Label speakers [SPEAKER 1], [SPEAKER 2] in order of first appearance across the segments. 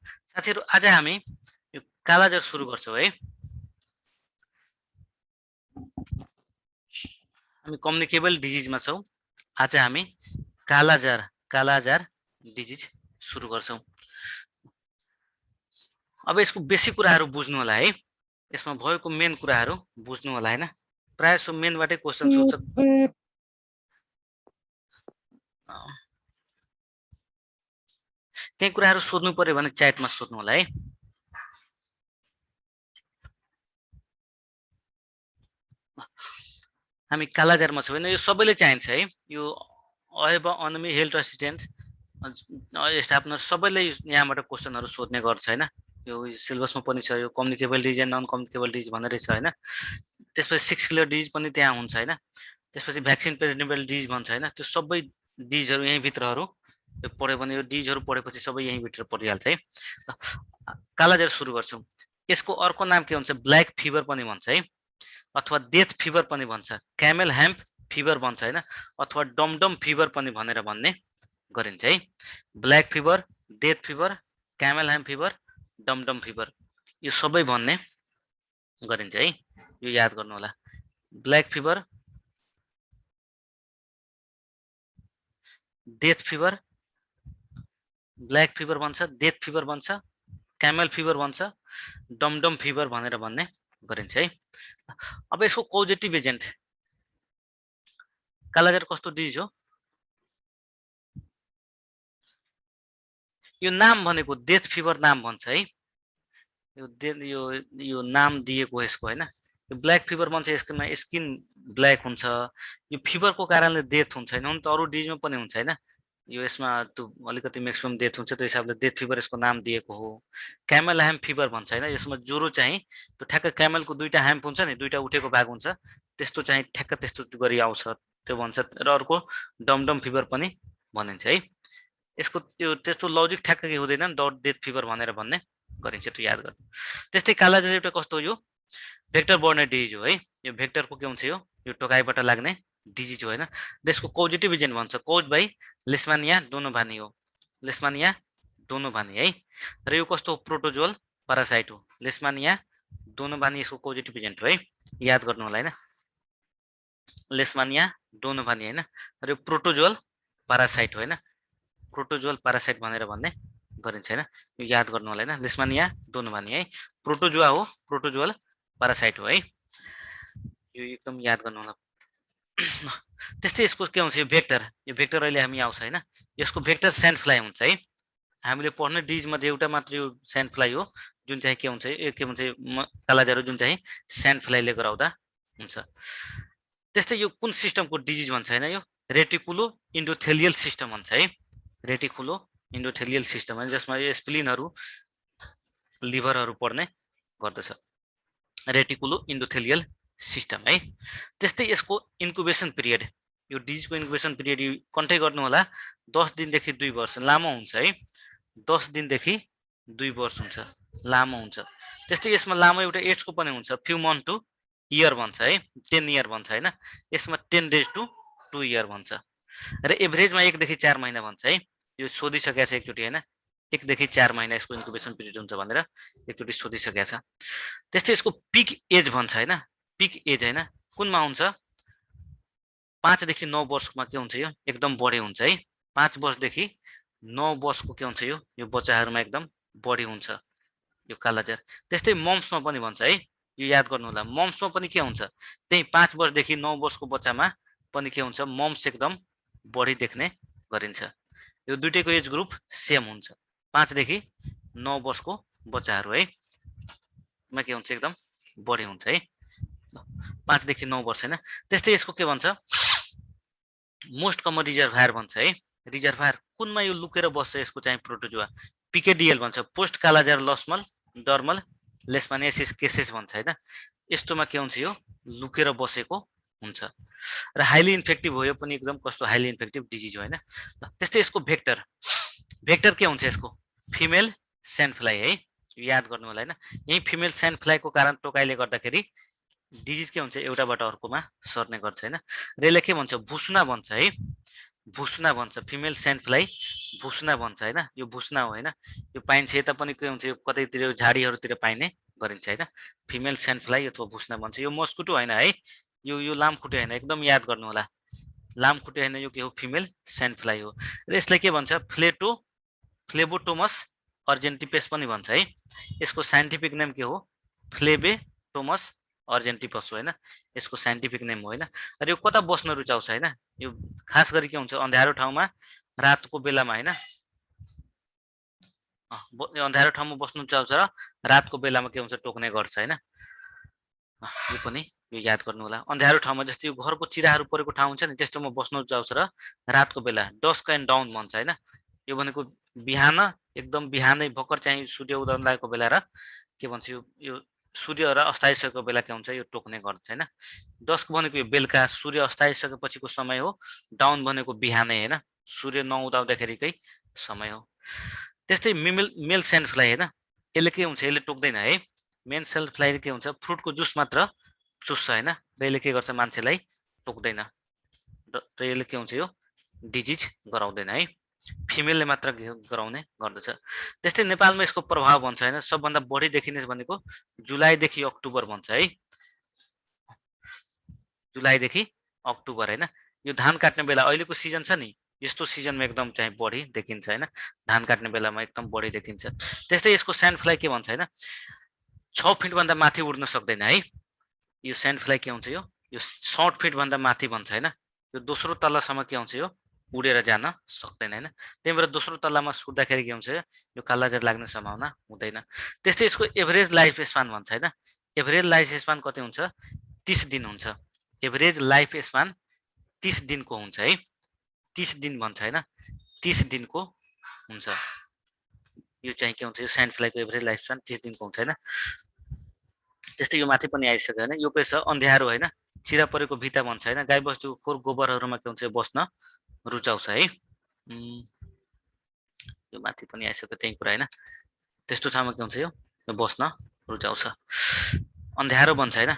[SPEAKER 1] साथीहरु आज हामी यो कालाजार सुरु गर्छौं है। हामी कम्युनिकेबल डिजिजमा छौं। आज हामी कालाजार डिजिज सुरु गर्छौं। अब यसको बेसिक कुराहरु बुझ्नु होला है। यसमा भएको मेन कुराहरु बुझ्नु होला हैन। प्राय सो मेनबाटै क्वेशन सोध्छ। केही कुराहरु सोध्नु पर्यो भने च्याटमा सोध्नु होला है। हामी कालाजारमा छौं हैन, यो सबैले चाहिन्छ है। यो अहेब अनमी हेल्थ असिस्टेन्ट स्टाफनर सबैले यहाँबाट क्वेशनहरु सोध्ने गर्छ हैन। यो सिलेबसमा पनि छ, यो communicable disease and non communicable disease भनेर छ हैन। त्यसपछि 6 किलर डिजिज पनि त्यहाँ हुन्छ हैन। त्यसपछि भ्याक्सिन प्रेभेन्टेबल डिजिज भन्छ हैन। त्यो सबै डिजिजहरु यही भित्रहरु पढ्यो भने यो डिजिजहरु पढेपछि सबै यही भित्र परिहाल्छ है। कालाजार सुरु गर्छौं। यसको अर्को नाम के हुन्छ, ब्ल्याक फिभर पनि भन्छ है, अथवा डेथ फिभर पनि भन्छ, क्यामेल ह्याम्प फिभर भन्छ हैन, अथवा डमडम फिभर पनि भनेर भन्ने गरिन्छ है। Black fever, death fever, camel hump fever, Dumdum fever यो सबै भन्ने गरिन्छ है। यो याद गर्नु होला। Black fever, death fever, black fever भन्छ, डेथ फिभर भन्छ, क्यामेल फिभर भन्छ, डमडम फिभर भनेर भन्ने गरिन्छ है। अब यसको कोजेटिभ एजेन्ट कालाजार कस्तो डिजिज हो? यो नाम भनेको डेथ फिभर नाम भन्छ है। यो नाम दिएको यसको हैन। यो ब्ल्याक फिभर भन्छ, यसकोमा स्किन ब्ल्याक हुन्छ। यो फिभरको कारणले डेथ हुन्छ हैन। हुन त अरु डिजिजमा पनि हुन्छ हैन। यो यसमा त्यो अलिकति म्याक्सिमम डेथ हुन्छ, त्यो हिसाबले डेथ फिभर यसको नाम दिएको हो। क्यामेल ह्याम्प फिभर भन्छ हैन। यसमा ज्वरो चाहिँ त्यो ठ्याक्क क्यामेलको दुईटा ह्याम्प हुन्छ नि, दुईटा उठेको भाग हुन्छ, त्यस्तो चाहिँ ठ्याक्क त्यस्तो गरी आउँछ, त्यो भन्छ। र अर्को डमडम फिभर पनि भनिन्छ है। यसको त्यो त्यस्तो लजिक ठ्याक्क के हुँदैन, डेथ फिभर भनेर भन्ने गरिन्छ, त्यो याद गर्नु। त्यस्तै कालाजार एउटा कस्तो हो, यो भेक्टर बर्ने डिजिज हो है। यो भेक्टरको के हुन्छ, यो टोकाइबाट लाग्ने डिजिज हो हैन। त्यसको कोजेटिभ एजेन्ट भन्छ, कोज बाइ लेशमानिया डोनोभानी हो। लेशमानिया डोनोभानी है। र यो कस्तो प्रोटोजोल प्यारासाइट हो। लेशमानिया डोनोभानी यसको कोजेटिभ एजेन्ट हो है। याद गर्नु होला हैन। लेशमानिया डोनोभानी हैन। र यो प्रोटोजोल प्यारासाइट हो हैन। प्रोटोजोल प्यारासाइट भनेर भन्ने गरिन्छ हैन। यो याद गर्नु होला हैन। लेशमानिया डोनोभानी है, प्रोटोजुआ हो, प्रोटोजोल प्यारासाइट हो है। यो एकदम याद गर्नु होला। त्यस्तै यसको के हुन्छ, यो भेक्टर अहिले हामी आउँछ हैन। यसको भेक्टर स्यान्ड फ्लाइ हुन्छ है। हामीले पढ्ने डिजिज मध्ये एउटा मात्र यो स्यान्ड फ्लाइ हो, जुन चाहिँ के हुन्छ, के भन्छ, कालाजार जुन चाहिँ स्यान्ड फ्लाइले गराउँदा हुन्छ। त्यस्तै यो कुन सिस्टमको डिजिज भन्छ हैन, यो रेटिकुलो इन्डोथेलियल सिस्टम भन्छ है। रेटिकुलो इन्डोथेलियल सिस्टम है, जसमा यो स्प्लिनहरु लिभरहरु पर्ने गर्दछ। रेटिकुलो इन्डोथेलियल सिस्टम है। त्यस्तै यसको इन्क्युबेसन पिरियड, यो डिजिजको इन्क्युबेसन पिरियड कन्टै गर्नु होला, 10 दिनदेखि 2 वर्ष लामो हुन्छ है। 10 दिनदेखि 2 वर्ष हुन्छ, लामो हुन्छ। त्यस्तै यसमा लामो एउटा एजको पनि हुन्छ, फ्यु मन्थ टु इयर भन्छ है, 10 इयर भन्छ हैन। यसमा 10 डेज टु 2 इयर भन्छ। र एभरेजमा 1 देखि 4 महिना भन्छ है। यो सोधिसकेको छ एकचोटि हैन, 1 देखि 4 महिना यसको इन्क्युबेसन पिरियड हुन्छ भनेर एकचोटि सोधिसकेको छ। त्यस्तै यसको पिक एज भन्छ हैन। पिक एज हैन, कुनमा हुन्छ, 5 देखि 9 वर्षमा के हुन्छ, यो एकदम बढी हुन्छ है। 5 वर्षदेखि 9 वर्षको के हुन्छ, यो बच्चाहरुमा एकदम बढी हुन्छ यो कालाजार। त्यस्तै मम्समा पनि भन्छ है। यो याद गर्नु होला। मम्समा पनि के हुन्छ, त्यही 5 वर्षदेखि 9 वर्षको बच्चामा पनि के हुन्छ, मम्स एकदम बढी देख्ने गरिन्छ। यो दुईटैको एज ग्रुप सेम हुन्छ, 5 देखि 9 वर्षको बच्चाहरु है मा के हुन्छ, एकदम बढी हुन्छ है। 5 देखि 9 वर्ष हैन। त्यस्तै यसको के भन्छ, मोस्ट कमन रिजर्भायर भन्छ है। रिजर्भायर कुनमा यो लुकेर बस्छ, यसको चाहिँ प्रोटोजुआ। पिकेडिएल भन्छ, पोस्ट कालाजार लस्मल डर्मल लेशमानियासिस केसेस भन्छ हैन। यस्तोमा के हुन्छ, यो लुकेर बसेको हुन्छ र हाइली इन्फेक्टिभ हो। यो पनि एकदम कस्तो हाइली इन्फेक्टिभ डिजिज हो हैन। त्यस्तै यसको भेक्टर के हुन्छ, यसको फिमेल स्यान्ड फ्लाइ है। याद गर्नु होला हैन। यही फिमेल स्यान्ड फ्लाइको कारण टोकाइले गर्दाखेरि डिजिज के हुन्छ, एउटाबाट अर्कोमा सर्ने गर्छ हैन। र यसले के भन्छ, भुस्ना भन्छ है। भुस्ना भन्छ, फिमेल स्यान्ड फ्लाई भुस्ना भन्छ हैन, यो भुस्ना हो हैन, यो पाइन्छ यता पनि के हुन्छ, यो कतैतिर झाडीहरूतिर पाइने गरिन्छ हैन, फिमेल स्यान्ड फ्लाई अथवा भुस्ना भन्छ। यो मस्कुटो हैन है, यो लामखुट्टे हैन, एकदम याद गर्नु होला, लामखुट्टे हैन, यो के हो, फिमेल स्यान्ड फ्लाई हो। र यसलाई के भन्छ, फ्लेबोटोमस अर्जेन्टिपेस पनि भन्छ है। यसको साइन्टिफिक नेम के हो, फ्लेबोटोमस अर्जेन्टिपस हो हैन, यसको साइन्टिफिक नेम हो हैन। र यो कता बस्न रुचाउँछ हैन, यो खास गरी के हुन्छ, अँध्यारो ठाउँमा रातको बेलामा हैन, अँध्यारो ठाउँमा बस्नु रुचाउँछ र रातको बेलामा के हुन्छ, टोक्ने गर्छ हैन। यो पनि यो याद गर्नु होला, अँध्यारो ठाउँमा जस्तै यो घरको चिराहरू परेको ठाउँ हुन्छ नि, त्यस्तोमा बस्नु रुचाउँछ र रातको बेला, डस्क एन्ड डाउन भन्छ हैन। यो भनेको बिहान, एकदम बिहानै भर्खर चाहिँ सूर्य उदय लागेको बेला र के भन्छ, यो सूर्य र अस्ताइसकेको बेला के हुन्छ, यो टोक्ने गर्छ हैन। डस्क भनेको यो बेलुका सूर्य अस्ताइसकेपछिको समय हो, डाउन भनेको बिहानै हैन, सूर्य नउदाउँदाखेरिकै समय हो। त्यस्तै मेल स्यान्ड फ्लाई हैन, यसले के हुन्छ, यसले टोक्दैन है। मेन सेल फ्लाई के हुन्छ, फ्रुटको जुस मात्र चुस्छ हैन, र यसले के गर्छ, मान्छेलाई टोक्दैन, र यसले के हुन्छ, यो डिजिज गराउँदैन है, फिमेलले मात्र गराउने गर्दछ। त्यस्तै नेपालमा यसको प्रभाव भन्छ हैन, सबभन्दा बढी देखिने भनेको जुलाईदेखि अक्टोबर भन्छ है, जुलाईदेखि अक्टोबर हैन। यो धान काट्ने बेला, अहिलेको सिजन छ नि, यस्तो सिजनमा एकदम चाहिँ बढी देखिन्छ हैन, धान काट्ने बेलामा एकदम बढी देखिन्छ। त्यस्तै यसको स्यान्ड फ्लाई के भन्छ हैन, 6 फिट भन्दा माथि उड्न सक्दैन है। यो स्यान्ड फ्लाई के हुन्छ, यो 7 फिट भन्दा माथि भन्छ हैन, यो दोस्रो तल्लासम्म के हुन्छ, यो उडेर जान सक्दैन हैन। त्यही भएर दोस्रो तल्लामा सुत्दाखेरि के हुन्छ, यो कालाजार लाग्ने सम्भावना हुँदैन। त्यस्तै यसको एभरेज लाइफ स्पान भन्छ हैन, एभरेज लाइफ स्पान कति हुन्छ, 30 दिन हुन्छ। एभरेज लाइफ स्पान 30 दिनको हुन्छ है, 30 दिन भन्छ हैन, 30 दिनको हुन्छ। यो चाहिँ के हुन्छ, यो स्यान्ड फ्लाईको एभरेज लाइफ स्पान 30 दिनको हुन्छ हैन। त्यस्तै यो माथि पनि आइसक्यो हैन, यो के छ, अँध्यारो हैन, चिरा परेको भित्ता भन्छ हैन, गाईबस्तु फोहोर गोबरहरूमा के हुन्छ, बस्न रुचाउँछ है। यो माथि पनि आइसक्यो त्यही कुरा हैन, त्यस्तो ठाउँमा के हुन्छ, यो बस्न रुचाउँछ। अँध्यारो भन्छ हैन,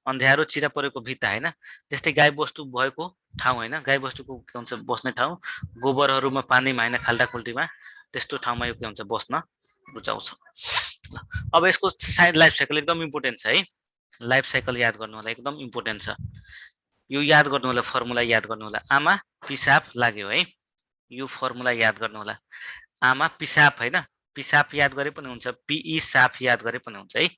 [SPEAKER 1] अँध्यारो चिरा परेको भित्ता हैन, त्यस्तै गाईबस्तु भएको ठाउँ हैन, गाईबस्तुको के हुन्छ, बस्ने ठाउँ, गोबरहरूमा, पानीमा हैन, खाल्टाखुल्टीमा, त्यस्तो ठाउँमा यो के हुन्छ, बस्न रुचाउँछ। अब यसको लाइफ साइकल एकदम इम्पोर्टेन्ट छ है, लाइफ साइकल याद गर्नु होला, एकदम इम्पोर्टेन्ट छ। यो याद गर्नु होला, फर्मुला याद गर्नु होला, आमा पिसाब लाग्यो है, यो फर्मुला याद गर्नु होला, आमा पिसाब हैन, पिसाब याद गरे पनि हुन्छ, पिई साफ याद गरे पनि हुन्छ है।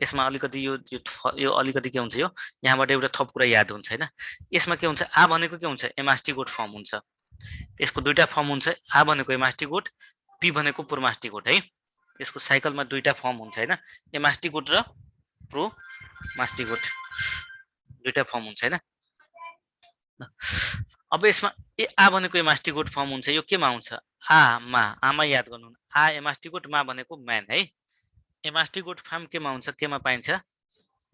[SPEAKER 1] यसमा अलिकति यो अलिकति के हुन्छ, यो यहाँबाट एउटा थप कुरा याद हुन्छ हैन। यसमा के हुन्छ, आ भनेको के हुन्छ, एमास्टिकोट फर्म हुन्छ, यसको दुईटा फर्म हुन्छ, आ भनेको एमास्टिकोट, पी भनेको प्रोमास्टिकोट है। यसको साइकलमा दुईटा फर्म हुन्छ हैन, एमास्टिकोट र प्रोमास्टिकोट, दुईटा फर्म हुन्छ हैन। अब यसमा आ भनेको एमास्टिकोट फर्म हुन्छ, यो केमा आउँछ, आमा, आमा याद गर्नु, आ एमास्टिकोट, मा भनेको म्यान है। एमास्टिकोट फर्म केमा हुन्छ, केमा पाइन्छ,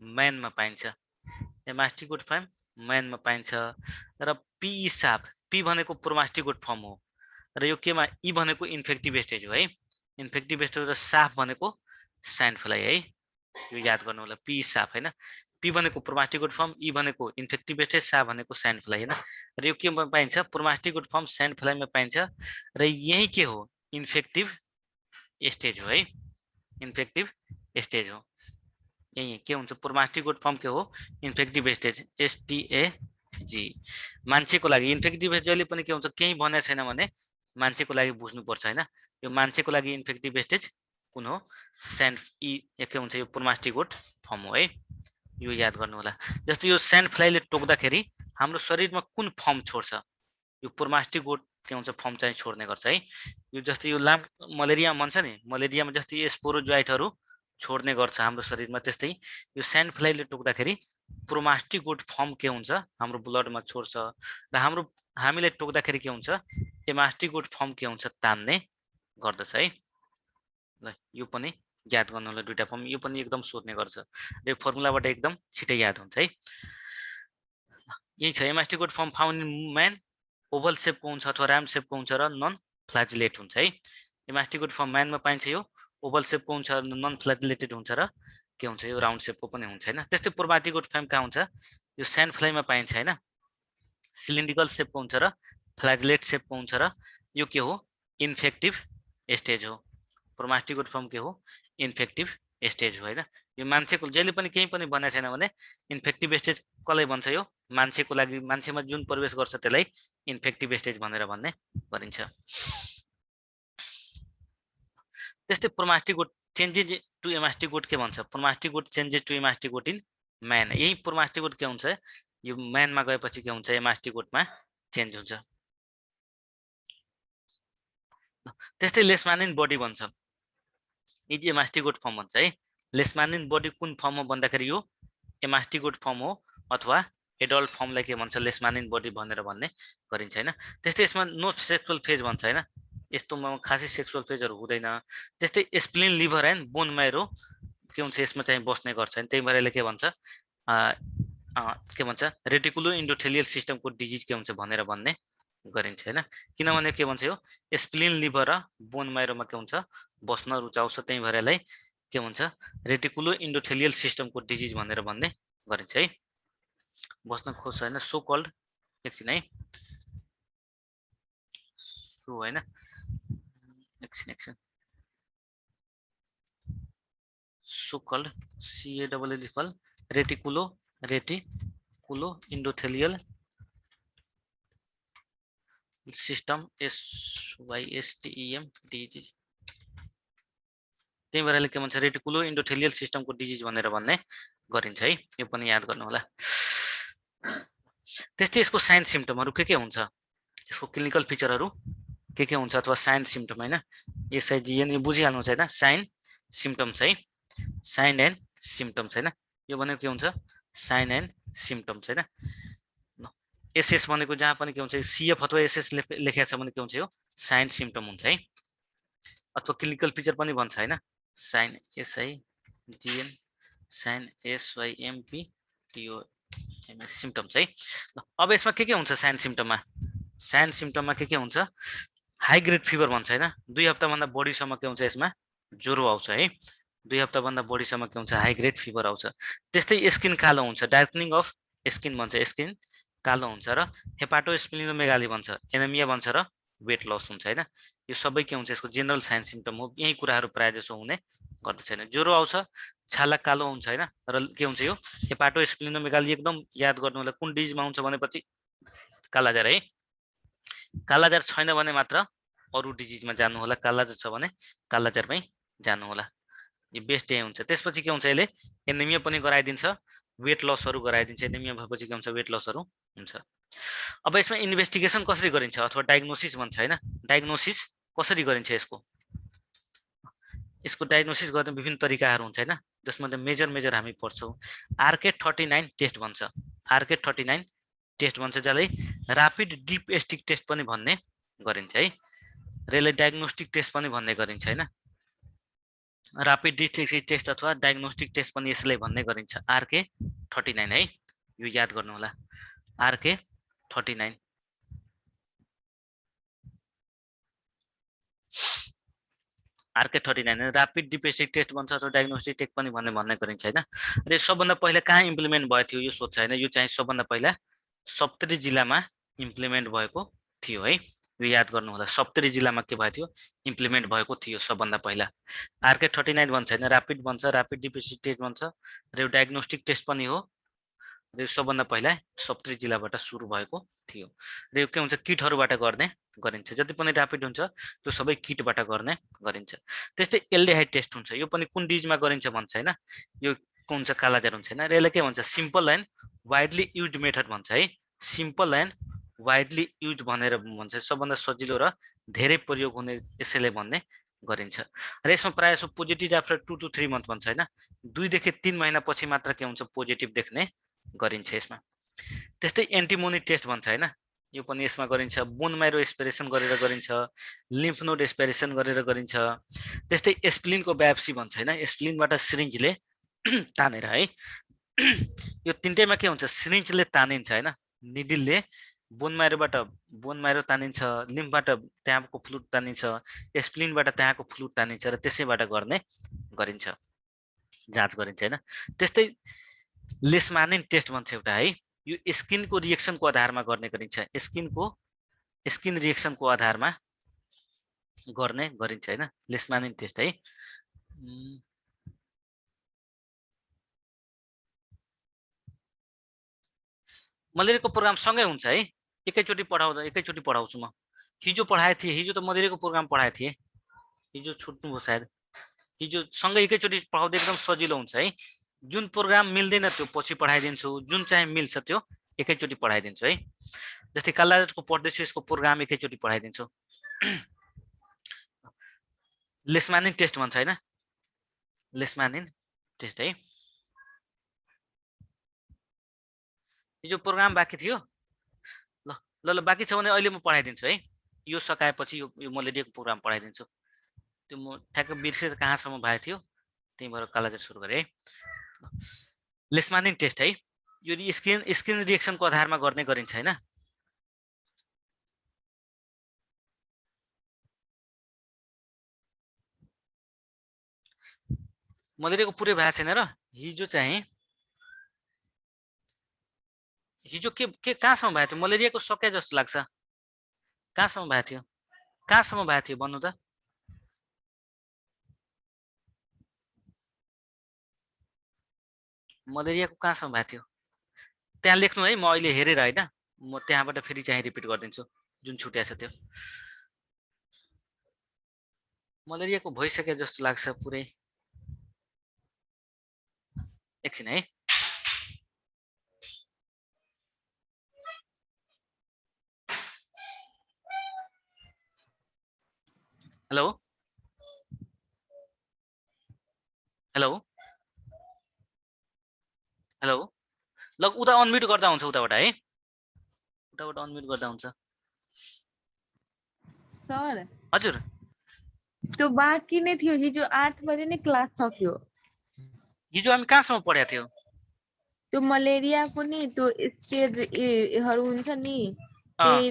[SPEAKER 1] म्यानमा पाइन्छ, एमास्टिकोट फर्म म्यानमा पाइन्छ। र पी साफ, पी भनेको प्रोमास्टिकोट फर्म हो, र यो केमा, ई भनेको इन्फेक्टिभ स्टेज हो है, इन्फेक्टिभ स्टेज, र साफ भनेको स्यान्ड फ्लाई है, यो याद गर्नु होला, पी साफ हैन, पी भनेको प्रोमास्टिकोट फर्म, ई भनेको इन्फेक्टिभ स्टेज, साफ भनेको स्यान्ड फ्लाई हैन। र यो केमा पाइन्छ, प्रोमास्टिकोट फर्म स्यान्ड फ्लाईमा पाइन्छ, र यही के हो, इन्फेक्टिभ स्टेज हो है, इन्फेक्टिभ स्टेज हो, यही के हुन्छ, प्रोमास्टिकोट फर्म के हो, इन्फेक्टिभ स्टेज, एसटीएजी। मान्छेको लागि इन्फेक्टिभ स्टेज जहिले पनि के हुन्छ, केही भनेको छैन भने मान्छेको लागि बुझ्नुपर्छ हैन, यो मान्छेको लागि इन्फेक्टिभ स्टेज कुन हो, स्यान्ड, के हुन्छ, यो प्रोमास्टिकोट फर्म हो है, यो याद गर्नु होला। जस्तै यो स्यान्ड फ्लाईले टोक्दाखेरि हाम्रो शरीरमा कुन फर्म छोड्छ, यो प्रोमास्टिकोट के हुन्छ, फर्म चाहिँ छोड्ने गर्छ है। यो जस्तै यो मलेरिया भन्छ नि, मलेरियामा जस्तै स्पोरोजोइटहरू छोड्ने गर्छ हाम्रो शरीरमा, त्यस्तै यो स्यान्ड फ्लाईले टोक्दाखेरि प्रोमास्टिकोट फर्म के हुन्छ, हाम्रो ब्लडमा छोड्छ, र हामीलाई टोक्दाखेरि के हुन्छ, एमास्टिकोट फर्म के हुन्छ, तान्ने गर्दछ है। ल यो पनि याद गर्नु होला, दुईटा फर्म, यो पनि एकदम सोध्ने गर्छ, र फर्मुलाबाट एकदम छिटै याद हुन्छ है। यही छ, amastigote form found in man, oval सेपको हुन्छ अथवा राउन्ड सेपको हुन्छ र नन फ्ल्याजिलेट हुन्छ है। एमास्टिकोट फर्म म्यानमा पाइन्छ, यो ओभल सेपको हुन्छ, नन फ्ल्याजिलेटेड हुन्छ, र के हुन्छ, यो राउन्ड सेपको पनि हुन्छ हैन। त्यस्तै प्रोमास्टिकोट फर्म कहाँ हुन्छ, यो स्यान्ड फ्लाईमा पाइन्छ हैन, सिलिन्ड्रिकल सेपको हुन्छ र फ्ल्यागलेट सेपको हुन्छ र यो के हो इन्फेक्टिभ स्टेज हो। प्रोमास्टिगोट फर्म के हो इन्फेक्टिभ स्टेज हो हैन। यो मान्छेको जहिले पनि केही पनि भनेको छैन भने इन्फेक्टिभ स्टेज कसलाई भन्छ यो मान्छेको लागि मान्छेमा जुन प्रवेश गर्छ त्यसलाई इन्फेक्टिभ स्टेज भनेर भन्ने गरिन्छ। त्यस्तै प्रोमास्टिगोट चेन्जेस टु एमास्टिगोट के भन्छ प्रोमास्टिगोट चेन्जेस टु एमास्टिगोट इन म्यान। यही प्रोमास्टिगोट के हुन्छ यो म्यानमा गएपछि के हुन्छ एमास्टिगोटमा चेन्ज हुन्छ। त्यस्तै लेसमानिन बडी भन्छ यी एमास्टिगोट फर्म भन्छ है। लेसमानिन बडी कुन फर्म हो भन्दाखेरि यो एमास्टिगोट फर्म हो अथवा एडल्ट फर्मलाई के भन्छ लेसमानिन बडी भनेर भन्ने गरिन्छ हैन। त्यस्तै यसमा नो सेक्सुअल फेज भन्छ हैन। यस्तोमा खासै सेक्सुअल फेजहरु हुँदैन। त्यस्तै spleen liver and bone marrow के हुन्छ यसमा चाहिँ बस्ने गर्छ हैन। त्यही भएर यसले के भन्छ रेटिकुलो इन्डोथेलियल सिस्टमको डिजिज के हुन्छ भनेर भन्ने गरिन्छ हैन। किनभने के भन्छ यो स्प्लिन लिभर र बोन मैरोमा के हुन्छ बस्न रुचाउँछ। त्यही भएर यसलाई के भन्छ रेटिकुलो इन्डोथेलियल सिस्टमको डिजिज भनेर भन्ने गरिन्छ है। बस्न खोज्छ हैन सो कल्ड एकछिन है सो हैन एकछिन so called CALL reticulo endothelial system SYSTEM disease. त्यही भएर के भन्छ रेटिकुलो इन्डोथेलियल सिस्टमको डिजिज भनेर भन्ने गरिन्छ है। यो पनि याद गर्नु होला। त्यस्तै यसको साइन सिम्पटमहरु के हुन्छ यसको क्लिनिकल फिचरहरु के हुन्छ अथवा साइन सिम्पटम हैन। SIGN यो बुझिहाल्नुहुन्छ हैन साइन सिम्पटम्स है। साइन एन्ड सिम्पटम्स हैन। यो भनेको के हुन्छ साइन एन्ड सिम्पटम्स हैन। SS भनेको जहाँ पनि के हुन्छ CF अथवा SS लेखेको छ भने के हुन्छ यो साइन सिम्पटम हुन्छ है। अथवा क्लिनिकल फिचर पनि भन्छ हैन sign SIGN sign SYMP TOMS symptoms है। अब यसमा के हुन्छ साइन सिम्पटममा के हुन्छ हाई ग्रेड फिभर भन्छ हैन। 2 हप्ता भन्दा बढी सम्म के हुन्छ यसमा ज्वरो आउँछ है। 2 हप्ता भन्दा बढी सम्म के हुन्छ हाई ग्रेड फिभर आउँछ। त्यस्तै स्किन कालो हुन्छ डार्कनिङ अफ स्किन भन्छ स्किन कालो हुन्छ र हेपाटोस्प्लिनोमेगाली भन्छ एनेमिया भन्छ र वेट लस हुन्छ हैन। यो सबै के हुन्छ यसको जेनरल साइन सिम्पटम हो। यही कुराहरु प्राय जसो हुने गर्दछ हैन। ज्वरो आउँछ छाला कालो हुन्छ हैन र के हुन्छ यो हेपाटोस्प्लिनोमेगाली एकदम याद गर्नु होला कुन डिजिजमा हुन्छ भनेपछि कालाजार है। कालाजार छैन भने मात्र अरु डिजिजमा जानु होला। कालाजार छ भने कालाजारमै जानु होला। यो बेस्ट यही हुन्छ। त्यसपछि के हुन्छ यसले एनेमिया पनि गराइदिन्छ वेट लसहरु गराइदिन्छ। एनेमिया भएपछि के हुन्छ वेट लसहरु हुन्छ। अब यसमा इन्भेस्टिगेसन कसरी गरिन्छ अथवा डायग्नोसिस भन्छ हैन। डायग्नोसिस कसरी गरिन्छ यसको डायग्नोसिस गर्ने विभिन्न तरिकाहरु हुन्छ हैन। जसमा मेजर हामी पढ्छौं। RK39 टेस्ट भन्छ। RK39 टेस्ट भन्छ जसलाई र्यापिड डीप स्टिक टेस्ट पनि भन्ने गरिन्छ है। र यसलाई डायग्नोस्टिक टेस्ट पनि भन्ने गरिन्छ हैन। र्यापिड डिटेक्टिभ टेस्ट अथवा डायग्नोस्टिक टेस्ट पनि यसलाई भन्ने गरिन्छ RK39 है। यो याद गर्नु होला RK39 र्यापिड डिपेस्टिक टेस्ट भन्छ अथवा डायग्नोस्टिक टेस्ट पनि भन्ने गरिन्छ हैन। र सबभन्दा पहिला कहाँ इम्प्लिमेन्ट भयो थियो यो सोध्छ हैन। यो चाहिँ सबभन्दा पहिला सप्तरी जिल्लामा इम्प्लिमेन्ट भएको थियो है। यो याद गर्नु होला सप्तरी जिल्लामा के भयो थियो इम्प्लिमेन्ट भएको थियो सबभन्दा पहिला। RK39 भन्छ हैन र्यापिड भन्छ र्यापिड डिपेस्टिक टेस्ट भन्छ र यो डायग्नोस्टिक टेस्ट पनि हो। र यो सबभन्दा पहिला सप्तरी जिल्लाबाट सुरु भएको थियो। र यो के हुन्छ किटहरुबाट गर्ने गरिन्छ। जति पनि र्यापिड हुन्छ त्यो सबै किटबाट गर्ने गरिन्छ। त्यस्तै एल्डिहाइड टेस्ट हुन्छ। यो पनि कुन डिजिजमा गरिन्छ भन्छ हैन। यो कुन हुन्छ कालाजार हुन्छ हैन। र यसले के भन्छ simple and widely used method भन्छ है। सिम्पल एन्ड वाइडली युज्ड भनेर भन्छ सबभन्दा सजिलो र धेरै प्रयोग हुने यसैले भन्ने गरिन्छ। र यसमा प्राय जसो पोजिटिभ आफ्टर 2 to 3 मन्थ भन्छ हैन। 2 देखि 3 महिना पछि मात्र के हुन्छ पोजिटिभ देख्ने गरिन्छ यसमा। त्यस्तै एन्टिमोनी टेस्ट भन्छ हैन। यो पनि यसमा गरिन्छ। बोन मैरो एस्पिरेसन गरेर गरिन्छ। लिम्फ नोड एस्पिरेसन गरेर गरिन्छ। त्यस्तै स्प्लिनको बायोप्सी भन्छ हैन। स्प्लिनबाट सिरिन्जले तानेर है। यो तीनटैमा के हुन्छ सिरिन्जले तानिन्छ हैन। निडलले बोन मैरो तानिन्छ लिम्फबाट त्यहाँको फ्लुइड तानिन्छ स्प्लिनबाट त्यहाँको फ्लुइड तानिन्छ र त्यसैबाट गर्ने गरिन्छ जाँच गरिन्छ हैन। त्यस्तै लेसमानिन टेस्ट भन्छ एउटा है। यो स्किनको रिएक्सनको आधारमा गर्ने गरिन्छ, स्किन रिएक्सनको आधारमा गर्ने गरिन्छ हैन, लेशमानिन टेस्ट है। मलेरियाको प्रोग्राम सँगै हुन्छ है, एकैचोटि पढाउँछु म। हिजो पढाए थिए, हिजो त मलेरियाको प्रोग्राम पढाए थिए, हिजो छुट्नुभयो सायद। हिजो सँगै एकैचोटि पढाउँदा एकदम सजिलो हुन्छ है। जुन प्रोग्राम मिल्दैन त्यो पछि पढाइदिन्छु, जुन चाहिँ मिल्छ त्यो एकैचोटि पढाइदिन्छु है। जस्तै कालाजको पढ्दैछु, यसको प्रोग्राम एकैचोटि पढाइदिन्छु। लेशमानिन टेस्ट भन्छ हैन, लेशमानिन टेस्ट है। हिजो प्रोग्राम बाँकी थियो, ल ल ल बाँकी छ भने अहिले म पढाइदिन्छु है। यो सकाएपछि यो मलेरियाको प्रोग्राम पढाइदिन्छु। त्यो म ठ्याक्क बिर्सेर कहाँसम्म भएको थियो, त्यही भएर कालाजार सुरु गरेँ है। लेशमानिन टेस्ट है, यो स्किन रिएक्सनको आधारमा गर्ने गरिन्छ हैन। मलेरियाको पुरै भएको छैन र हिजो चाहिँ, हिजो के कहाँसम्म भएको थियो? मलेरियाको सके जस्तो लाग्छ। कहाँसम्म भएको थियो, कहाँसम्म भएको थियो भन्नु त? मलेरियाको कहाँसम्म भएको थियो त्यहाँ लेख्नु है, म अहिले हेरेर हैन, म त्यहाँबाट फेरि चाहिँ रिपिट गरिदिन्छु जुन छुट्या छ त्यो। मलेरियाको भइसके जस्तो लाग्छ पुरै, एकछिन है। हेलो हेलो हेलो, ल उता अनम्युट गर्दा हुन्छ, उताबाट है, उताबाट अनम्युट गर्दा हुन्छ।
[SPEAKER 2] सर
[SPEAKER 1] हजुर,
[SPEAKER 2] त्यो बाँकी नै थियो, हिजो 8 बजे नै क्लास सक्यो।
[SPEAKER 1] हिजो हामी कहाँसम्म पढेका थियौँ?
[SPEAKER 2] त्यो मलेरियाको नि त्यो स्टेजहरू हुन्छ नि, त्यही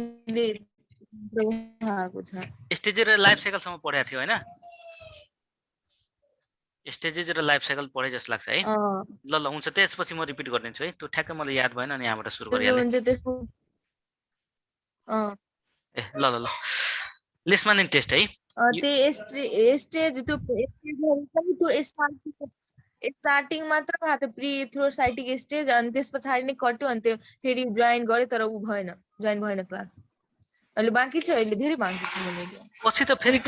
[SPEAKER 2] भएको छ।
[SPEAKER 1] स्टेज र लाइफ साइकलसम्म पढेका थियो हैन? स्टेजेस र लाइफ साइकल पढे जस्तो लाग्छ है। ल ल हुन्छ, त्यसपछि म रिपिट गरिदिन्छु है, त्यो ठ्याक्कै मलाई याद भएन अनि यहाँबाट सुरु गरिहालेँ। ए ल ल ल, लेशमानिन टेस्ट है।
[SPEAKER 2] त्यो स्टेज त्यो स्टार्टिङ मात्र भएको थियो, प्री थ्रोसाइटिक स्टेज, अनि त्यस पछाडि नै कट्यो, अनि त्यो फेरि जोइन गरे तर ऊ भएन, जोइन भएन क्लास। अहिले बाँकी छ, अहिले धेरै बाँकी छ मलेरिया।
[SPEAKER 1] पछि त फेरि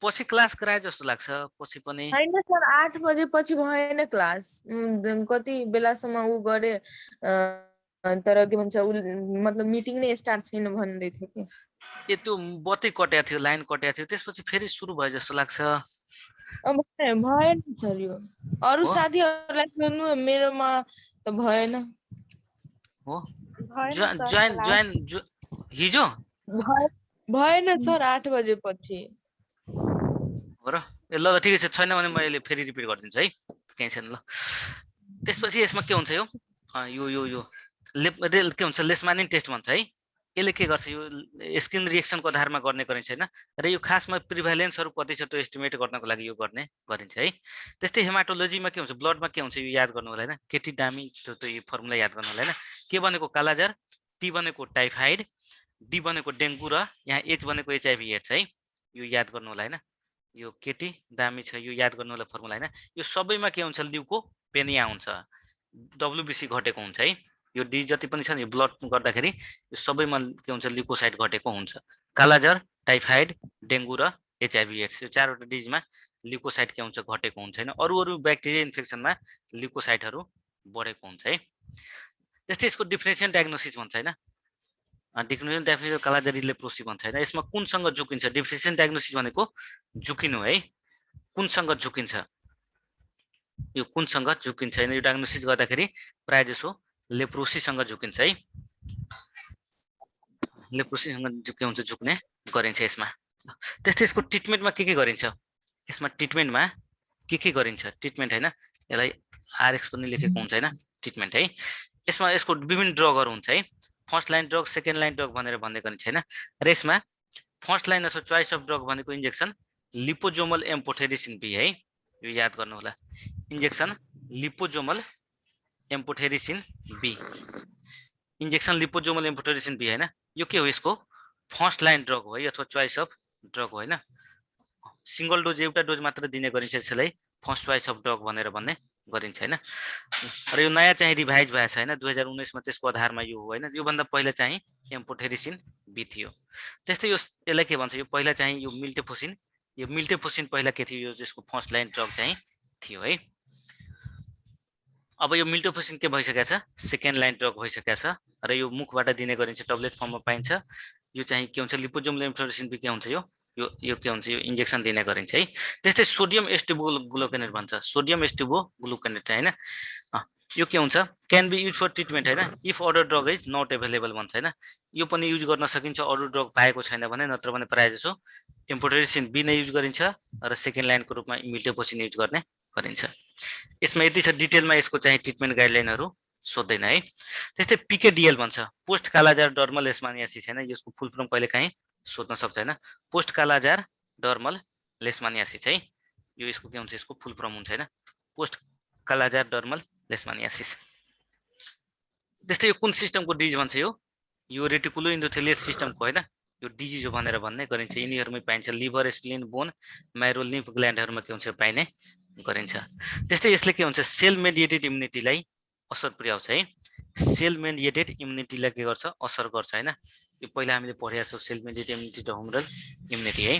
[SPEAKER 1] पछि क्लास गराए जस्तो लाग्छ, पछि पनि
[SPEAKER 2] हैन सर, 8 बजे पछि भएन क्लास, कति बेलासम्म ऊ गरे, तर के भन्छ मतलब मिटिङ नै स्टार्ट छैन भन्दै थियो कि।
[SPEAKER 1] ए त्यो बत्ती कट्या थियो, लाइन कट्या थियो, त्यसपछि फेरि सुरु भयो जस्तो लाग्छ।
[SPEAKER 2] अब भएन सर, यो अरू साथीहरूलाई सोध्नु, मेरोमा त भएन।
[SPEAKER 1] हो जोइन हिजो
[SPEAKER 2] भएन सर, 8 बजे पछि
[SPEAKER 1] हो र। ए ल ल ठिकै छ, छैन भने म अहिले फेरि रिपिट गरिदिन्छु है, केही छैन। ल त्यसपछि यसमा के हुन्छ, यो यो यो के हुन्छ, लेशमानिन टेस्ट भन्छ है। यसले के गर्छ, यो स्किन रिएक्सनको आधारमा गर्ने गरिन्छ हैन, र यो खासमा प्रिभ्यालेन्सहरू कति छ त्यो एस्टिमेट गर्नको लागि यो गर्ने गरिन्छ है। त्यस्तै हेमाटोलोजीमा के हुन्छ, ब्लडमा के हुन्छ, यो याद गर्नु होला हैन, केटी डामी त्यो यो फर्मुला याद गर्नु होला हैन। के भनेको कालाजार, टी भनेको टाइफाइड, डी भनेको डेङ्गु, र यहाँ एच भनेको एचआइभी एड्स है, यो याद गर्नु होला हैन। यो केटी दामी छ, यो याद गर्नु होला फर्मुला हैन। यो सबैमा के हुन्छ, ल्युकोपेनिया हुन्छ, डब्ल्युबिसी घटेको हुन्छ है। यो डी जति पनि छ नि, ब्लड गर्दाखेरि यो सबैमा के हुन्छ, ल्युकोसाइट घटेको हुन्छ। कालाजार, टाइफाइड, डेङ्गु र एचआइभी एड्स, यो चारवटा डिजिजमा ल्युकोसाइट के हुन्छ, घटेको हुन्छ हैन। अरू ब्याक्टेरिया इन्फेक्सनमा ल्युकोसाइटहरू बढेको हुन्छ है। त्यस्तै यसको डिफरेन्सियल डायग्नोसिस भन्छ हैन, डिफरेन्सियल डायग्नोसिस कालाजारी लेप्रोसी भन्छ हैन। यसमा कुनसँग झुकिन्छ, डिफरेन्सियल डायग्नोसिस भनेको झुकिनु है, कुनसँग झुकिन्छ, यो कुनसँग झुकिन्छ हैन, यो डायग्नोसिस गर्दाखेरि प्राय जसो लेप्रोसीसँग झुकिन्छ है, लेप्रोसीसँग के हुन्छ, झुक्ने गरिन्छ यसमा। त्यस्तै यसको ट्रिटमेन्टमा के गरिन्छ, यसमा ट्रिटमेन्टमा के गरिन्छ, ट्रिटमेन्ट हैन, यसलाई आरएक्स पनि लेखेको हुन्छ हैन, ट्रिटमेन्ट है। यसमा यसको विभिन्न ड्रगहरू हुन्छ है, first line drug, second line drug भनेर भन्ने गरिन्छ हैन। र यसमा फर्स्ट लाइन अथवा चोइस अफ ड्रग भनेको इन्जेक्सन लिपोजोमल एम्फोटेरिसिन बी है, यो याद गर्नु होला, injection liposomal amphotericin B. Injection liposomal amphotericin B हैन, यो के हो यसको फर्स्ट लाइन ड्रग हो है अथवा चोइस अफ ड्रग हो हैन। सिंगल डोज एउटा डोज मात्र दिने गरिन्छ, यसलाई फर्स्ट चोइस अफ ड्रग भनेर भन्ने गरिन्छ हैन। र यो नयाँ चाहिँ रिभाइज भएको छ हैन 2019 मा, त्यसको आधारमा यो हो हैन। यो भन्दा पहिला चाहिँ एम्फोटेरिसिन बी थियो। त्यस्तै यो यसलाई के भन्छ, यो पहिला चाहिँ यो मिल्टेफोसिन पहिला के थियो, यो जसको फर्स्ट लाइन ड्रग चाहिँ थियो है। अब यो मिल्टेफोसिन के भइसकेको छ, सेकेन्ड लाइन ड्रग भइसकेको छ र यो मुखबाट दिने गरिन्छ, टब्लेट फर्ममा पाइन्छ। यो चाहिँ के हुन्छ, लिपोजोमल एम्फोटेरिसिन बी के हुन्छ, यो के हुन्छ, यो इन्जेक्सन दिने गरिन्छ है। त्यस्तै सोडियम एस्टिबोग्लुकोनेट भन्छ, सोडियम एस्टिबोग्लुकोनेट हैन। यो के हुन्छ, can be use for treatment हैन if other drug is not available भन्छ हैन। यो पनि युज गर्न सकिन्छ अरू ड्रग पाएको छैन भने, नत्र भने प्रायः जसो एम्फोटेरिसिन बी नै युज गरिन्छ र सेकेन्ड लाइनको रूपमा मिल्टेफोसिन युज गर्ने गरिन्छ। यसमा यति छ डिटेलमा यसको चाहिँ ट्रिटमेन्ट गाइडलाइनहरू सोध्दैन है। त्यस्तै पिकेडिएल भन्छ, पोस्ट कालाजार डर्मल लेशमानियासिस हैन। यसको फुल फर्म कहिले काहीँ सोध्न सक्छ हैन, पोस्ट कालाजार डर्मल लेशमानियासिस है। यो यसको के हुन्छ, यसको फुल फर्म हुन्छ हैन, पोस्ट कालाजार डर्मल लेशमानियासिस। त्यस्तै यो कुन सिस्टमको डिजिज भन्छ, यो रेटिकुलो इन्डोथेलियस सिस्टमको हैन, यो डिजिज हो भनेर भन्ने गरिन्छ। यिनीहरूमै पाइन्छ, लिभर, स्प्लिन, बोन, माइरो, लिम्फ ग्ल्यान्डहरूमा के हुन्छ, पाइने गरिन्छ। त्यस्तै यसले के हुन्छ, सेल मेडिएटेड इम्युनिटीलाई असर पुर्याउँछ है। सेल मेडिएटेड इम्युनिटीलाई के गर्छ, असर गर्छ हैन। यो पहिला हामीले पढेका छौँ, सेल मेडिएटेड इम्युनिटी र ह्युमरल इम्युनिटी है।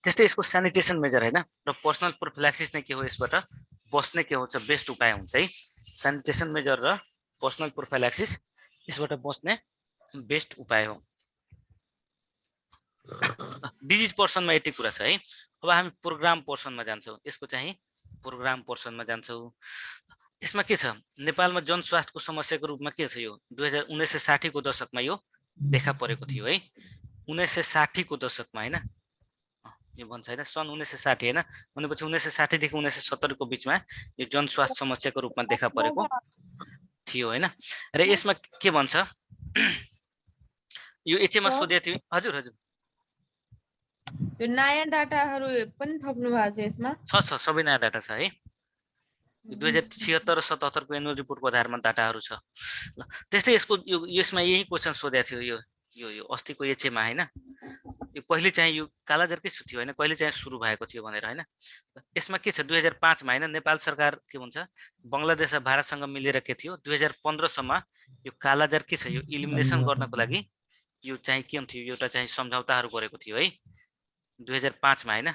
[SPEAKER 1] त्यस्तै यसको स्यानिटेसन मेजर हैन र पर्सनल प्रोफिल्याक्सिस नै के हो, यसबाट बस्ने के हुन्छ, बेस्ट उपाय हुन्छ है। स्यानिटेसन मेजर र पर्सनल प्रोफिल्याक्सिस यसबाट बस्ने बेस्ट उपाय हो। डिजिज पर्सनमा यति कुरा छ है। अब हामी प्रोग्राम पर्सनमा जान्छौँ, यसको चाहिँ प्रोग्राम पर्सनमा जान्छौँ। यसमा के छ, नेपालमा जनस्वास्थ्यको समस्याको रूपमा के छ, यो 1960 को दशकमा यो देखा परेको थियो है। 1960 को दशकमा हैन, यो भन्छ हैन सन् 1960 हैन, भनेपछि 1960 देखि 1970 को बीचमा यो जनस्वास्थ्य समस्याको रूपमा देखा परेको थियो हैन। र यसमा के भन्छ, यो एचएमा सोधेको थियो। हजुर हजुर,
[SPEAKER 2] यो नयाँ डाटाहरू पनि थप्नु भएको छ यसमा?
[SPEAKER 1] छ सबै नयाँ डाटा छ है। 2076 र 77 को एनुअल रिपोर्टको आधारमा डाटाहरू छ। ल त्यस्तै यसको यसमा यही क्वेसन सोधेको थियो, यो अस्तिको एचएमा हैन। यो पहिले चाहिँ यो कालाजारकै थियो हैन, कहिले चाहिँ सुरु भएको थियो भनेर हैन। यसमा के छ, 2005 मा हैन नेपाल सरकार के भन्छ, बंगलादेश र भारतसँग मिलेर के थियो, 2015 सम्म यो कालाजार के छ, यो इलिमिनेसन गर्नको लागि यो चाहिँ के थियो, एउटा चाहिँ सम्झौताहरू गरेको थियो है 2005 मा हैन।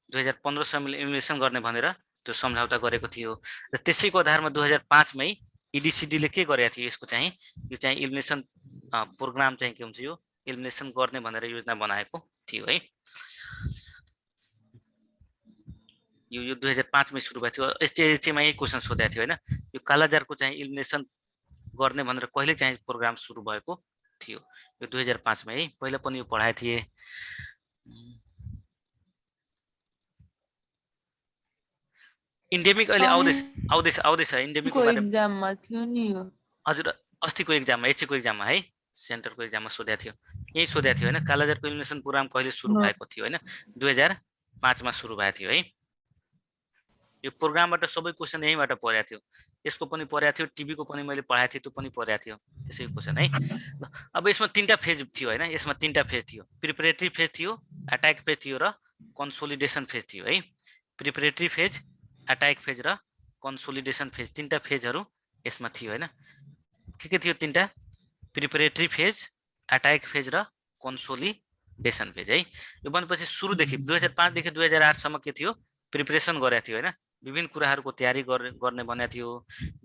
[SPEAKER 1] 2015 सम्म इलिमिनेसन गर्ने भनेर त्यो सम्झौता गरेको थियो र त्यसैको आधारमा 2005 मै इडिसिडी ले के गरेको थियो, यसको चाहिँ यो चाहिँ इलिमिनेसन प्रोग्राम चाहिँ के हुन्छ, यो इलिमिनेसन गर्ने भनेर योजना बनाएको थियो है। यो 2005 मै सुरु भएको थियो। एसटीएचमा यही क्वेसन सोधेको थियो हैन, यो कालाजारको चाहिँ इलिमिनेसन गर्ने भनेर कहिले चाहिँ प्रोग्राम सुरु भएको थियो, यो 2005 मा है। पहिला पनि यो पढाए थिए। इन्डेमिक अहिले आउँदैछ इन्डेमिकको बारेमा
[SPEAKER 2] एक्जाममा थियो नि यो।
[SPEAKER 1] हजुर अस्तिको एक्जाममा, एचएको एक्जाममा है, सेन्टरको एक्जाममा सोधेको थियो। यही सोधेको थियो हैन, कालाजारको इलिमिनेसन प्रोग्राम कहिले सुरु भएको थियो हैन, 2005 मा सुरु भएको थियो है। यो प्रोग्रामबाट सबै क्वेसन यहीँबाट परेको थियो। यसको पनि परेको थियो, टिभीको पनि मैले पढाएको थिएँ, त्यो पनि परेको थियो, यसै क्वेसन है। अब यसमा तीनटा फेज थियो हैन, यसमा तीनटा फेज थियो, प्रिपरेटरी फेज थियो, अट्याक फेज थियो र कन्सोलिडेसन फेज थियो है। प्रिपरेटरी फेज, अट्याक फेज र कन्सोलिडेसन फेज, तीनटा फेजहरू यसमा थियो हैन। के थियो तीनटा, प्रिपरेटरी फेज, अट्याक फेज र कन्सोलिडेसन फेज है। यो भनेपछि सुरुदेखि 2005 देखि 2008 सम्म के थियो, प्रिपरेसन गरेको थियो हैन, विभिन्न कुराहरूको तयारी गर्ने भनेको थियो।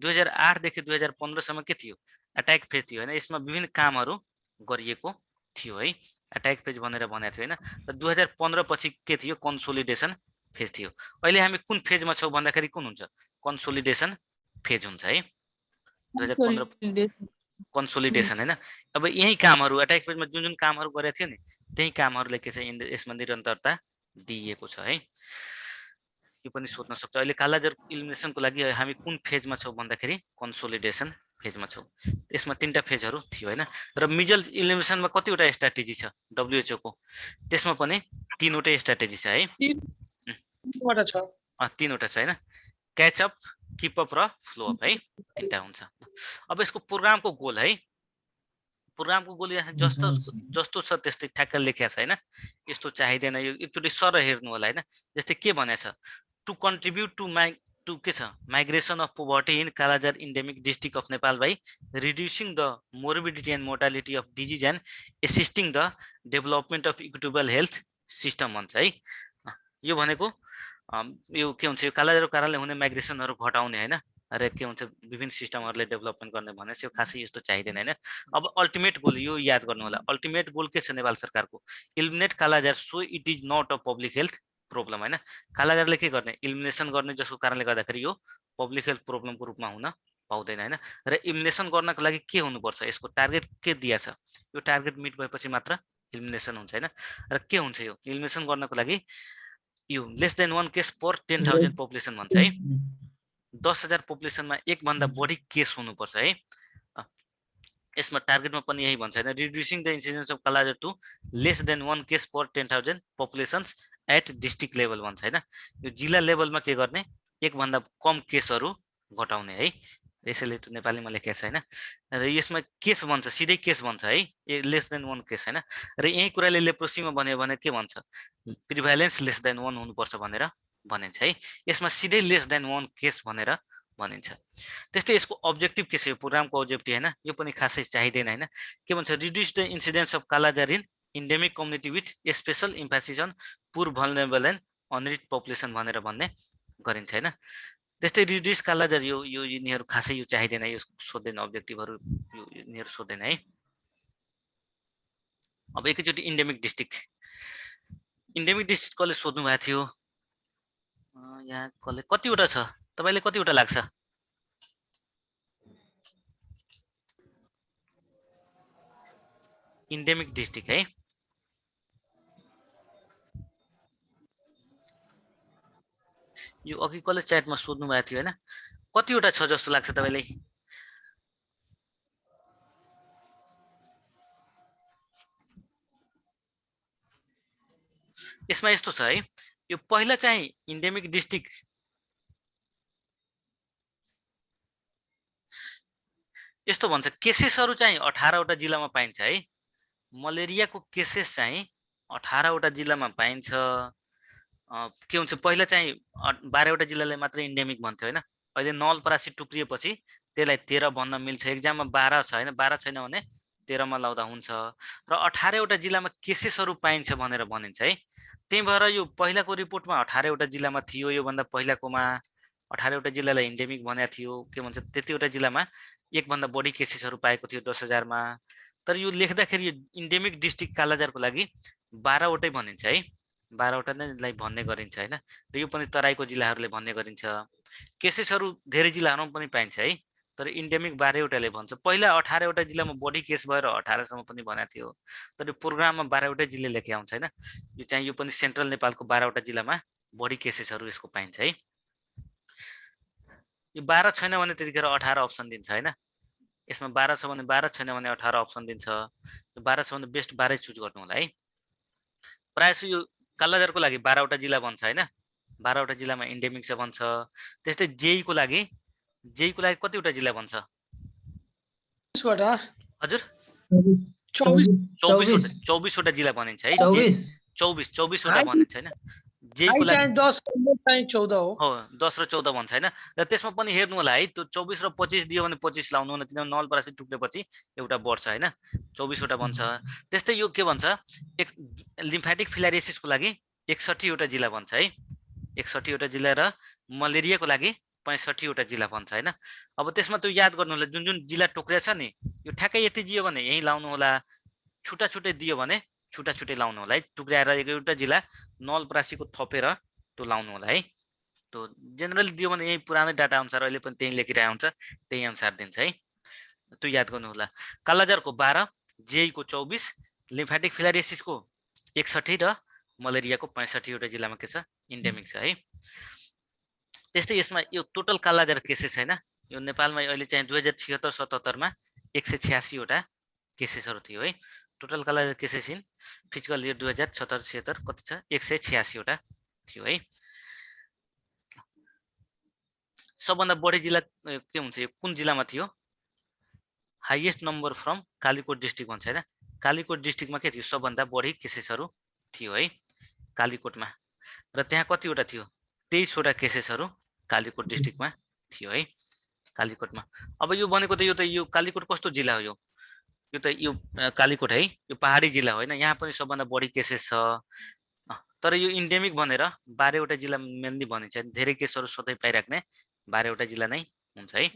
[SPEAKER 1] 2008 देखि 2015 सम्म के थियो, अट्याक फेज थियो हैन। यसमा विभिन्न कामहरू गरिएको थियो है, अट्याक फेज भनेर भनेको थियो हैन। र 2015 पछि के थियो, कन्सोलिडेसन फेज थियो। अहिले हामी कुन फेजमा छौँ भन्दाखेरि कुन हुन्छ, कन्सोलिडेसन फेज हुन्छ है। 2015 कन्सोलिडेसन हैन। अब यही कामहरू अट्याक फेजमा जुन जुन कामहरू गरेको थियो नि, त्यही कामहरूले के छ यसमा निरन्तरता दिइएको छ है। यो पनि सोध्न सक्छ। अहिले कालाजार इलिमिनेसनको लागि हामी कुन फेजमा छौँ भन्दाखेरि कन्सोलिडेसन फेजमा छौँ। यसमा तीनटा फेजहरू थियो हैन। र मिजल इलिमिनेसनमा कतिवटा स्ट्र्याटेजी छ WHO को, त्यसमा पनि तीनवटै स्ट्र्याटेजी छ है। तीनवटा छ हैन, क्याच अप, किप अप र फ्लो अप है, तीनटा हुन्छ। अब यसको प्रोग्रामको गोल है, प्रोग्रामको गोल यहाँ जस्तो जस्तो छ त्यस्तै ठ्याक्क लेखेको छ हैन, यस्तो चाहिँदैन, यो एकचोटि सर हेर्नु होला हैन। जस्तै के भनेछ, टु कन्ट्रिब्युट टु के छ, migration of poverty in kala-azar endemic district of Nepal by reducing the morbidity and mortality of disease and assisting the development of equitable health system भन्छ है। यो भनेको यो के हुन्छ, यो कालाजारको कारणले हुने माइग्रेसनहरू घटाउने हैन, र के हुन्छ विभिन्न सिस्टमहरूले डेभलपमेन्ट गर्ने भने यो खासै यस्तो चाहिँदैन हैन। अब अल्टिमेट गोल यो याद गर्नु होला, अल्टिमेट गोल के छ नेपाल सरकारको, eliminate kala-azar so it is not a public health problem हैन। कालाजारले के गर्ने, इलिमिनेसन गर्ने, जसको कारणले गर्दाखेरि यो पब्लिक हेल्थ प्रब्लमको रूपमा हुन पाउँदैन हैन। र इलिमिनेसन गर्नको लागि के हुनुपर्छ, यसको टार्गेट के दिया छ, यो टार्गेट मिट भएपछि मात्र इलिमिनेसन हुन्छ हैन। र के हुन्छ यो इलिमिनेसन गर्नको लागि, यो lace than 1 case per 10,000 population भन्छ है। 10,000 पपुलेसनमा एक भन्दा बढी केस हुनुपर्छ है। यसमा टार्गेटमा पनि यही भन्छ हैन, reducing the incidence of kala-azar to less than 1 case per 10,000 populations at district level भन्छ हैन। यो जिल्ला लेभलमा के गर्ने, एक भन्दा कम केसहरू घटाउने है। यसैले त नेपालीमा लेखेको छ हैन। र यसमा केस भन्छ, सिधै केस भन्छ है, लेस देन 1 केस हैन। र यही कुराले लेप्रोसीमा भन्यो भने के भन्छ, प्रिभ्यालेन्स लेस देन 1 हुनुपर्छ भनेर भनिन्छ है। यसमा सिधै लेस देन 1 केस भनेर भनिन्छ। त्यस्तै यसको अब्जेक्टिभ के छ, यो प्रोग्रामको अब्जेक्टिभ हैन, यो पनि खासै चाहिँदैन हैन। के भन्छ, reduce the incidence of kala-azar in endemic community with special emphasis on poor vulnerable and unreached population भनेर भन्ने गरिन्छ हैन। त्यस्तै रिड्युस कालाजार यो यिनीहरू खासै यो चाहिँदैन, यो सोध्दैन, अब्जेक्टिभहरू यो यिनीहरू सोध्दैन है। अब एकैचोटि इन्डेमिक डिस्ट्रिक्ट, इन्डेमिक डिस्ट्रिक्ट कसले सोध्नु भएको थियो, यहाँ कसले, कतिवटा छ तपाईले कतिवटा लाग्छ? इन्डेमिक डिस्ट्रिक्ट है, यो अघि कसले च्याटमा सोध्नु भएको थियो हैन, कतिवटा छ जस्तो लाग्छ तपाईलाई? यसमा यस्तो छ है, यो पहिला चाहिँ इन्डेमिक डिस्ट्रिक्ट यस्तो भन्छ, केसेसहरू चाहिँ 18 वटा जिल्लामा पाइन्छ है। मलेरियाको केसेस चाहिँ 18 वटा जिल्लामा पाइन्छ। के हुन्छ, पहिला चाहिँ 12 वटा जिल्लाले मात्र इन्डेमिक भन्थ्यो हैन। अहिले नवलपरासी टुक्रिएपछि त्यसलाई 13 भन्न मिल्छ। एक्जाममा 12 छ हैन, 12 छैन भने 13 मा लाउँदा हुन्छ। र 18 वटा जिल्लामा केसेसहरू पाइन्छ भनेर भनिन्छ है। त्यही भएर यो पहिलाको रिपोर्टमा 18 वटा जिल्लामा थियो, यो भन्दा पहिलाकोमा 18 वटा जिल्लालाई इन्डेमिक भनेको थियो। के भन्छ, त्यतिवटा जिल्लामा एक भन्दा बढी केसेसहरू पाएको थियो 10,000 मा। तर यो लेख्दाखेरि यो इन्डेमिक डिस्ट्रिक्ट कालाजारको लागि 12 वटै भनिन्छ है, 12 वटा नैलाई भन्ने गरिन्छ हैन। र यो पनि तराईको जिल्लाहरूले भन्ने गरिन्छ। केसेसहरू धेरै जिल्लाहरूमा पनि पाइन्छ है, तर इन्डेमिक 12 वटाले भन्छ। पहिला 18 वटा जिल्लामा बढी केस भएर 18 सम्म पनि भनेको थियो, तर यो प्रोग्राममा 12 वटै जिल्ला लेखेको हुन्छ हैन। यो चाहिँ यो पनि सेन्ट्रल नेपालको 12 वटा जिल्लामा बढी केसेसहरू यसको पाइन्छ है। यो 12 छैन भने त्यतिखेर 18 अप्सन दिन्छ हैन। यसमा 12 छ भने 12, छैन भने 18 अप्सन दिन्छ। यो 12 छ भने बेस्ट 12 चुज गर्नु होला है। प्रायः यो कालाजारको लागि 12 वटा जिल्ला भन्छ हैन, 12 वटा जिल्लामा इन्डेमिक छ भन्छ। त्यस्तै जेई को लागि कतिवटा जिल्ला भन्छ?
[SPEAKER 3] 24 वटा।
[SPEAKER 1] हजुर
[SPEAKER 3] 24
[SPEAKER 1] वटा जिल्ला भनिन्छ है। 24 वटा भनिन्छ हैन। जेई को लागि
[SPEAKER 3] 10 चाहिँ 14 हो।
[SPEAKER 1] 10 र 14 भन्छ हैन। र त्यसमा पनि हेर्नु होला है, त्यो 24 र 25 दियो भने 25 लाउनु होला, किनभने नवलपरासी टुक्रेपछि एउटा बढ्छ हैन, 24 वटा भन्छ। त्यस्तै यो के भन्छ, एक लिम्फेटिक फिलारियसिसको लागि 61 वटा जिल्ला भन्छ है, 61 वटा जिल्ला। र मलेरियाको लागि 65 वटा जिल्ला भन्छ हैन। अब त्यसमा त्यो याद गर्नु होला, जुन जुन जिल्ला टुक्रिया छ नि, यो ठ्याक्कै यति दियो भने यही लाउनु होला, छुटा छुटै दियो भने छुटा छुटै लाउनु होला है। टुक्राएर एउटा जिल्ला नवलपरासीको थपेर त्यो लाउनु होला है। त्यो जेनरली दियो भने यही पुरानै डाटा अनुसार अहिले पनि त्यही लेखिरहेको हुन्छ, त्यही अनुसार दिन्छ है। त्यो याद गर्नु होला। कालाजारको 12, जेई को 24, लिम्फेटिक फिलारियसिसको 61 र मलेरियाको 65 वटा जिल्लामा के छ, इन्डेमिक छ है। त्यस्तै यसमा यो टोटल कालाजार केसेस हैन, यो नेपालमा अहिले चाहिँ 2076-77 मा 186 वटा केसेसहरू थियो है। Total kala-azar cases in physical year 2076-77 कति छ, 186 वटा थियो है। सबभन्दा बढी जिल्ला के हुन्छ, यो कुन जिल्लामा थियो? Highest number from Kalikot district भन्छ हैन। कालीकोट डिस्ट्रिक्टमा के थियो? सबभन्दा बढी केसेसहरू थियो है कालीकोटमा। र त्यहाँ कतिवटा थियो? 23 वटा केसेसहरू कालीकोट डिस्ट्रिक्टमा थियो है कालीकोटमा। अब यो भनेको त यो कालीकोट कस्तो जिल्ला हो? यो त यो कालीकोट है, यो पहाडी जिल्ला हो हैन। यहाँ पनि सबभन्दा बढी केसेस छ। तर यो इन्डेमिक भनेर 12 वटा जिल्ला मेनली भनिन्छ। धेरै केसहरू सधैँ पाइराख्ने 12 वटा जिल्ला नै हुन्छ है।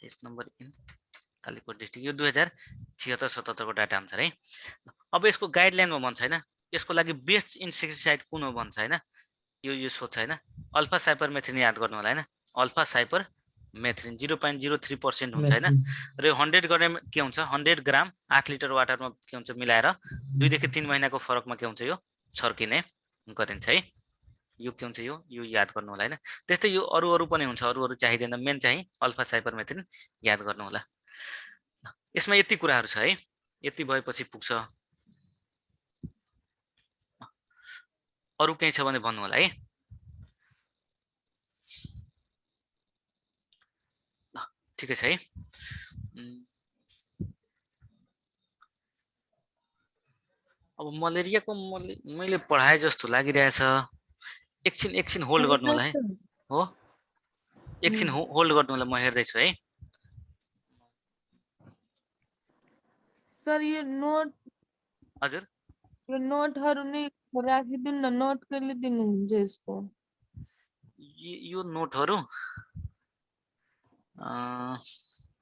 [SPEAKER 1] यस नम्बर इन कालीकोट डिस्ट्रिक्ट यो 2076-77 को डाटा अनुसार है। अब यसको गाइडलाइनमा भन्छ हैन, यसको लागि बेस्ट इन्सेक्टिसाइड कुन हो भन्छ हैन। यो सोध्छ हैन। अल्फा साइपरमेथ्रिन याद गर्नु होला हैन। अल्फा साइपरमेथ्रिन 0.03% हुन्छ हैन। र 100 ग्राम के हुन्छ? 100 ग्राम 8 लिटर वाटरमा के हुन्छ मिलाएर 2 देखि 3 महिनाको फरकमा के हुन्छ? यो छर्किने गरिन्छ है। यो के हुन्छ? यो याद गर्नु होला हैन। त्यस्तै यो अरु पनि हुन्छ, अरु चाहिदैन, मेन चाहिँ अल्फा साइपरमेथ्रिन याद गर्नु होला। यसमा यति कुराहरु छ है। यति भएपछि पुग्छ। अरु केही छ भने भन्नु होला है। ठिकै छ है। अब मलेरियाको मैले पढाए जस्तो लागिरहेछ। एकछिन होल्ड गर्नु होला है। हो, एकछिन होल्ड गर्नु होला, म हेर्दै छु है।
[SPEAKER 2] सर यो नोट,
[SPEAKER 1] हजुर
[SPEAKER 2] यो नोटहरु नै राखिदिनु न, नोट कहिले दिनुहुन्छ यसको?
[SPEAKER 1] यो नोटहरु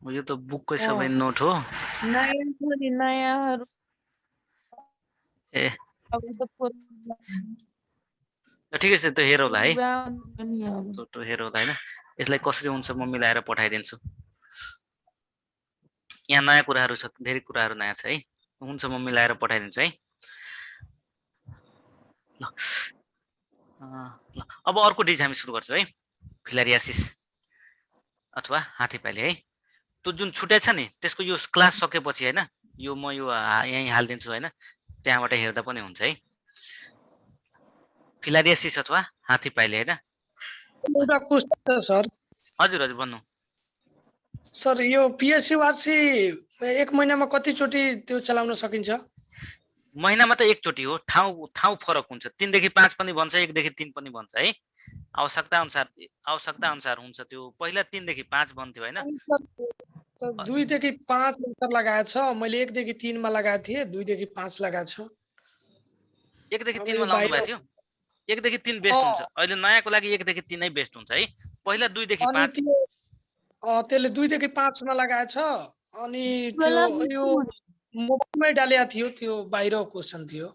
[SPEAKER 1] यो त बुककै सबै नोट हो।
[SPEAKER 2] नयाँहरु
[SPEAKER 1] ए
[SPEAKER 2] अब त
[SPEAKER 1] ठिकै छ, त्यो हेरौला है।
[SPEAKER 2] पुरानो
[SPEAKER 1] त्यो हेरौला हैन। यसलाई कसरी हुन्छ म मिलाएर पठाइदिन्छु। यहाँ नयाँ कुराहरु छ, धेरै कुराहरु नयाँ छ है। हुन्छ, म मिलाएर पठाइदिन्छु है। ल अब अर्को डिज हामी सुरु गर्छौँ है। फिलारियासिस अथवा हात्तीपाइले है। त्यो जुन छुटेछ नि, त्यसको यो क्लास सकेपछि हैन, यो म यो यही हाल्दिन्छु हैन। त्यहाँबाट हेर्दा पनि हुन्छ है। फिलारियासिस अथवा हात्तीपाइले हैन।
[SPEAKER 3] एउटा क्वेशन छ सर।
[SPEAKER 1] हजुर भन्नु
[SPEAKER 3] सर। यो पिएसयुआरसी 1 महिनामा कति चोटी त्यो चलाउन सकिन्छ?
[SPEAKER 1] महिनामा त एकचोटि हो। ठाउँ फरक हुन्छ। 3 देखि 5 पनि भन्छ, 1 देखि 3 पनि भन्छ है। आवश्यकता अनुसार हुन्छ। त्यो पहिला 3 देखि 5 भन्थ्यो हैन।
[SPEAKER 3] 2 देखि 5 मात्र लगाएको छ। मैले 1 देखि 3 मा लगाएको थिएँ, 2 देखि 5 लगाएको छ।
[SPEAKER 1] 1 देखि 3 मा लाउनु भएको थियो। 1 देखि 3 बेस्ट हुन्छ। अहिले नयाँको लागि 1 देखि 3 नै बेस्ट हुन्छ है। पहिला 2 देखि 5
[SPEAKER 3] त्यसले 2 देखि 5 मा लगाएको छ। अनि त्यो यो मोबाइलमै डालेको थियो, त्यो बाहिर क्वेशन थियो।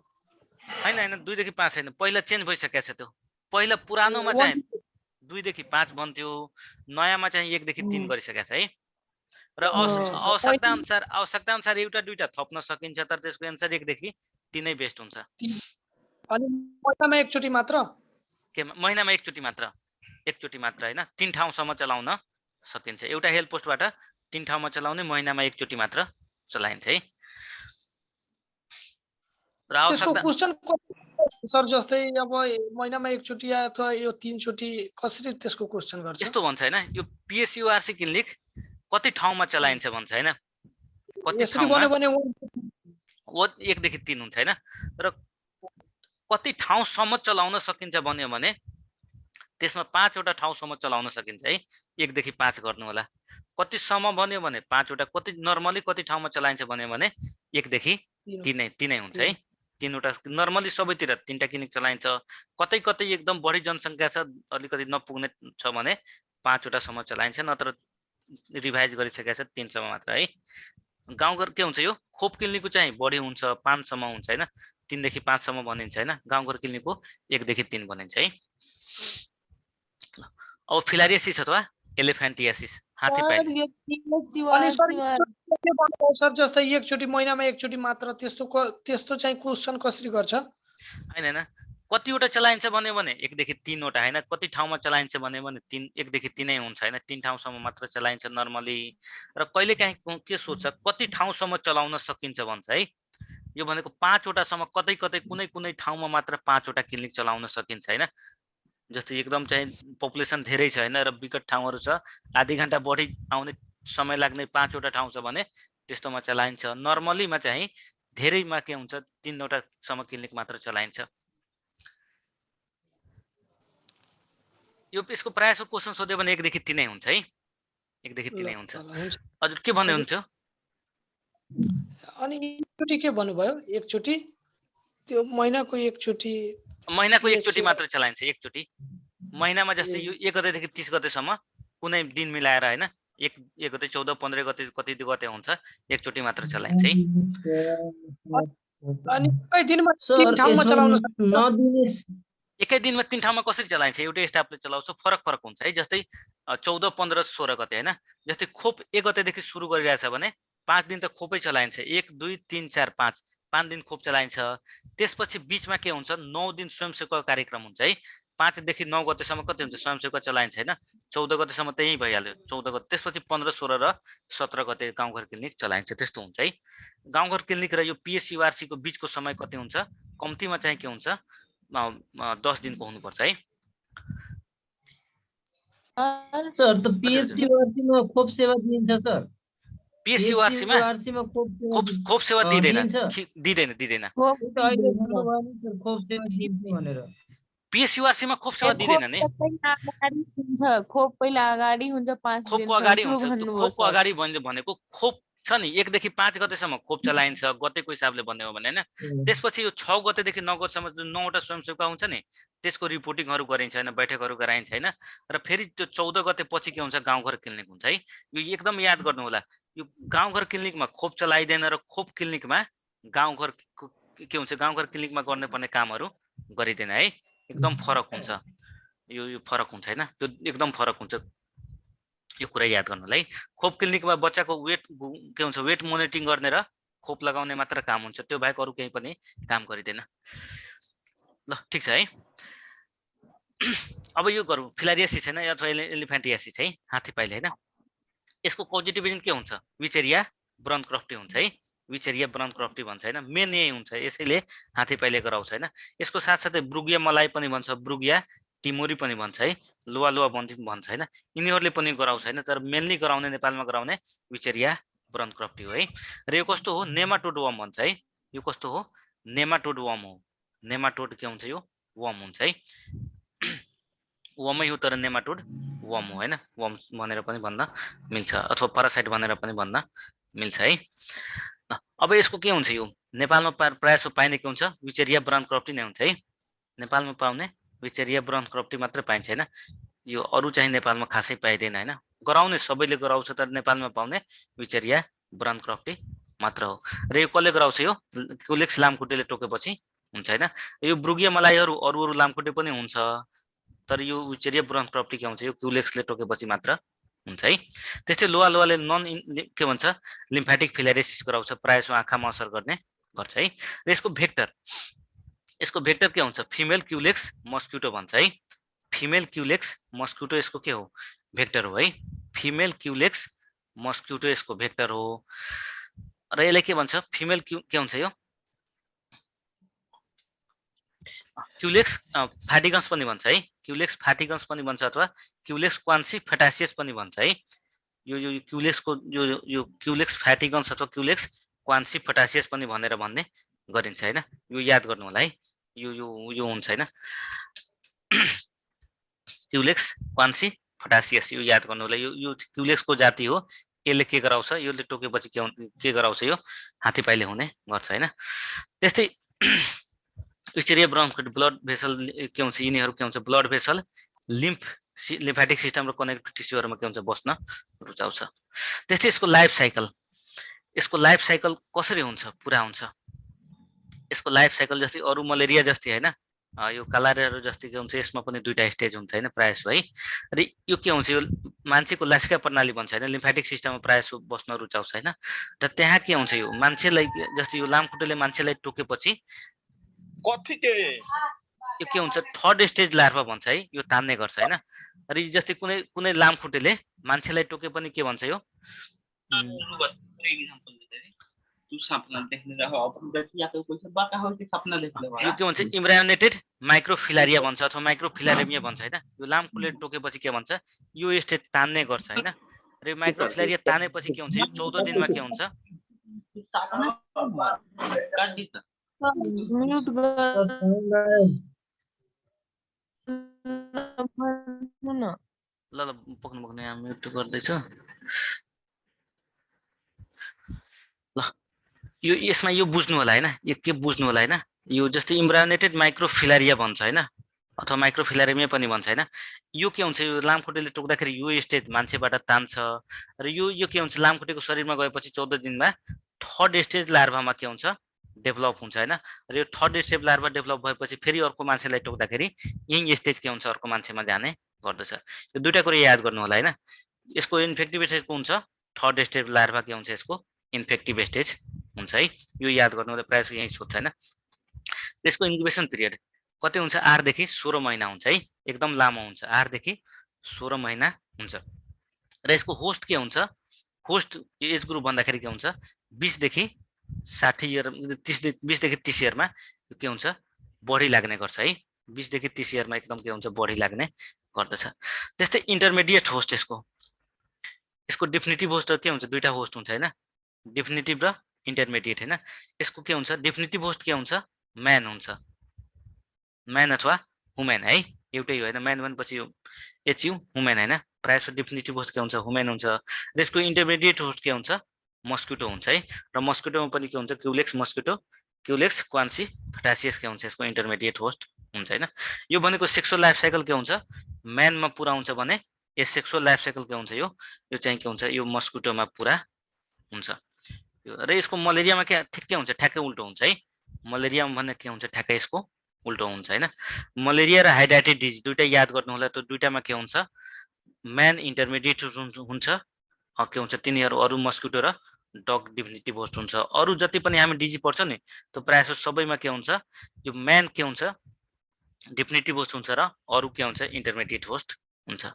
[SPEAKER 1] हैन 2 देखि 5 हैन, पहिला चेन्ज भइसकेको छ त्यो। पहिला पुरानोमा चाहिँ 2 देखि 5 भन्थ्यो, नयाँमा चाहिँ 1 देखि 3 गरिसकेको छ है। र आवश्यकता अनुसार एउटा दुईटा थप्न सकिन्छ, तर त्यसको एन्सर 1 देखि 3 नै बेस्ट हुन्छ।
[SPEAKER 3] अनि महिनामा एकचोटी मात्र?
[SPEAKER 1] के महिनामा एकचोटि मात्र हैन, 3 ठाउँसम्म चलाउन सकिन्छ। एउटा हेल्थ पोस्टबाट 3 ठाउँमा चलाउने, महिनामा एकचोटि मात्र चलाइन्छ है। र
[SPEAKER 3] त्यसको
[SPEAKER 1] आवश्यकता
[SPEAKER 3] क्वेशन सर जस्तै अब महिनामा एकचोटि अथवा यो 3 चोटि कसरी त्यसको क्वेशन गर्छ?
[SPEAKER 1] यस्तो भन्छ हैन, यो पिएसयुआरसी क्लिनिक कति ठाउँमा चलाइन्छ भन्छ हैन। कति ठाउँमा 1 देखि 3 हुन्छ हैन। र कति ठाउँसम्म चलाउन सकिन्छ भन्यो भने त्यसमा 5 वटा ठाउँसम्म चलाउन सकिन्छ है। 1 देखि 5 गर्नु होला। कतिसम्म भन्यो भने 5 वटा, कति नर्मली कति ठाउँमा चलाइन्छ भन्यो भने 1 देखि 3 नै हुन्छ है। 3 वटा नर्मली सबैतिर 3टा क्लिनिक चलाइन्छ। कतै एकदम बढी जनसङ्ख्या छ, अलिकति नपुग्ने छ भने 5 वटासम्म चलाइन्छ, नत्र रिभाइज गरिसकेको छ 3 सम्म मात्र है। गाउँघर के हुन्छ, यो खोप क्लिनिकको चाहिँ बढी हुन्छ, 5 सम्म हुन्छ हैन। 3 देखि 5 सम्म भनिन्छ हैन। गाउँघर क्लिनिकको 1 देखि 3 भनिन्छ है। अब फिलारियासिस अथवा एलिफेन्टियासिस हात्तीपाइले।
[SPEAKER 3] सर जस्तै एकचोटि महिनामा एकचोटि मात्र, त्यस्तो चाहिँ क्वेशन कसरी गर्छ?
[SPEAKER 1] हैन कतिवटा चलाइन्छ भन्यो भने 1 देखि 3 वटा हैन। कति ठाउँमा चलाइन्छ भन्यो भने 1 देखि 3 नै हुन्छ हैन। 3 ठाउँसम्म मात्र चलाइन्छ नर्मली। र कहिलेकाहीँ के सोध्छ, कति ठाउँसम्म चलाउन सकिन्छ भन्छ है। यो भनेको 5 वटासम्म कतै कतै कुनै कुनै ठाउँमा मात्र 5 वटा क्लिनिक चलाउन सकिन्छ हैन। जस्तै एकदम चाहिँ पपुलेसन धेरै छ हैन र विकट ठाउँहरू छ, आधी घण्टा बढी आउने समय लाग्ने 5 वटा ठाउँ छ भने त्यस्तोमा चलाइन्छ। नर्मलीमा चाहिँ धेरैमा के हुन्छ 3 वटासम्म क्लिनिक मात्र चलाइन्छ। यो यसको प्रायः जसो क्वेसन सोध्यो भने 1 देखि 3 नै हुन्छ है, 1 देखि 3 नै हुन्छ।
[SPEAKER 3] हुन्छ।
[SPEAKER 1] हजुर के भन्दै हुनुहुन्थ्यो?
[SPEAKER 3] अनि एकचोटि के भन्नुभयो? एकचोटि त्यो महिनाको एकचोटि
[SPEAKER 1] महिनाको
[SPEAKER 3] के
[SPEAKER 1] एकचोटि
[SPEAKER 3] सेवा-
[SPEAKER 1] मात्र चलाइन्छ, एकचोटि। महिनामा जस्तै यो 1 गतेदेखि 30 गतेसम्म कुनै दिन मिलाएर हैन, 1 गते 14 15 गते कति गते हुन्छ, एकचोटि मात्र चलाइन्छ है।
[SPEAKER 3] अनि एकै दिनमा
[SPEAKER 4] सर
[SPEAKER 3] 3 ठाउँमा
[SPEAKER 4] यसमा
[SPEAKER 3] चलाउन सक्छ?
[SPEAKER 4] नदिने
[SPEAKER 1] एकै दिनमा 3 ठाउँमा कसरी चलाइन्छ? एउटै स्टाफले चलाउँछ, फरक फरक हुन्छ है। जस्तै 14 15 16 गते हैन, जस्तै खोप 1 गतेदेखि सुरु गरिरहेछ भने 5 दिन त खोपै चलाइन्छ, 1 2 3 4 5 दिन खोप चलाइन्छ। त्यसपछि बीचमा के हुन्छ, 9 दिन स्वयंसेवक कार्यक्रम हुन्छ है। 5 देखि 9 गतेसम्म कति हुन्छ, स्वयंसेवक चलाइन्छ हैन। 14 गतेसम्म त्यही भइहाल्यो, 14 गते। त्यसपछि 15 16 र 17 गते गाउँघर क्लिनिक चलाइन्छ, त्यस्तो हुन्छ है। गाउँघर क्लिनिक र यो पिएसयुआरसी को बीचको समय कति हुन्छ? कम्तीमा चाहिँ के हुन्छ, 10 दिनको हुनुपर्छ है।
[SPEAKER 4] सर त पिएचसी मा खोप सेवा दिन्छ सर?
[SPEAKER 1] पिएसयुआरसी मा खोप सेवा दिँदैन, दिँदैन।
[SPEAKER 4] खोप त अहिले भन्नुभयो नि सर, खोप सेवा दिन्छ भनेर।
[SPEAKER 1] पिएसयुआरसी मा खोप सेवा दिँदैन नि।
[SPEAKER 2] खोप पहिला अगाडि हुन्छ 5 दिन
[SPEAKER 1] खोपको अगाडि हुन्छ। खोपको अगाडि भनेको खोप छ नि, 1 देखि 5 गतेसम्म खोप चलाइन्छ, गतेको हिसाबले भन्ने हो भने हैन। त्यसपछि यो 6 गतेदेखि 9 गतेसम्म जुन 9 वटा स्वयंसेवक हुन्छ नि, त्यसको रिपोर्टिङहरू गरिन्छ हैन, बैठकहरू गराइन्छ हैन। र फेरि त्यो 14 गते पछि के हुन्छ, गाउँघर क्लिनिक हुन्छ है। यो एकदम याद गर्नु होला, यो गाउँघर क्लिनिकमा खोप चलाइदैन र खोप क्लिनिकमा गाउँघर के हुन्छ, गाउँघर क्लिनिकमा गर्नुपर्ने कामहरू गरिदैन है। एकदम फरक हुन्छ, यो फरक हुन्छ हैन, त्यो एकदम फरक हुन्छ। यो कुरा याद गर्नुलाई। खोप क्लिनिकमा बच्चाको वेट के हुन्छ, वेट मोनिटरिङ गर्ने र खोप लगाउने मात्र काम हुन्छ, त्यो बाहेक अरू केही पनि काम गरिदैन। ल ठीक छ है। अब यो गरौँ, फिलारियासिस हैन अथवा एलिफेन्टियासिस है, हात्तीपाइले हैन। यसको कोजिटिभिजन के हुन्छ? विचेरिया ब्रनक्रफ्टी हुन्छ है। विचेरिया ब्रनक्रफ्टी भन्छ हैन, मेन यही हुन्छ, यसैले हात्तीपाइले गराउँछ हैन। यसको साथसाथै ब्रुगिया मलाई पनि भन्छ, ब्रुगिया टिमोरी पनि भन्छ है, लुवा भन्छ हैन। यिनीहरूले पनि गराउँछ हैन, तर मेनली गराउने, नेपालमा गराउने विचेरिया ब्रनक्रफ्टी हो है। र यो कस्तो हो? नेमाटोड वर्म भन्छ है। यो कस्तो हो? नेमाटोड वर्म हो। नेमाटोड के हुन्छ? यो वर्म हुन्छ है। वर्मै हो तर नेमाटोड वर्म हो हैन। वर्म भनेर पनि भन्न मिल्छ, अथवा प्यारासाइट भनेर पनि भन्न मिल्छ है। अब यसको के हुन्छ? यो नेपालमा प्रायः जसो पाइने के हुन्छ? विचेरिया ब्रनक्रफ्टी नै हुन्छ है। नेपालमा पाउने विचेरिया ब्रनक्रफ्टी मात्र पाइन्छ हैन। यो अरू चाहिँ नेपालमा खासै पाइदैन हैन। गराउने सबैले गराउँछ, तर नेपालमा पाउने विचेरिया ब्रनक्रफ्टी मात्र हो। र यो कसले गराउँछ? यो क्युलेक्स लामखुट्टेले टोकेपछि हुन्छ हैन। यो ब्रुगिया मलाईहरू अरू लामखुट्टे पनि हुन्छ, तर यो विचेरिया ब्रनक्रफ्टी के हुन्छ? यो क्युलेक्सले टोकेपछि मात्र हुन्छ है। त्यस्तै लोवाले के भन्छ, लिम्फेटिक फिलारियासिस गराउँछ, प्रायः जसो आँखामा असर गर्ने गर्छ है। र यसको भेक्टर के हुन्छ? फिमेल क्युलेक्स मस्क्युटो भन्छ है। फिमेल क्युलेक्स मस्क्युटो यसको के हो? भेक्टर हो है। फिमेल क्युलेक्स मस्क्युटो यसको भेक्टर हो। र यसले के भन्छ? फिमेल के हुन्छ? यो क्युलेक्स फ्याटिगन्स पनि भन्छ है। क्युलेक्स फ्याटिगन्स पनि भन्छ, अथवा क्युलेक्स क्वान्सी फेटासियस पनि भन्छ है। यो क्युलेक्सको यो क्युलेक्स फ्याटिगन्स अथवा क्युलेक्स क्वान्सी फेटासियस पनि भनेर भन्ने गरिन्छ हैन। यो याद गर्नु होला है। यो हुन्छ हैन, क्युलेक्स क्वान्सी फेटासियस, यो याद गर्नु होला। यो क्युलेक्सको जाति हो। यसले के गराउँछ? यसले टोकेपछि के गराउँछ? यो हात्तीपाइले हुने गर्छ हैन। त्यस्तै विचेरिया ब्रनक्रफ्टी ब्लड भेसल के हुन्छ? यिनीहरू के हुन्छ? ब्लड भेसल, लिम्फेटिक सिस्टम र कनेक्टिभ टिस्युहरूमा के हुन्छ? बस्न रुचाउँछ। त्यस्तै यसको लाइफ साइकल कसरी हुन्छ? पुरा हुन्छ। यसको लाइफ साइकल जस्तै अरू मलेरिया जस्तै हैन, यो कलारियाहरू जस्तै के हुन्छ? यसमा पनि 2टा स्टेज हुन्छ हैन, प्रायः जसो है। र यो के हुन्छ? यो मान्छेको लासिका प्रणाली भन्छ हैन, लिम्फेटिक सिस्टममा प्रायः जसो बस्न रुचाउँछ हैन। र त्यहाँ के हुन्छ? यो मान्छेलाई जस्तै यो लामखुट्टेले मान्छेलाई टोकेपछि यो के हुन्छ? 3rd स्टेज लार्भा भन्छ है, यो तान्ने गर्छ हैन। र जस्तै कुनै लामखुट्टेले मान्छेलाई टोके पनि के भन्छ? यो
[SPEAKER 5] तू सपना देख्ने रह अपन व्यक्तिको पैसा बाका हो कि सपना देख्ने
[SPEAKER 1] यो के भन्छ इम्ब्रायोनेटेड माइक्रोफिलारिया भन्छ अथवा माइक्रोफिलारेमिया भन्छ हैन। यो लामखुट्टेले टोकेपछि के भन्छ यो स्टेज तान्ने गर्छ हैन। र यो माइक्रोफिलारिया तानेपछि के हुन्छ यो 14 दिनमा के हुन्छ
[SPEAKER 5] सपना काटी त
[SPEAKER 2] म्युट गर्नु
[SPEAKER 1] ल ल पक्नु पक्नु यहाँ म्युट गर्दैछु। ल यो यसमा यो बुझ्नु होला हैन, यो के बुझ्नु होला हैन। यो जस्तै इम्ब्रायोनेटेड माइक्रोफिलारिया भन्छ हैन अथवा माइक्रोफिलारेमिया पनि भन्छ हैन। यो के हुन्छ यो लामखुट्टेले टोक्दाखेरि यो स्टेज मान्छेबाट तान्छ र यो के हुन्छ लामखुट्टेको शरीरमा गएपछि 14 दिनमा थर्ड स्टेज लार्भामा के हुन्छ डेभलप हुन्छ हैन। र यो थर्ड स्टेज लार्भा डेभलप भएपछि फेरि अर्को मान्छेलाई टोक्दाखेरि यही स्टेज के हुन्छ अर्को मान्छेमा जाने गर्दछ। यो दुईटा कुरा याद गर्नु होला हैन। यसको इन्फेक्टिभ स्टेज को हुन्छ थर्ड स्टेज लार्भा के हुन्छ यसको इन्फेक्टिभ स्टेज हुन्छ है। यो याद गर्नु होला प्रायः यही सोध्छ हैन। त्यसको इन्क्युबेसन पिरियड कति हुन्छ 8 देखि 16 महिना हुन्छ है। एकदम लामो हुन्छ 8 देखि 16 महिना हुन्छ। र यसको होस्ट के हुन्छ होस्ट एज ग्रुप भन्दाखेरि के हुन्छ 20 देखि 60 इयर 20 देखि 30 इयरमा के हुन्छ बढी लाग्ने गर्छ है। 20 देखि 30 इयरमा एकदम के हुन्छ बढी लाग्ने गर्दछ। त्यस्तै इन्टरमिडिएट होस्ट यसको डेफिनेटिभ होस्ट के हुन्छ दुईटा होस्ट हुन्छ हैन डेफिनेटिभ र इन्टरमिडिएट हैन। यसको के हुन्छ डेफिनेटिभ होस्ट के हुन्छ म्यान हुन्छ म्यान अथवा वुमेन है एउटै हो हैन। म्यान भनेपछि एचयु वुमेन हैन। प्रायः जसो डेफिनेटिभ होस्ट के हुन्छ वुमेन हुन्छ। र यसको इन्टरमिडिएट होस्ट के हुन्छ मस्किटो हुन्छ है। र मस्किटोमा पनि के हुन्छ क्युलेक्स मस्किटो क्युलेक्स क्वान्सी फटासियस के हुन्छ यसको इन्टरमिडिएट होस्ट हुन्छ हैन। यो भनेको सेक्सुअल लाइफ साइकल के हुन्छ म्यानमा पुरा हुन्छ भने यस सेक्सुअल लाइफ साइकल के हुन्छ यो चाहिँ के हुन्छ यो मस्किटोमा पुरा हुन्छ। र यसको मलेरियामा के ठिक्कै हुन्छ ठ्याक्कै उल्टो हुन्छ है। मलेरियामा भने के हुन्छ ठ्याक्कै यसको उल्टो हुन्छ हैन। मलेरिया र हाइड्राटेड डिजिज दुईटा याद गर्नु होला। त्यो दुईटामा के हुन्छ म्यान इन्टरमिडिएट हुन्छ के हुन्छ तिनीहरू अरु मस्किटो र डग डेफिनेटिभ होस्ट हुन्छ। अरु जति पनि हामी डिजिज पर्छ नि त्यो प्रायः सबैमा के हुन्छ यो म्यान के हुन्छ डेफिनेटिभ होस्ट हुन्छ र अरु के हुन्छ इन्टरमिडिएट होस्ट हुन्छ।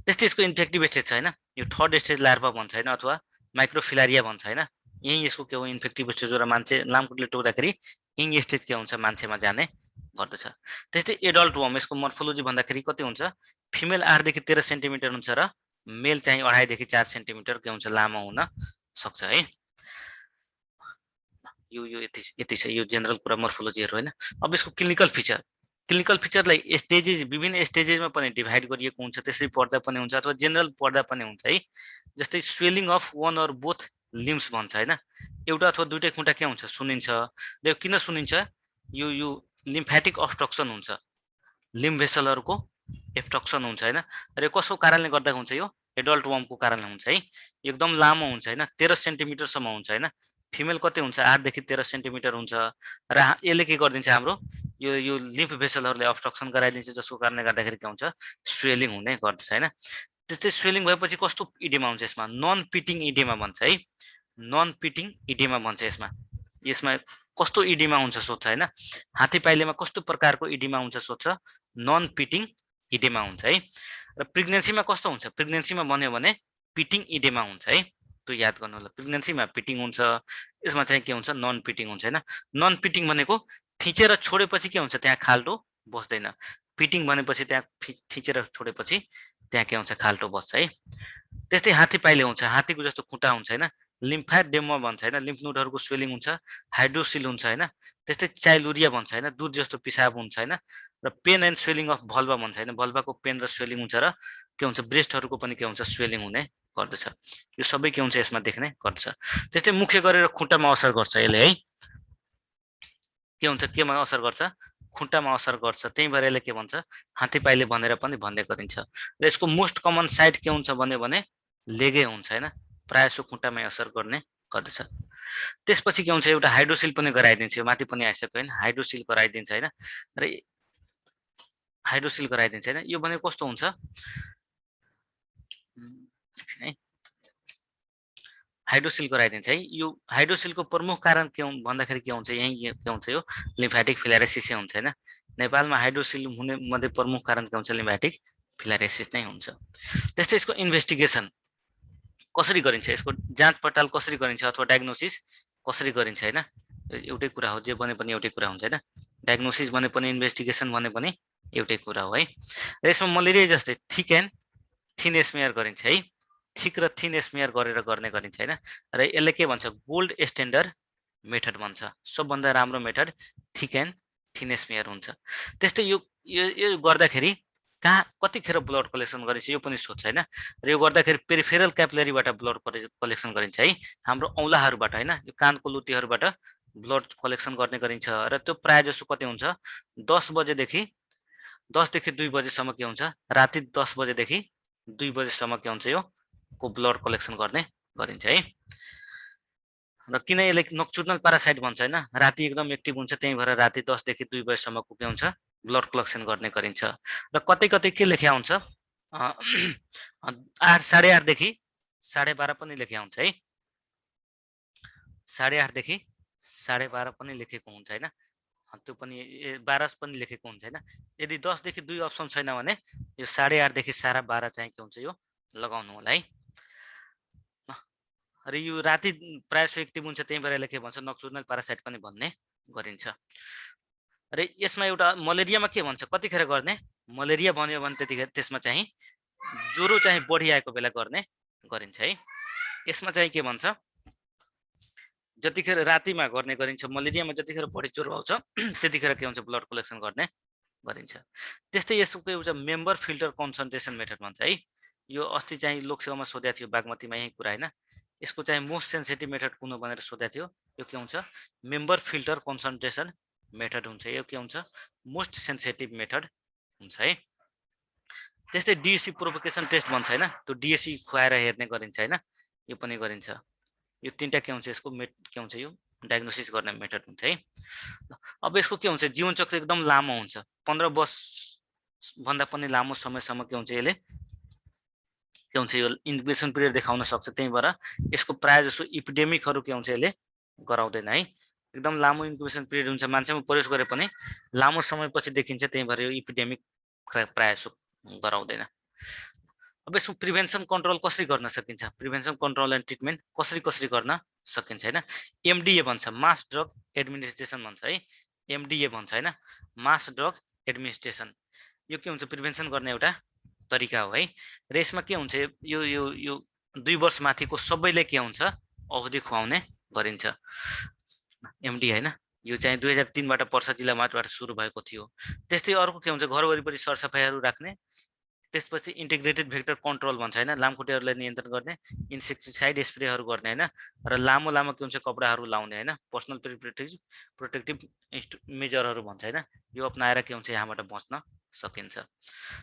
[SPEAKER 1] त्यस्तै यसको इन्फेक्टिभ स्टेज छ हैन। यो थर्ड स्टेज लार्भा भन्छ हैन अथवा माइक्रोफिलारिया भन्छ हैन। यही यसको के हो इन्फेक्टिभ स्टेज र मान्छे लामखुट्टेले टोक्दाखेरि यही स्टेज के हुन्छ मान्छेमा जाने गर्दछ। त्यस्तै एडल्ट वर्म यसको मर्फोलोजी भन्दाखेरि कति हुन्छ फिमेल 8 देखि 13 सेन्टिमिटर हुन्छ र मेल चाहिँ 2.5 देखि 4 सेन्टिमिटर के हुन्छ लामो हुन सक्छ है। यो यति छ यो जनरल कुरा मर्फोलोजीहरु हैन। अब यसको क्लिनिकल फिचरलाई स्टेजेस विभिन्न स्टेजेसमा पनि डिभाइड गरिएको हुन्छ। त्यसरी पढ्दा पनि हुन्छ अथवा जनरल पढ्दा पनि हुन्छ है। जस्तै swelling of one or both limbs भन्छ हैन। एउटा अथवा दुईटै खुट्टा के हुन्छ सुनिन्छ। र किन सुनिन्छ यो लिम्फेटिक अब्स्ट्रक्सन हुन्छ लिम्फ भेसलहरुको एब्स्ट्रक्सन हुन्छ हैन। र कसो कारणले गर्दा हुन्छ यो एडल्ट वर्मको कारणले हुन्छ है। एकदम लामो हुन्छ हैन 13 सेन्टिमिटर सम्म हुन्छ हैन। फिमेल कति हुन्छ 8 देखि 13 सेन्टिमिटर हुन्छ। र यसले के गरिदिन्छ हाम्रो यो लिम्फ भेसलहरुले अब्स्ट्रक्सन गराइदिन्छ जसको कारणले गर्दाखेरि के हुन्छ स्वेलिङ हुने गर्दछ हैन। त्यस्तै स्वेलिङ भएपछि कस्तो इडेमा हुन्छ यसमा नन पिटिङ इडेमा भन्छ है। नन पिटिङ इडेमा भन्छ यसमा कस्तो इडेमा हुन्छ सोध्छ हैन। हात्ती पाइलेमा कस्तो प्रकारको इडेमा हुन्छ सोध्छ नन पिटिङ इडेमा हुन्छ है। र प्रेग्नेन्सीमा कस्तो हुन्छ प्रेग्नेन्सीमा भन्यो भने पिटिङ इडेमा हुन्छ है। त्यो याद गर्नु होला प्रेग्नेन्सीमा पिटिङ हुन्छ यसमा चाहिँ के हुन्छ नन पिटिङ हुन्छ हैन। नन पिटिङ भनेको थिचेर छोडेपछि के हुन्छ त्यहाँ खाल्टो बस्दैन। पिटिङ भनेपछि त्यहाँ थिचेर छोडेपछि त्यहाँ के हुन्छ खाल्टो बस्छ है। त्यस्तै हात्ती पाइले हुन्छ हात्तीको जस्तो खुट्टा हुन्छ हैन। लिम्फेडेमा भन्छ हैन लिम्फ नोडहरुको स्वेलिङ हुन्छ हाइड्रोसिल हुन्छ हैन। त्यस्तै चाइलुरिया भन्छ हैन दूध जस्तो पिसाब हुन्छ हैन। र पेन एन्ड स्वेलिङ अफ भल्भा भन्छ हैन भल्भाको पेन र स्वेलिङ हुन्छ र के हुन्छ ब्रेस्टहरुको पनि के हुन्छ स्वेलिङ हुने गर्दछ। यो सबै के हुन्छ यसमा देख्ने गर्दछ। त्यस्तै मुख्य गरेर खुट्टामा असर गर्छ यसले है। के हुन्छ केमा असर गर्छ खुट्टामा असर गर्छ। त्यही भएर यसले के भन्छ हात्ती पाइले भनेर पनि भन्ने गरिन्छ। र यसको मोस्ट कमन साइट के हुन्छ भने लेगे हुन्छ हैन। प्रायः सो खुट्टामै असर गर्ने गर्दछ। त्यसपछि के हुन्छ एउटा हाइड्रोसिल पनि गराइदिन्छ। माथि पनि आइसक्यो हैन हाइड्रोसिल गराइदिन्छ हैन। र हाइड्रोसिल गराइदिन्छ हैन। यो भने कस्तो हुन्छ हाइड्रोसिल गराइदिन्छ है। यो हाइड्रोसिलको प्रमुख कारण के भन्दाखेरि के हुन्छ यही के हुन्छ यो लिम्फेटिक फिलारेसिस हुन्छ हैन। नेपालमा हाइड्रोसिल हुने मध्ये प्रमुख कारण के हुन्छ लिम्फेटिक फिलारेसिस नै हुन्छ। त्यस्तै यसको इन्भेस्टिगेसन कसरी गरिन्छ यसको जाँच पडताल कसरी गरिन्छ अथवा डायग्नोसिस कसरी गरिन्छ हैन, एउटै कुरा हो, जे भने पनि एउटै कुरा हुन्छ हैन, डायग्नोसिस भने पनि इन्भेस्टिगेसन भने पनि एउटै कुरा हो है। र यसमा मलेरिया जस्तै थिक एन्ड थिन स्मेयर गरिन्छ है, थिक र थिन स्मेयर गरेर गर्ने गरिन्छ हैन। र यसले के भन्छ, गोल्ड स्ट्यान्डर्ड मेथड भन्छ, सबभन्दा राम्रो method thick and thin smear हुन्छ। त्यस्तै यो गर्दाखेरि कहाँ कतिखेर ब्लड कलेक्सन गरिन्छ यो पनि सोध्छ हैन। र यो गर्दाखेरि पेरिफेरल क्यापिलरीबाट ब्लड कलेक्सन गरिन्छ है, हाम्रो औँलाहरूबाट हैन, यो कानको लुतीहरूबाट ब्लड कलेक्सन गर्ने गरिन्छ। र त्यो प्राय जसो कति हुन्छ, 10 बजेदेखि 2 बजेसम्म के हुन्छ, राति 10 बजेदेखि 2 बजेसम्म के हुन्छ, यो को ब्लड कलेक्सन गर्ने गरिन्छ है। र किन यसले नक्चुरनल प्यारासाइट भन्छ हैन, राति एकदम एक्टिभ हुन्छ, त्यही भएर राति 10 देखि 2 बजेसम्मको के हुन्छ, ब्लड कलेक्सन गर्ने गरिन्छ। र कतै कतै के लेख्या हुन्छ, 8:30 देखि 12:30 पनि लेख्या हुन्छ है, 8:30 देखि 12:30 पनि लेखेको हुन्छ हैन, त्यो पनि 12 पनि लेखेको हुन्छ हैन। यदि 10 देखि 2 अप्सन छैन भने यो 8:30 देखि 12:30 चाहिँ के हुन्छ, यो लगाउनु होला है। र यो राति प्राय एक्टिभ हुन्छ, त्यही भएर यसले के भन्छ, नक्चुरनल प्यारासाइट पनि भन्ने गरिन्छ। र यसमा एउटा मलेरियामा के भन्छ, कतिखेर गर्ने, मलेरिया भन्यो भने त्यतिखेर त्यसमा चाहिँ ज्वरो चाहिँ बढी आएको बेला गर्ने गरिन्छ है। यसमा चाहिँ के भन्छ, जतिखेर रातिमा गर्ने गरिन्छ मलेरियामा, जतिखेर बढी ज्वरो आउँछ त्यतिखेर के हुन्छ, ब्लड कलेक्सन गर्ने गरिन्छ। त्यस्तै यसको एउटा मेम्बर फिल्टर कन्सन्ट्रेसन मेथड भन्छ है। यो अस्ति चाहिँ लोकसेवामा सोधेको थियो, बागमतीमा यही कुरा हैन। यसको चाहिँ मोस्ट सेन्सिटिभ मेथड कुन हो भनेर सोधेको थियो, यो के हुन्छ, मेम्बर फिल्टर कन्सन्ट्रेसन मेथड हुन्छ। यो के हुन्छ, मोस्ट सेन्सिटिभ मेथड हुन्छ है। त्यस्तै डिएससी प्रोभोकेसन टेस्ट भन्छ हैन, त्यो डिएससी खुवाएर हेर्ने गरिन्छ हैन, यो पनि गरिन्छ। यो तीनटा के हुन्छ, यसको के हुन्छ, यो डायग्नोसिस गर्ने मेथड हुन्छ है। अब यसको के हुन्छ, जीवन चक्र एकदम लामो हुन्छ, 15 वर्ष भन्दा पनि लामो समयसम्म के हुन्छ, यसले के हुन्छ, यो इन्क्युबेसन पिरियड देखाउन सक्छ। त्यही भएर यसको प्राय जसो इपिडेमिकहरू के हुन्छ, यसले गराउँदैन है। एकदम लामो इन्क्युबेसन पिरियड हुन्छ, मान्छेमा प्रवेश गरे पनि लामो समयपछि देखिन्छ, त्यही भएर यो इपिडेमिक प्राय जसो गराउँदैन। अब यसको प्रिभेन्सन कन्ट्रोल कसरी गर्न सकिन्छ, प्रिभेन्सन कन्ट्रोल एन्ड ट्रिटमेन्ट कसरी गर्न सकिन्छ हैन। एमडिए भन्छ, मास ड्रग एडमिनिस्ट्रेसन भन्छ है, एमडिए भन्छ हैन, मास ड्रग एडमिनिस्ट्रेसन। यो के हुन्छ, प्रिभेन्सन गर्ने एउटा तरिका हो है। र यसमा के हुन्छ, यो 2 वर्ष माथिको सबैले के हुन्छ, औषधि खुवाउने गरिन्छ एमडी हैन। यो चाहिँ 2003 बाट पर्सा जिल्लाबाट सुरु भएको थियो। त्यस्तै अर्को के हुन्छ, घर वरिपरि सरसफाइहरू राख्ने, त्यसपछि इन्टिग्रेटेड भेक्टर कन्ट्रोल भन्छ हैन, लामखुट्टेहरूलाई नियन्त्रण गर्ने, इन्सेक्टिसाइड स्प्रेहरू गर्ने हैन, र लामो के हुन्छ, कपडाहरू लाउने हैन, पर्सनल प्रोटेक्टिभ मेजरहरू भन्छ हैन, यो अपनाएर के हुन्छ, यहाँबाट बच्न सकिन्छ।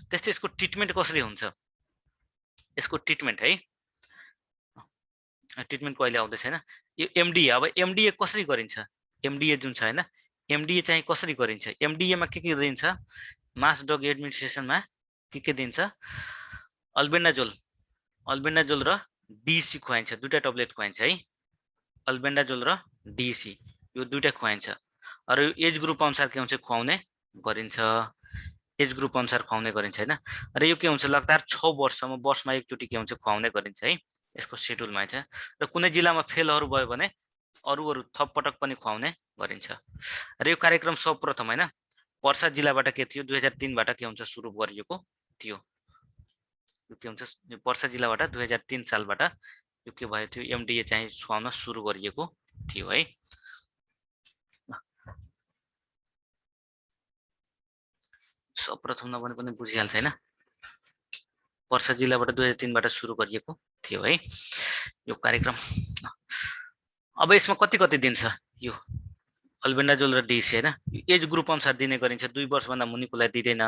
[SPEAKER 1] त्यस्तै यसको ट्रिटमेन्ट कसरी हुन्छ, यसको ट्रिटमेन्ट है, ट्रिटमेन्ट कहिले आउँदैछ हैन। यो एमडिए, अब एमडिए कसरी गरिन्छ, एमडिए जुन छ हैन, एमडिए चाहिँ कसरी गरिन्छ, एमडिए मा के दिन्छ, मास ड्रग एडमिनिस्ट्रेसनमा के दिन्छ, अल्बेन्डाजोल र डिसी खुवाइन्छ, दुईटा ट्याब्लेट खुवाइन्छ है, अल्बेन्डाजोल र डिसी यो दुईटा खुवाइन्छ। र यो एज ग्रुप अनुसार के हुन्छ, खुवाउने गरिन्छ, एज ग्रुप अनुसार खुवाउने गरिन्छ हैन। र यो के हुन्छ, लगातार 6 वर्षसम्म वर्षमा एकचोटि के हुन्छ, खुवाउने गरिन्छ है, यसको शेड्युलमा छ। र कुनै जिल्लामा फेलहरू भयो भने अरू थप पटक पनि खुवाउने गरिन्छ। र यो कार्यक्रम सर्वप्रथम हैन पर्सा जिल्लाबाट के थियो, 2003 बाट के हुन्छ, सुरु गरिएको थियो। यो के हुन्छ, पर्सा जिल्लाबाट 2003 सालबाट यो के भयो थियो, एमडिए चाहिँ खुवाउन सुरु गरिएको थियो है। सर्वप्रथम नभने पनि बुझिहाल्छ हैन, पर्सा जिल्लाबाट 2003 बाट सुरु गरिएको थियो है यो कार्यक्रम। अब यसमा कति दिन्छ, यो अल्बेन्डाजोल र डिसी हैन, एज ग्रुप अनुसार दिने गरिन्छ, 2 वर्षभन्दा मुनिकोलाई दिँदैन।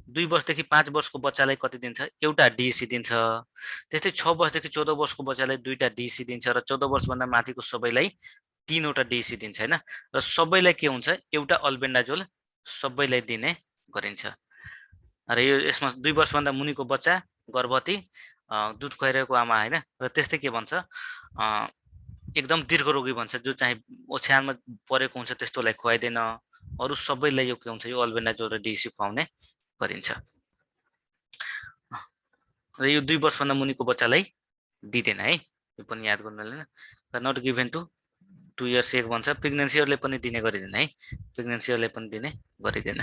[SPEAKER 1] 2 वर्षदेखि 5 वर्षको बच्चालाई कति दिन्छ, एउटा डिसी दिन्छ। त्यस्तै 6 वर्षदेखि 14 वर्षको बच्चालाई 2टा डिसी दिन्छ, र 14 वर्षभन्दा माथिको सबैलाई 3वटा डिसी दिन्छ हैन। र सबैलाई के हुन्छ, एउटा अल्बेन्डाजोल सबैलाई दिने गरिन्छ। र यो यसमा 2 वर्षभन्दा मुनिको बच्चा, गर्भवती, दुध खुवाइरहेको आमा हैन, र त्यस्तै के भन्छ, एकदम दीर्घ रोगी भन्छ, जो चाहिँ ओछ्यानमा परेको हुन्छ त्यस्तोलाई खुवाइदैन। अरू सबैलाई यो के हुन्छ, यो अल्बेन्डाजोल र डिसी खुवाउने गरिन्छ। र यो 2 वर्षभन्दा मुनिको बच्चालाई दिँदैन है, यो पनि याद गर्नु होला। नट गिभन टु 2 इयर्स 1 भन्छ प्रेग्नेन्सीहरूले पनि दिने गरिदैन है प्रेग्नेन्सीहरूले पनि दिने गरिदैन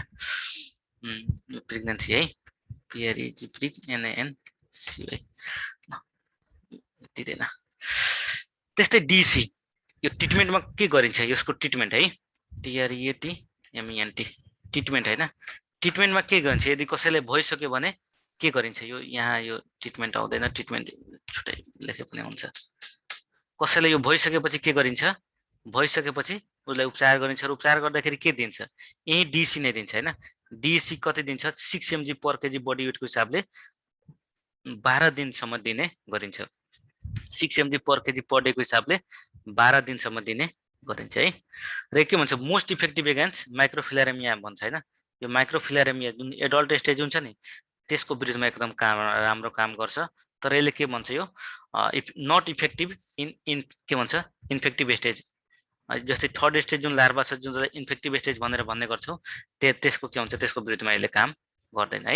[SPEAKER 1] प्रेग्नेन्सी है PREG NANCY दिँदैन त्यस्तै DC यो ट्रिटमेन्टमा के गरिन्छ यसको ट्रिटमेन्ट है TREATMENT ट्रिटमेन्ट हैन ट्रिटमेन्टमा के गरिन्छ यदि कसैले भइसक्यो भने के गरिन्छ यो यहाँ यो ट्रिटमेन्ट आउँदैन ट्रिटमेन्ट छुट्टै लेखे पनि हुन्छ कसैले यो भइसकेपछि के गरिन्छ भइसकेपछि उसलाई उपचार गरिन्छ र उपचार गर्दाखेरि के दिन्छ यही DC नै दिन्छ हैन DC कति दिन्छ 6 mg पर केजी बडी वेटको हिसाबले 12 दिनसम्म दिने गरिन्छ 6 mg पर केजी पर डे को हिसाबले 12 दिनसम्म दिने गरिन्छ है र के भन्छ मोस्ट इफेक्टिभ एगेन्स्ट माइक्रोफिलारेमिया भन्छ हैन यो माइक्रोफिलारेमिया जुन एडल्ट स्टेज हुन्छ नि त्यसको विरुद्धमा एकदम राम्रो काम गर्छ तर यसले के भन्छ यो नट इफेक्टिभ इन के भन्छ इन्फेक्टिभ स्टेज जस्तै थर्ड स्टेज जुन लार्भा छ जुन इन्फेक्टिभ स्टेज भनेर भन्ने गर्छौं त्यसको के हुन्छ त्यसको विरुद्धमा यसले काम गर्दैन है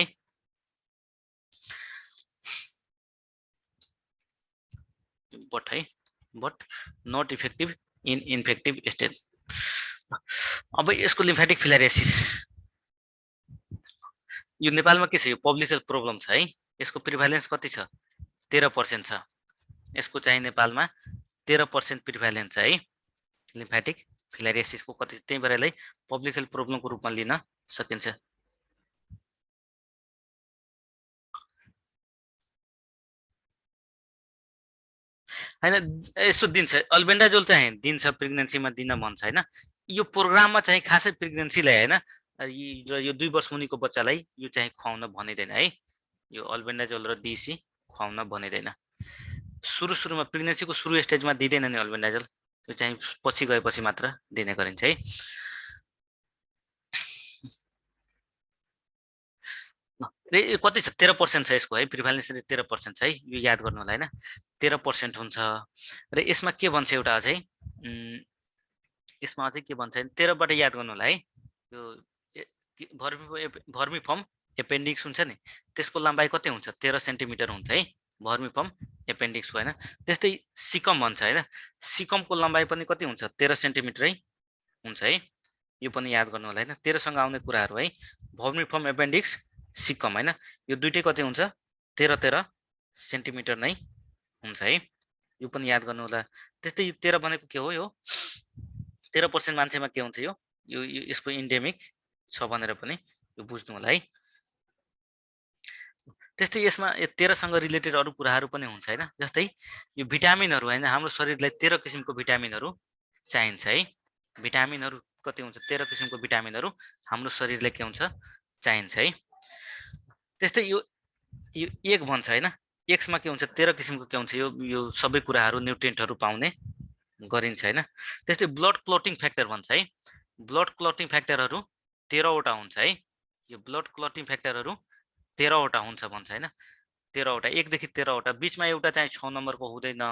[SPEAKER 1] but not effective in infective stage अब यसको लिम्फेटिक फिलारियासिस यो नेपालमा के छ यो पब्लिक हेल्थ प्रब्लम छ है यसको प्रिभ्यालेन्स कति छ 13% छ यसको चाहिँ नेपालमा 13% प्रिभ्यालेन्स छ है लिम्फेटिक फिलारियासिसको कति त्यही भएर यसलाई पब्लिक हेल्थ प्रब्लमको रूपमा लिन सकिन्छ हैन यसो दिन्छ अल्बेन्डाजोल चाहिँ दिन्छ प्रेग्नेन्सीमा दिन भन्छ हैन यो प्रोग्राममा चाहिँ खासै प्रेग्नेन्सीलाई हैन यो 2 वर्ष मुनिको बच्चालाई यो चाहिँ खुवाउन भनिदैन है यो अल्बेन्डाजोल र DC खुवाउन भनिदैन सुरुमा प्रेग्नेन्सीको सुरु स्टेजमा दिदैन नि अल्बेन्डाजोल यो चाहिँ पछि गएपछि मात्र दिने गरिन्छ है रे कति छ 13% छ यसको है प्रिभ्यालेन्स 13% छ है यो याद गर्नु होला हैन 13% हुन्छ र यसमा के भन्छ एउटा अझै यसमा अझै के भन्छ 13 बाट याद गर्नु होला है यो भर्मिफर्म एपेन्डिक्स हुन्छ नि त्यसको लम्बाइ कति हुन्छ 13 सेन्टिमिटर हुन्छ है भर्मिफर्म एपेन्डिक्सको हैन त्यस्तै सिकम भन्छ हैन सिकमको लम्बाइ पनि कति हुन्छ 13 सेन्टिमिटरै हुन्छ है यो पनि याद गर्नु होला हैन 13 सँग आउने कुराहरु है भर्मिफर्म एपेन्डिक्स सिकम हैन यो दुईटै कति हुन्छ 13 सेन्टिमिटर नै हुन्छ है यो पनि याद गर्नु होला त्यस्तै यो 13 भनेको के हो यो 13% मान्छेमा के हुन्छ यो यसको इन्डेमिक छ भनेर पनि यो बुझ्नु होला है त्यस्तै यसमा 13 सँग रिलेटेड अरु कुराहरु पनि हुन्छ हैन जस्तै यो भिटामिनहरु हैन हाम्रो शरीरलाई 13 किसिमको भिटामिनहरु चाहिन्छ है भिटामिनहरु कति हुन्छ 13 किसिमको भिटामिनहरु हाम्रो शरीरलाई के हुन्छ चाहिन्छ है त्यस्तै यो एक भन्छ हैन एक्समा के हुन्छ 13 किसिमको के हुन्छ यो सबै कुराहरु न्युट्रिएन्टहरु पाउने गरिन्छ हैन त्यस्तै ब्लड क्लटिङ फ्याक्टर भन्छ है ब्लड क्लटिङ फ्याक्टरहरु 13 वटा हुन्छ है यो ब्लड क्लटिङ फ्याक्टरहरु 13 वटा हुन्छ भन्छ हैन 13 वटा 1 देखि 13 वटा बीचमा एउटा चाहिँ 6 नम्बरको हुँदैन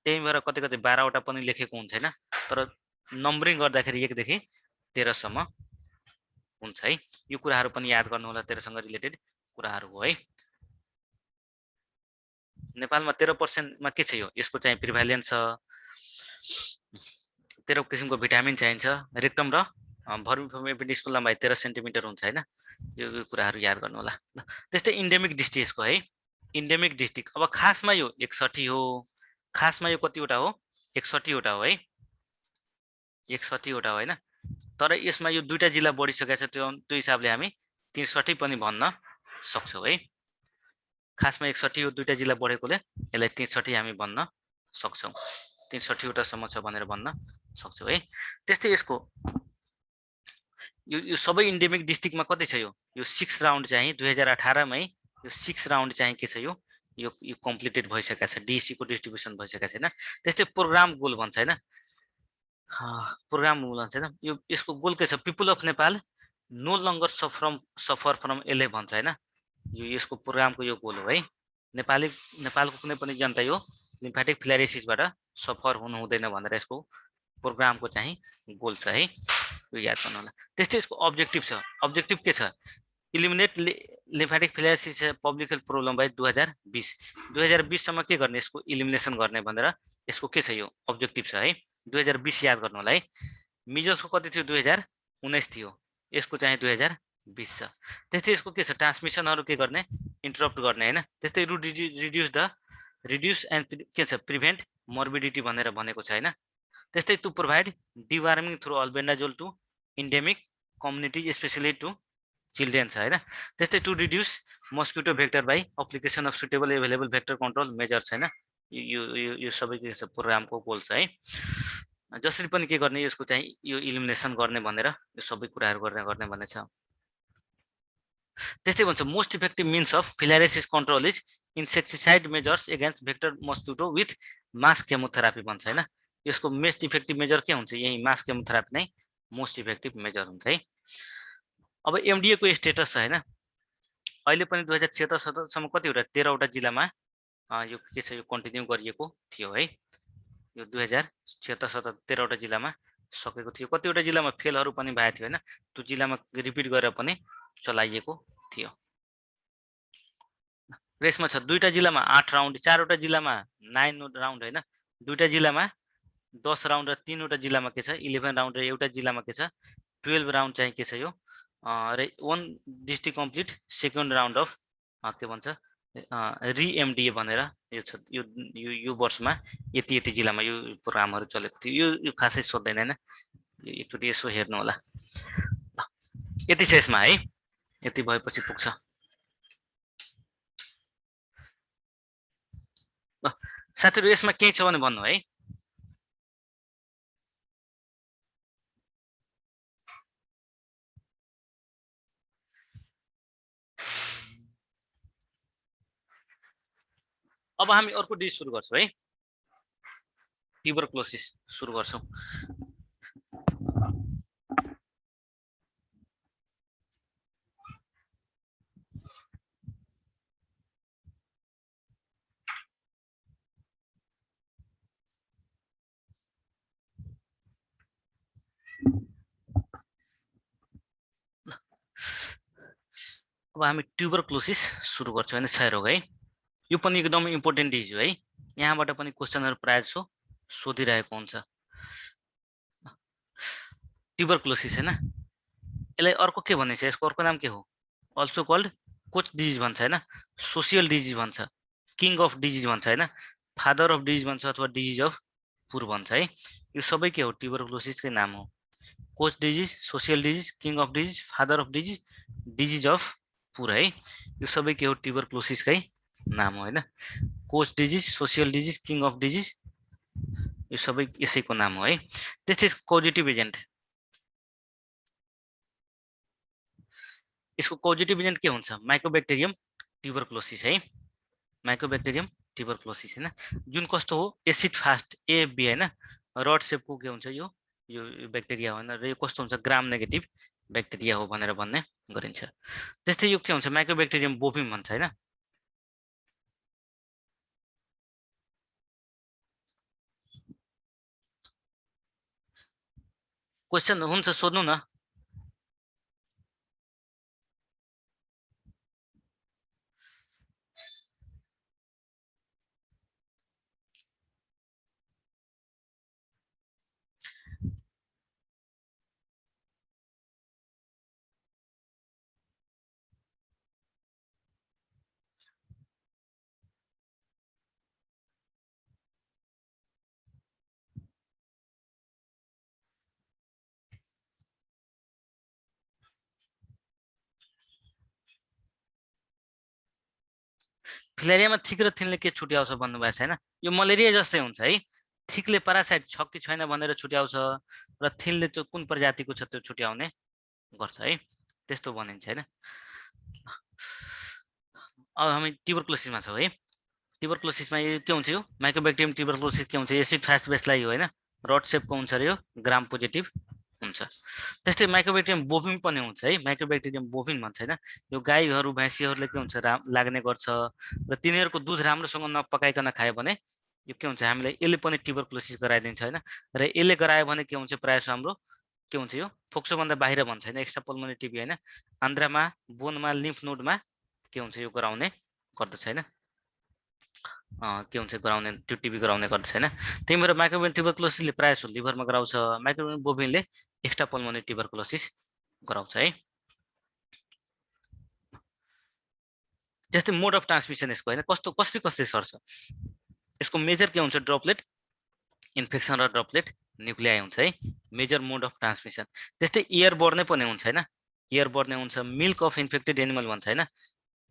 [SPEAKER 1] त्यही भएर कतै 12 वटा पनि लेखेको हुन्छ हैन तर नम्बरिङ गर्दाखेरि 1 देखि 13 सम्म हुन्छ है यो कुराहरु पनि याद गर्नु होला 13 सँग रिलेटेड कुराहरु हो है नेपालमा 13% मा के छ यो यसको चाहिँ प्रिभ्यालेन्स छ 13 किसिमको भिटामिन चाहिन्छ रेक्टम र भर्मिफर्म एपेन्डिक्सको लम्बाइ 13 सेन्टिमिटर हुन्छ हैन यो कुराहरु याद गर्नु होला त्यस्तै इन्डेमिक डिस्ट्रिक्टको है इन्डेमिक डिस्ट्रिक्ट अब खासमा यो 61 हो खासमा यो कति वटा हो 61 वटा हो है 61 वटा हो हैन तर यसमा यो दुईटा जिल्ला बढिसकेको छ त्यो हिसाबले हामी 63 पनि भन्न सक्छौं है खासमा 61 यो दुईटा जिल्ला बढेकोले यसलाई 63 हामी भन्न सक्छौं 63 वटा सम्म छ भनेर भन्न सक्छौं है त्यस्तै यसको यो सबै इन्डेमिक डिस्ट्रिक्टमा कति छ यो 6 राउन्ड चाहिँ 2018 मै यो 6 राउन्ड चाहिँ के छ यो कम्प्लिटेड भइसकेको छ DC को डिस्ट्रिब्युसन भइसकेको छैन त्यस्तै प्रोग्राम गोल भन्छ हैन प्रोग्राम गोल भन्छ हैन यो यसको गोल के छ people of Nepal no longer suffer from एले भन्छ हैन यो यसको प्रोग्रामको यो गोल हो है नेपालको कुनै पनि जनता यो लिम्फेटिक फिलारियासिसबाट सफर हुनु हुँदैन भनेर यसको प्रोग्रामको चाहिँ गोल छ है यो याद गर्नु होला त्यस्तै यसको अब्जेक्टिभ छ अब्जेक्टिभ के छ eliminate lymphatic filariasis public health problem by 2020 सम्म के गर्ने यसको इलिमिनेसन गर्ने भनेर यसको के छ यो अब्जेक्टिभ छ है 2020 याद गर्नु होला है। मिजल्सको कति थियो 2019 थियो, यसको चाहिँ 2020 छ। त्यस्तै यसको के छ ट्रान्समिसनहरु के गर्ने इन्टरप्ट गर्ने हैन। त्यस्तै रिड्युस एन्ड के छ प्रिभेन्ट मोर्बिडिटी भनेर भनेको छ हैन। त्यस्तै to provide deworming through albendazole to endemic community specially to children छ हैन। त्यस्तै to reduce mosquito vector by application of suitable available vector control measure छैन। यो सबै के छ प्रोग्रामको गोल छ है। जसरी पनि के गर्ने यसको चाहिँ यो इलिमिनेसन गर्ने भनेर यो सबै कुराहरु गर्ने भन्ने छ। त्यस्तै भन्छ most effective means of filariasis control is insecticide measures against vector mosquito with mass chemotherapy भन्छ हैन। यसको मोस्ट इफेक्टिभ मेजर के हुन्छ यही मास केमोथेरापी नै मोस्ट इफेक्टिभ मेजर हुन्छ है। अब एमडीए को स्टेटस छ हैन। अहिले पनि 2076 सम्म कतिवटा 13 वटा जिल्लामा यो के छ यो कन्टिन्यू गरिएको थियो है। यो 2076 13 वटा जिल्लामा सकेको थियो। कतिवटा जिल्लामा फेलहरु पनि भएको थियो हैन। त्यो जिल्लामा रिपिट गरेर पनि चलाइएको थियो। रेसमा छ दुईटा जिल्लामा 8 राउन्ड, 4 वटा जिल्लामा 9 राउन्ड हैन। दुईटा जिल्लामा 10 राउन्ड र 3 वटा जिल्लामा के छ 11 राउन्ड र एउटा जिल्लामा के छ 12 राउन्ड चाहिँ के छ यो र 1 district complete second round of के भन्छ रिएमडीए भनेर यो छ। यो वर्षमा यति जिल्लामा यो प्रोग्रामहरु चलेको थियो। यो खासै सोध्दैन हैन। एकचोटी यसो हेर्नु होला। यति छ यसमा है। यति भएपछि पुग्छ। साथीहरु यसमा के छ भने भन्नु है। अब हामी अर्को डिज सुरु गर्छौं है। ट्युबरक्लोसिस सुरु गर्छौं। अब हामी ट्युबरक्लोसिस सुरु गर्छौं हैन क्षयरोग है। यो पनि एकदमै इम्पोर्टेन्ट डिज हो है। यहाँबाट पनि क्वेशनहरु प्राय जसो सोधिरहेको हुन्छ। ट्युबरक्लोसिस हैन। यसलाई अर्को के भनिन्छ यसको अर्को नाम के हो अल्सो कल्ड कोच डिजिज भन्छ हैन। सोशल डिजिज भन्छ, किङ अफ डिजिज भन्छ हैन, फादर अफ डिजिज भन्छ अथवा डिजिज अफ पुर भन्छ है। यो सबै के हो ट्युबरक्लोसिसकै नाम हो। Coach disease, social disease, king of disease, father of disease, disease of पुर है। यो सबै के हो ट्युबरक्लोसिसकै नाम हो हैन। Coach disease, social disease, king of disease यो सबै यसैको नाम हो है। त्यस्तै कोजेटिभ एजेन्ट, यसको कोजेटिभ एजेन्ट के हुन्छ माइकोब्याक्टेरियम ट्युबरक्लोसिस है। माइकोब्याक्टेरियम ट्युबरक्लोसिस हैन। जुन कस्तो हो एसिड फास्ट एएफबी हैन। रड शेपको के हुन्छ यो ब्याक्टेरिया हो हैन। र यो कस्तो हुन्छ ग्राम नेगेटिभ ब्याक्टेरिया हो भनेर भन्ने गरिन्छ। त्यस्तै यो के हुन्छ माइकोब्याक्टेरियम बोभिम भन्छ हैन। क्वेशन हुन्छ सोध्नु न। फिलेरियामा थिक र थिनले के छुट्याउँछ भन्नुभएको छ हैन। यो मलेरिया जस्तै हुन्छ है। थिकले प्यारासाइट छ कि छैन भनेर छुट्याउँछ र थिनले चाहिँ कुन प्रजातिको छ त्यो छुट्याउने गर्छ है। त्यस्तो भनिन्छ हैन। अब हामी ट्युबरक्लोसिसमा छौं है। ट्युबरक्लोसिसमा के हुन्छ यो माइकोब्याक्टेरियम ट्युबरक्लोसिस के हुन्छ एसिड फास्ट बेसलाई हो हैन। रड शेपको हुन्छ र यो ग्राम पोजिटिभ हुन्छ। त्यस्तै माइकोब्याक्टेरियम बोभिन पनि हुन्छ है। माइकोब्याक्टेरियम बोभिन भन्छ हैन। यो गाईहरु भैँसीहरुले के हुन्छ लाग्ने गर्छ र तिनीहरुको दूध राम्रोसँग नपकाइकन खायो भने यो के हुन्छ हामीले यसले पनि ट्युबरक्लोसिस गराइदिन्छ हैन। र यसले गरायो भने के हुन्छ प्रायः हाम्रो के हुन्छ यो फोक्सो भन्दा बाहिर भन्छ हैन। एक्स्ट्रा पल्मोनरी टिबी हैन। आन्द्रामा, बोनमा, लिम्फ नोडमा के हुन्छ यो गराउने गर्दछ हैन। के हुन्छ गराउने त्यो टिबी गराउने गर्छ हैन। त्यही भएर माइक्रोबियम ट्युबरकुलोसिसले प्रायः जसो लिभरमा गराउँछ, माइक्रोबियम बोभिनले एक्स्ट्रा पल्मोनरी ट्युबरकुलोसिस गराउँछ है। त्यस्तै मोड अफ ट्रान्समिसन यसको हैन, कसरी सर्छ यसको मेजर के हुन्छ, ड्रपलेट इन्फेक्सन र ड्रपलेट न्युक्लियाई हुन्छ है, मेजर मोड अफ ट्रान्समिसन। त्यस्तै एयर बर्ने पनि हुन्छ हैन, एयर बर्ने हुन्छ, मिल्क अफ इन्फेक्टेड एनिमल भन्छ हैन,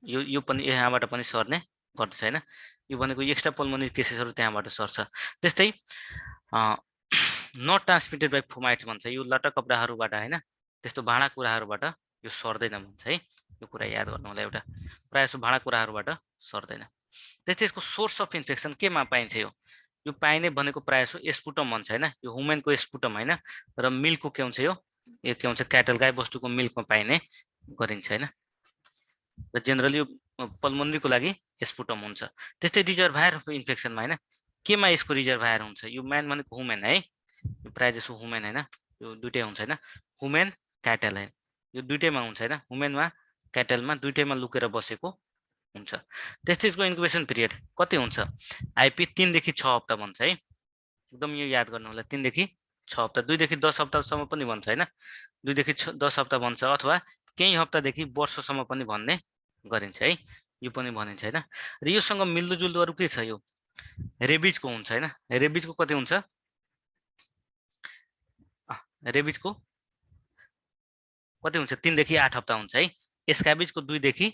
[SPEAKER 1] यो पनि यहाँबाट पनि सर्ने गर्दछ हैन। यो भनेको एक्स्ट्रा पल्मोनरी केसेसहरु त्यहाँबाट सर्छ। त्यस्तै नट ट्रान्समिटेड बाइ फोमाइट्स भन्छ, यो लट्टा कपडाहरुबाट हैन, त्यस्तो भाँडा कुराहरुबाट यो सर्दैन भन्छ है। यो कुरा याद गर्नु होला, एउटा प्रायः जसो भाँडा कुराहरुबाट सर्दैन। त्यस्तै यसको सोर्स अफ इन्फेक्सन केमा पाइन्छ, यो पाइने भनेको प्रायः जसो स्पुटम भन्छ हैन, यो ह्युमनको स्पुटम हैन, र मिल्कको के हुन्छ, यो के हुन्छ क्याटल गाई बस्तुको मिल्कमा पाइने गरिन्छ हैन। र जेनरली यो पल्मोनरीको लागि स्पुटम हुन्छ। त्यस्तै रिजर्भायर अफ इन्फेक्सनमा हैन, केमा यसको रिजर्भायर हुन्छ, यो म्यान भनेको ह्युमन है, यो प्रायः जसो ह्युमन हैन, यो दुईटै हुन्छ हैन, ह्युमन क्याटल है, यो दुईटैमा हुन्छ हैन, ह्युमनमा क्याटलमा दुईटैमा लुकेर बसेको हुन्छ। त्यस्तै यसको इन्क्युबेसन पिरियड कति हुन्छ, आइपी 3 देखि 6 हप्ता भन्छ है, एकदम यो याद गर्नु होला, 3 देखि 6 हप्ता, 2 देखि 10 हप्तासम्म पनि भन्छ हैन, 2 देखि 10 हप्ता भन्छ, अथवा केही हप्तादेखि वर्षसम्म पनि भन्ने गरिन्छ है, यो पनि भनिन्छ हैन। र योसँग मिल्दोजुल्दो अरु के छ, यो रेबिजको हुन्छ हैन, रेबिजको कति हुन्छ, रेबिजको कति हुन्छ, 3 देखि 8 हप्ता हुन्छ है। स्क्याबिजको 2 देखि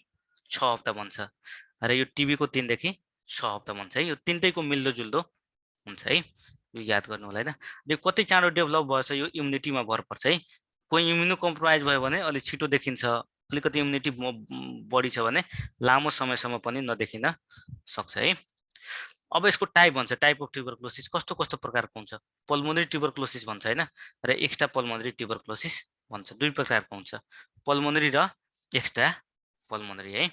[SPEAKER 1] 6 हप्ता भन्छ, र यो टिबीको 3 देखि 6 हप्ता भन्छ है। यो तीनटैको मिल्दोजुल्दो हुन्छ है, यो याद गर्नु होला हैन। यो कति चाँडो डेभलप भएछ यो इम्युनिटीमा भर पर्छ है। कोही इम्युनो कम्प्रोमाइज भयो भने अलि छिटो देखिन्छ, अलिकति इम्युनिटी बढी छ भने लामो समयसम्म पनि नदेखिन सक्छ है। अब यसको टाइप भन्छ, टाइप अफ ट्युबरकुलोसिस कस्तो कस्तो प्रकारको हुन्छ, पल्मोनरी ट्युबरकुलोसिस भन्छ हैन, र एक्स्ट्रा पल्मोनरी ट्युबरकुलोसिस भन्छ। दुई प्रकारको हुन्छ, पल्मोनरी र एक्स्ट्रा पल्मोनरी है।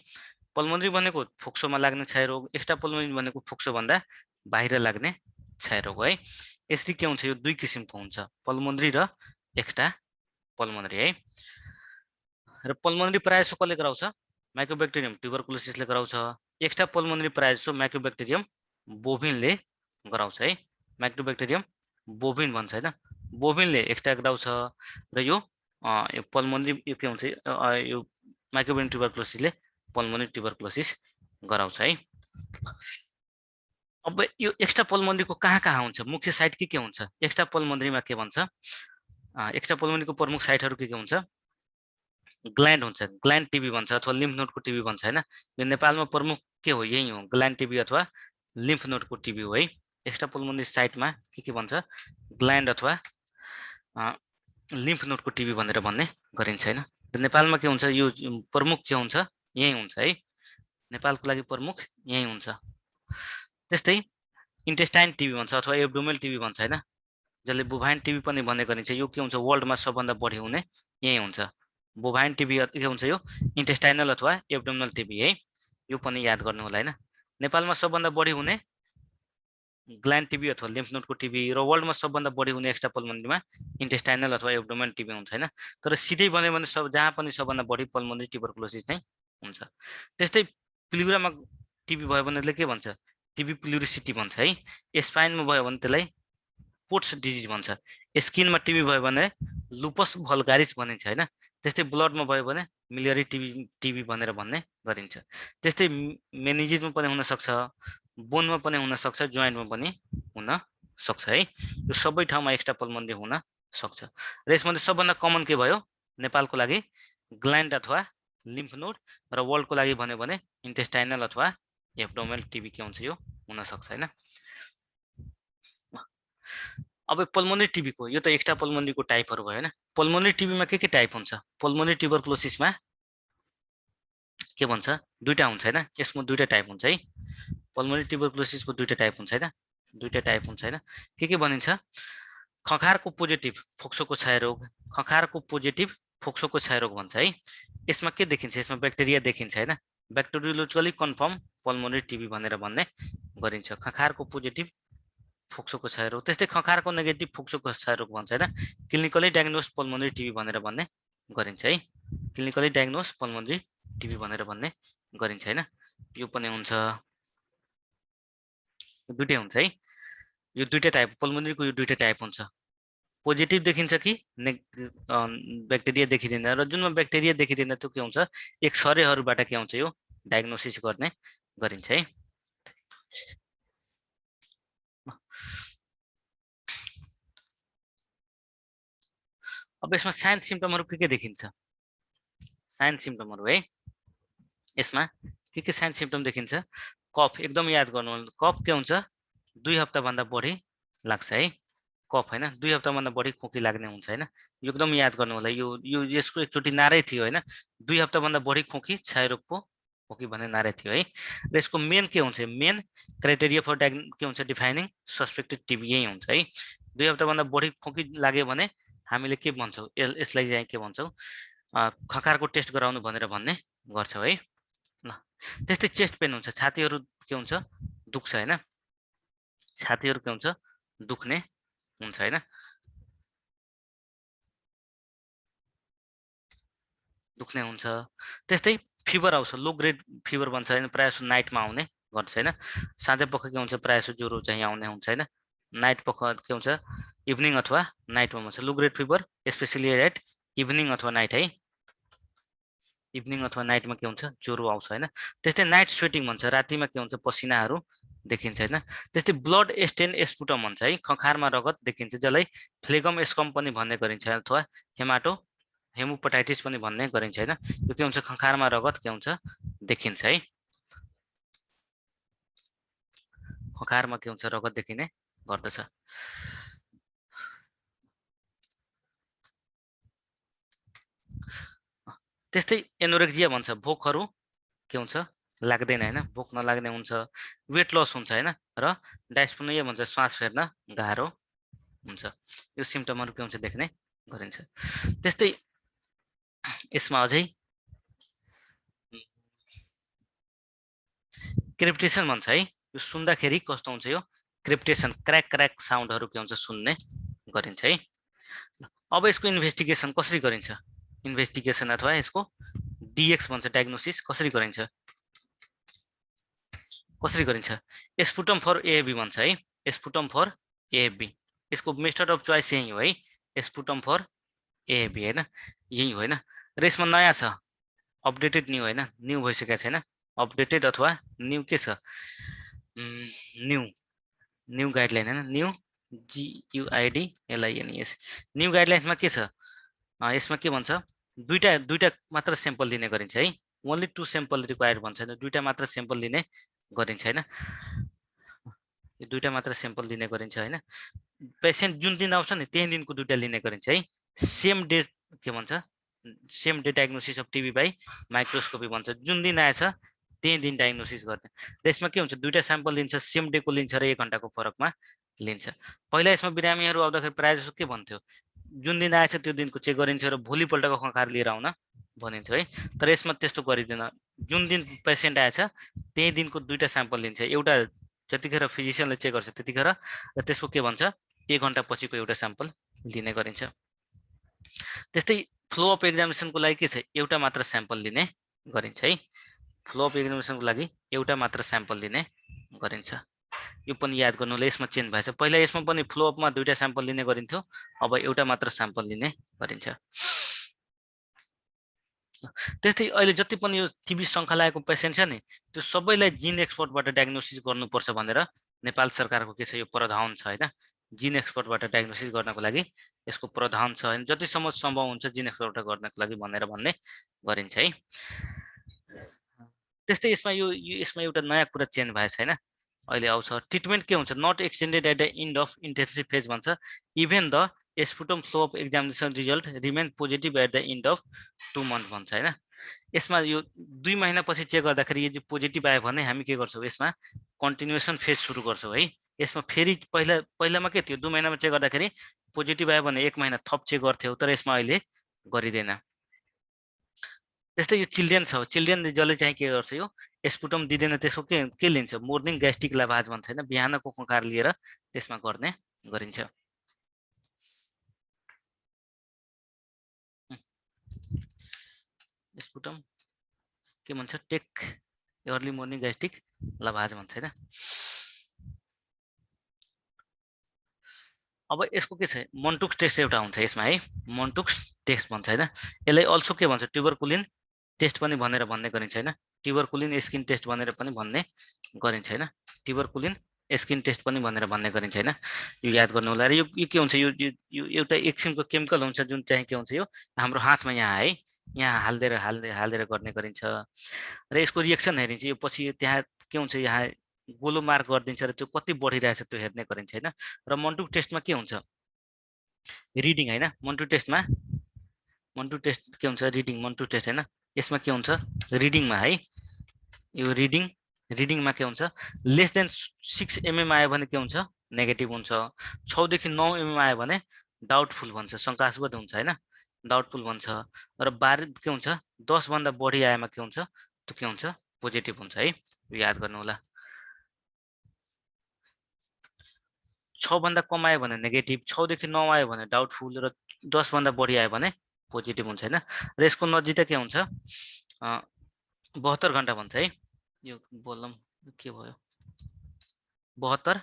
[SPEAKER 1] पल्मोनरी भनेको फोक्सोमा लाग्ने क्षयरोग, एक्स्ट्रा पल्मोनरी भनेको फोक्सो भन्दा बाहिर लाग्ने क्षयरोग है। यसरी के हुन्छ, यो दुई किसिमको हुन्छ, पल्मोनरी र एक्स्ट्रा पल्मोनरी है। र पल्मोनरी प्रायः जसो कसले गराउँछ, माइक्रोब्याक्टेरियम ट्युबरकुलोसिसले गराउँछ। एक्स्ट्रा पल्मोनरी प्रायः जसो माइक्रोब्याक्टेरियम बोभिनले गराउँछ है, माइक्रोब्याक्टेरियम बोभिन भन्छ हैन, बोभिनले एक्स्ट्रा गराउँछ। र यो पल्मोनरी यो के हुन्छ, यो माइक्रोब्याक्टेरियम ट्युबरकुलोसिसले पल्मोनरी ट्युबरकुलोसिस गराउँछ है। अब यो एक्स्ट्रा पल्मोनरीको कहाँ हुन्छ, मुख्य साइट के हुन्छ, एक्स्ट्रा पल्मोनरीमा के भन्छ, एक्स्ट्रा पल्मोनरीको प्रमुख साइटहरु के हुन्छ, ग्ल्यान्ड हुन्छ, ग्ल्यान्ड टिबी भन्छ अथवा लिम्फ नोडको टिबी भन्छ हैन। यो नेपालमा प्रमुख के हो, यही हो, ग्ल्यान्ड टिबी अथवा लिम्फ नोडको टिबी हो है। एक्स्ट्रा पल्मोनरी साइटमा के भन्छ, ग्ल्यान्ड अथवा लिम्फ नोडको टिबी भनेर भन्ने गरिन्छ हैन। र नेपालमा के हुन्छ, यो प्रमुख के हुन्छ, यही हुन्छ है, नेपालको लागि प्रमुख यही हुन्छ। त्यस्तै इन्टेस्टाइन टिबी भन्छ अथवा एब्डोमेनल टिबी भन्छ हैन, जसले बोभाइन टिबी पनि भन्ने गरिन्छ। यो के हुन्छ, वर्ल्डमा सबभन्दा बढी हुने यही हुन्छ, बोभाइन टिबी के हुन्छ, यो इन्टेस्टाइनल अथवा एब्डोमिनल टिबी है, यो पनि याद गर्नु होला हैन। नेपालमा सबभन्दा बढी हुने ग्ल्यान्ड टिबी अथवा लिम्फ नोडको टिबी, र वर्ल्डमा सबभन्दा बढी हुने एक्स्ट्रा पल्मोनरीमा इन्टेस्टाइनल अथवा एब्डोमिनल टिबी हुन्छ हैन। तर सिधै भन्यो भने जहाँ पनि सबभन्दा बढी पल्मोनरी ट्युबरकुलोसिस नै हुन्छ। त्यस्तै प्लुरामा टिबी भयो भने के भन्छ, टिबी प्लुरिसिटी भन्छ है। स्पाइनमा भयो भने त्यसलाई पोट्स डिजिज भन्छ। स्किनमा टिबी भयो भने लुपस भल्गारिस भनिन्छ हैन। त्यस्तै ब्लडमा भयो भने मिलियरी टिबी भनेर भन्ने गरिन्छ। त्यस्तै मेनिन्जिसमा पनि हुन सक्छ, बोनमा पनि हुन सक्छ, जोइन्टमा पनि हुन सक्छ है। यो सबै ठाउँमा एक्स्ट्रा पल्मोनरी हुन सक्छ। र यसमा सबभन्दा कमन के भयो, नेपालको लागि ग्ल्यान्ड अथवा लिम्फ नोड, र वर्ल्डको लागि भन्यो भने इन्टेस्टाइनल अथवा एब्डोमिनल टिबी के हुन्छ, यो हुन सक्छ हैन। अब पल्मोनरी टिबीको यो त एक्स्ट्रा पल्मोनरीको टाइपहरु भयो हैन। पल्मोनरी टिबीमा के टाइप हुन्छ, पल्मोनरी ट्युबरकुलोसिसमा के भन्छ, दुईटा हुन्छ हैन, यसमा दुईटा टाइप हुन्छ है। पल्मोनरी ट्युबरकुलोसिसको दुईटा टाइप हुन्छ हैन, दुईटा टाइप हुन्छ हैन। के भनिन्छ, खखारको पोजिटिभ फोक्सोको क्षयरोग, खखारको पोजिटिभ फोक्सोको क्षयरोग भन्छ है। यसमा के देखिन्छ, यसमा ब्याक्टेरिया देखिन्छ हैन, ब्याक्टेरियोलोजिकली कन्फर्म पल्मोनरी टिबी भनेर भन्ने गरिन्छ, खखारको पोजिटिभ फोक्सोको क्षयरोग। त्यस्तै खखारको नेगेटिभ फोक्सोको क्षयरोग भन्छ हैन, क्लिनिकली डायग्नोज पल्मोनरी टिबी भनेर भन्ने गरिन्छ है, क्लिनिकली डायग्नोज पल्मोनरी टिबी भनेर भन्ने गरिन्छ हैन। यो पनि हुन्छ। यो दुईटै हुन्छ है। यो दुईटै टाइप पल्मोनरीको यो दुईटै टाइप हुन्छ। पोजिटिभ देखिन्छ कि ब्याक्टेरिया देखिँदैन र जुनमा ब्याक्टेरिया देखिँदैन त्यो के हुन्छ एक्सरेहरूबाट के हुन्छ यो डायग्नोसिस गर्ने गरिन्छ है। अब यसमा साइन सिम्पटमहरू के देखिन्छ साइन सिम्पटमहरू है। यसमा के साइन सिम्पटम देखिन्छ कफ एकदम याद गर्नु कफ के हुन्छ 2 हप्ताभन्दा बढी लाग्छ है कफ हैन 2 हप्ताभन्दा बढी खोकी लाग्ने हुन्छ हैन यो एकदम याद गर्नु होला यो यसको एकचोटी नारै थियो हैन 2 हप्ताभन्दा बढी खोकी क्षयरोगको खोकी भन्ने नारै थियो है र यसको मेन के हुन्छ मेन क्राइटेरिया फर के हुन्छ डिफाइनिङ सस्पेक्टेड टिबी यही हुन्छ है 2 हप्ताभन्दा बढी खोकी लाग्यो भने हामीले के भन्छौँ यसलाई चाहिँ के भन्छौँ खखारको टेस्ट गराउनु भनेर भन्ने गर्छौँ है ल त्यस्तै चेस्ट पेन हुन्छ छातीहरू के हुन्छ दुख्छ हैन छातीहरू के हुन्छ दुख्ने हुन्छ हैन दुख्ने हुन्छ त्यस्तै फिभर आउँछ लो ग्रेड फिभर भन्छ हैन प्रायः जसो नाइटमा आउने गर्छ हैन साँझ पख के हुन्छ प्रायः जसो ज्वरो चाहिँ आउने हुन्छ हैन नाइट पख के हुन्छ इभिनिङ अथवा नाइटमा हुन्छ low grade fever especially at evening अथवा नाइट है इभिनिङ अथवा नाइटमा के हुन्छ ज्वरो आउँछ हैन त्यस्तै नाइट स्वेटिङ भन्छ रातिमा के हुन्छ पसिनाहरू देखिन्छ हैन त्यस्तै ब्लड स्टेन स्पुटम भन्छ है खखारमा रगत देखिन्छ जसलाई फ्लेगम एस्कम पनि भन्ने गरिन्छ अथवा हेमोपेटाइटिस पनि भन्ने गरिन्छ हैन यो के हुन्छ खखारमा रगत के हुन्छ देखिन्छ है खखारमा के हुन्छ रगत देखिने गर्दछ त्यस्तै एनोरेक्जिया भन्छ भोकहरू के हुन्छ लाग्दैन हैन भोक नलाग्ने हुन्छ वेट लस हुन्छ हैन र डायस्पोनिया भन्छ श्वास फेर्न गाह्रो हुन्छ यो सिम्पटमहरू के हुन्छ देख्ने गरिन्छ त्यस्तै यसमा अझै क्रिप्टेसन भन्छ है यो सुन्दाखेरि कस्तो हुन्छ यो क्रिप्टेसन क्र्याक क्र्याक साउन्डहरू के हुन्छ सुन्ने गरिन्छ है अब यसको इन्भेस्टिगेसन कसरी गरिन्छ इन्भेस्टिगेसन अथवा यसको डीएक्स भन्छ डायग्नोसिस कसरी गरिन्छ स्पुटम फर एएबी भन्छ है स्पुटम फर एएबी यसको मेथड अफ चोइस यही हो है स्पुटम फर एएबी हैन यही हो हैन र यसमा नयाँ छ अपडेटेड न्यू हैन न्यू भइसकेको छैन अपडेटेड अथवा न्यू के छ न्यू गाइडलाइन हैन न्यू GUIDLINES न्यू गाइडलाइन्समा के छ यसमा के भन्छ दुईटा मात्र स्याम्पल लिने गरिन्छ है ओन्ली 2 स्याम्पल रिक्वायर्ड भन्छ हैन दुईटा मात्र स्याम्पल लिने गरिन्छ हैन यो दुईटा मात्र स्याम्पल लिने गरिन्छ हैन पेशेन्ट जुन दिन आउँछ नि त्यही दिनको दुईटा लिने गरिन्छ है सेम डे के भन्छ same day diagnosis of TB by microscopy भन्छ जुन दिन आएछ त्यही दिन डायग्नोसिस गर्ने त्यसमा के हुन्छ दुईटा स्याम्पल लिन्छ सेम डे को लिन्छ र 1 घण्टाको फरकमा लिन्छ पहिला यसमा बिरामीहरू आउँदाखेरि प्रायः जसो के भन्थ्यो जुन दिन आएछ त्यो दिनको चेक गरिन्थ्यो र भोलिपल्टको खखार लिएर आउन भनिन्थ्यो है तर यसमा त्यस्तो गरिदैन जुन दिन पेशेन्ट आएछ त्यही दिनको दुईटा स्याम्पल लिन्छ एउटा जतिखेर फिजिशियनले चेक गर्छ त्यतिखेर र त्यसको के भन्छ 1 घण्टा पछिको एउटा स्याम्पल लिने गरिन्छ त्यस्तै फ्लो अफ एक्जामिनेसनको लागि के छ एउटा मात्र स्याम्पल लिने गरिन्छ है फ्लो अफ एक्जामिनेसनको लागि एउटा मात्र स्याम्पल लिने गरिन्छ यो पनि याद गर्नु होला यसमा चेन्ज भएछ पहिला यसमा पनि फ्लो अपमा दुईटा स्याम्पल लिने गरिन्थ्यो अब एउटा मात्र स्याम्पल लिने गरिन्छ त्यस्तै अहिले जति पनि यो टिबी शृङ्खलाको पेशेन्ट छ नि त्यो सबैलाई जिन एक्सपर्टबाट डायग्नोसिस गर्नुपर्छ भनेर नेपाल सरकारको के छ यो प्रावधान छ हैन जिन एक्सपर्टबाट डायग्नोसिस गर्नको लागि यसको प्रावधान छ हैन जतिसम्म सम्भव हुन्छ जिन एक्सपर्टबाट गर्नको लागि भनेर भन्ने गरिन्छ है त्यस्तै यसमा एउटा नयाँ कुरा चेन्ज भएको छैन अहिले आउँछ ट्रिटमेन्ट के हुन्छ not extended at the end of intensive phase भन्छ even the sputum flow of examination result remain positive at the end of 2 month भन्छ हैन यसमा यो 2 महिनापछि चेक गर्दाखेरि यदि पोजिटिभ आयो भने हामी के गर्छौँ यसमा कन्टिन्युएसन फेज सुरु गर्छौँ है यसमा फेरि पहिलामा के थियो 2 महिनामा चेक गर्दाखेरि पोजिटिभ आयो भने 1 महिना थप चेक गर्थ्यौ तर यसमा अहिले गरिदैन त्यस्तै यो चिल्ड्रेन छ चिल्ड्रेन जसले चाहिँ के गर्छ यो स्पुटम दिँदैन त्यसको के लिन्छ मोर्निङ ग्यास्ट्रिक लाभाज भन्छ हैन बिहानको खखार लिएर त्यसमा गर्ने गरिन्छ स्पुटम के भन्छ टेक अर्ली मोर्निङ ग्यास्ट्रिक लाभाज भन्छ हैन अब यसको के छ मोन्टुक्स टेस्ट एउटा हुन्छ यसमा है मोन्टुक्स टेस्ट भन्छ हैन यसलाई अल्सो के भन्छ ट्युबरकुलिन टेस्ट पनि भनेर भन्ने गरिन्छ हैन ट्युबरकुलिन स्किन टेस्ट भनेर पनि भन्ने गरिन्छ हैन ट्युबरकुलिन स्किन टेस्ट पनि भनेर भन्ने गरिन्छ हैन यो याद गर्नु होला र यो के हुन्छ यो एउटा एक किसिमको केमिकल हुन्छ जुन चाहिँ के हुन्छ यो हाम्रो हातमा यहाँ है यहाँ हाल्देर गर्ने गरिन्छ र यसको रिएक्सन हेरिन्छ यो पछि त्यहाँ के हुन्छ यहाँ गोलो मार्क गरिदिन्छ र त्यो कति बढिरहेछ त्यो हेर्ने गरिन्छ हैन र मोन्टुक टेस्टमा के हुन्छ रिडिङ हैन मोन्टुक टेस्टमा मोन्टुक टेस्ट के हुन्छ रिडिङ मोन्टुक टेस्ट हैन यसमा के हुन्छ रिडिङमा है यो रिडिङमा के हुन्छ लेस देन 6 mm आयो भने के हुन्छ नेगेटिभ हुन्छ 6 देखि 9 mm आयो भने डाउटफुल भन्छ शंकास्पद हुन्छ हैन डाउटफुल भन्छ र 12 के हुन्छ 10 भन्दा बढी आएमा के हुन्छ त्यो के हुन्छ पोजिटिभ हुन्छ है याद गर्नु होला 6 भन्दा कम आयो भने नेगेटिभ 6 देखि 9 आयो भने डाउटफुल र 10 भन्दा बढी आयो भने पोजिटिभ हुन्छ हैन र यसको नजिकै के हुन्छ 72 घण्टा भन्छ है यो बोलम के भयो 72